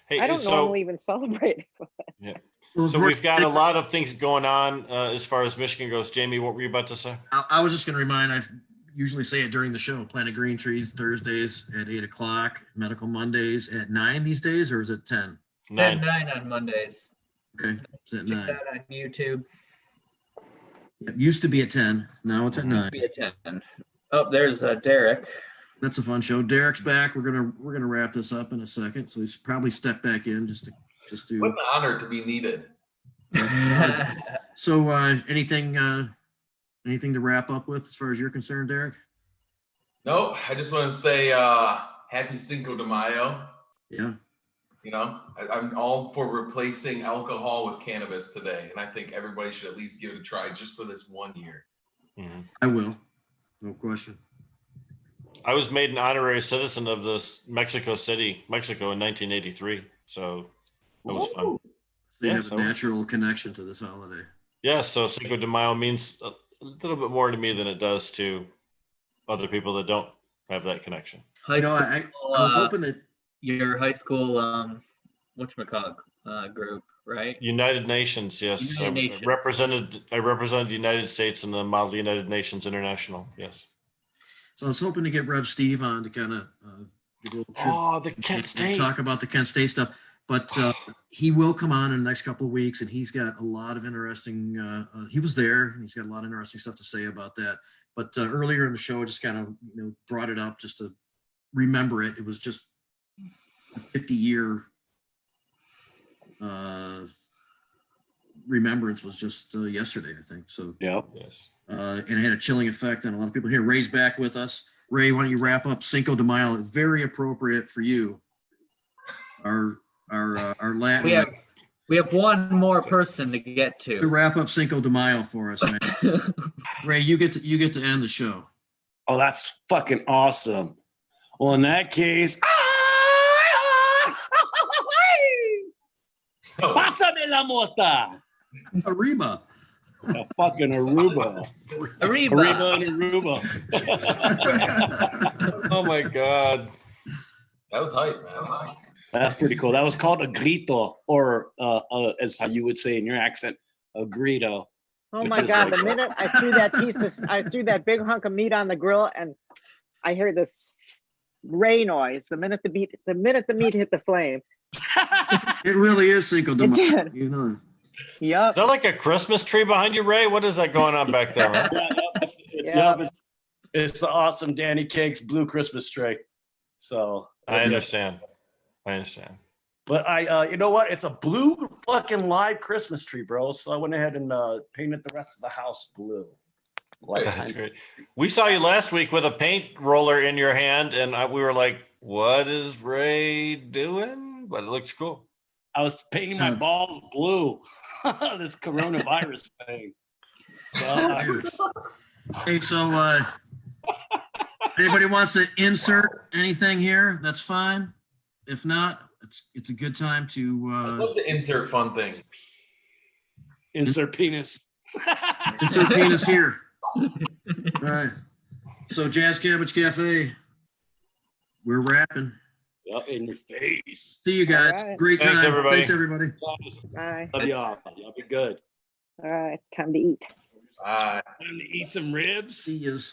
Speaker 4: Hey,
Speaker 8: I don't
Speaker 4: so
Speaker 8: normally even celebrate.
Speaker 4: yeah.
Speaker 1: Well,
Speaker 4: So
Speaker 1: Gordon,
Speaker 4: we've got a lot of things going on as far as Michigan goes. Jamie, what were you about to say?
Speaker 1: I was just going to remind, I usually say it during the show, Planet Green Trees Thursdays at 8 o'clock, Medical Mondays at 9 these days, or is it 10?
Speaker 5: 9 on Mondays.
Speaker 1: Okay, it's at
Speaker 5: Check
Speaker 1: 9.
Speaker 5: that on YouTube.
Speaker 1: It used to be at 10, now it's at 9.
Speaker 5: Be at 10. Oh, there's Derek.
Speaker 1: That's a fun show. Derek's back. We're gonna wrap this up in a second, so he's probably stepped back in just to.
Speaker 2: What an honor to be needed.
Speaker 1: So anything to wrap up with as far as you're concerned, Derek?
Speaker 2: No, I just want to say happy Cinco de Mayo.
Speaker 1: Yeah.
Speaker 2: You know, I'm all for replacing alcohol with cannabis today, and I think everybody should at least give it a try just for this 1 year.
Speaker 1: I will. No question.
Speaker 4: I was made an honorary citizen of this Mexico City, Mexico in 1983. So it was fun.
Speaker 1: So you
Speaker 4: Yeah,
Speaker 1: have
Speaker 4: so-
Speaker 1: a natural connection to this holiday.
Speaker 4: Yeah, so Cinco de Mayo means a little bit more to me than it does to other people that don't have that connection.
Speaker 5: High
Speaker 1: You know,
Speaker 5: school,
Speaker 1: I was hoping that
Speaker 5: your high school whatchamacallit group, right?
Speaker 4: United Nations, yes.
Speaker 5: United Nations.
Speaker 4: I represented the United States in the Model United Nations International. Yes.
Speaker 1: So I was hoping to get Rev Steve on to kind of give a little
Speaker 4: the Kent
Speaker 1: and
Speaker 4: State.
Speaker 1: talk about the Kent State stuff. But he will come on in the next couple of weeks, and he's got a lot of interesting. He was there, and he's got a lot of interesting stuff to say about that. But earlier in the show, I just kind of brought it up just to remember it. It was just a 50-year remembrance was just yesterday, I think. So
Speaker 9: yeah.
Speaker 4: Yes.
Speaker 1: And it had a chilling effect on a lot of people here. Ray's back with us. Ray, why don't you wrap up Cinco de Mayo? Very appropriate for you. Our Latin.
Speaker 5: We have one more person to get
Speaker 1: To
Speaker 5: to.
Speaker 1: wrap up Cinco de Mayo for us, man. Ray, you get to end the show.
Speaker 9: Oh, that's fucking awesome. Well, in that case, pásame la mota.
Speaker 1: Arriba.
Speaker 9: A fucking Aruba.
Speaker 5: Arriba.
Speaker 9: And Aruba.
Speaker 4: Oh my God.
Speaker 2: That was hype, man.
Speaker 9: That's pretty cool. That was called a grito, or as how you would say in your accent, a grito.
Speaker 8: Oh
Speaker 9: which
Speaker 8: my
Speaker 9: is
Speaker 8: God!
Speaker 9: like-
Speaker 8: The minute I threw that big hunk of meat on the grill, and I heard this ray noise. The minute the meat hit the flame.
Speaker 1: It really is Cinco de
Speaker 8: It
Speaker 1: Mayo.
Speaker 8: did.
Speaker 1: You know.
Speaker 8: Yep.
Speaker 4: Is that like a Christmas tree behind you, Ray? What is that going on back there, man?
Speaker 9: It's the awesome Danny Cake's blue Christmas tree. So
Speaker 4: I understand.
Speaker 9: But I, you know what? It's a blue fucking live Christmas tree, bro. So I went ahead and painted the rest of the house blue.
Speaker 4: That's great. We saw you last week with a paint roller in your hand, and we were like, "What is Ray doing?" But it looks cool.
Speaker 9: I was painting my balls blue. This coronavirus thing. So,
Speaker 1: Hey, so anybody wants to insert anything here? That's fine. If not, it's a good time to
Speaker 2: I love to insert fun things.
Speaker 9: insert penis.
Speaker 1: insert penis here. All right. So Jazz Cabbage Cafe, we're wrapping.
Speaker 9: Yep, in your face.
Speaker 1: See you guys.
Speaker 8: All right.
Speaker 1: Great time.
Speaker 4: Thanks, everybody.
Speaker 1: Thanks, everybody.
Speaker 8: Bye.
Speaker 9: Love y'all. Y'all be good.
Speaker 8: All right. Time to eat.
Speaker 2: Bye.
Speaker 9: Time to eat some ribs.
Speaker 1: See yous.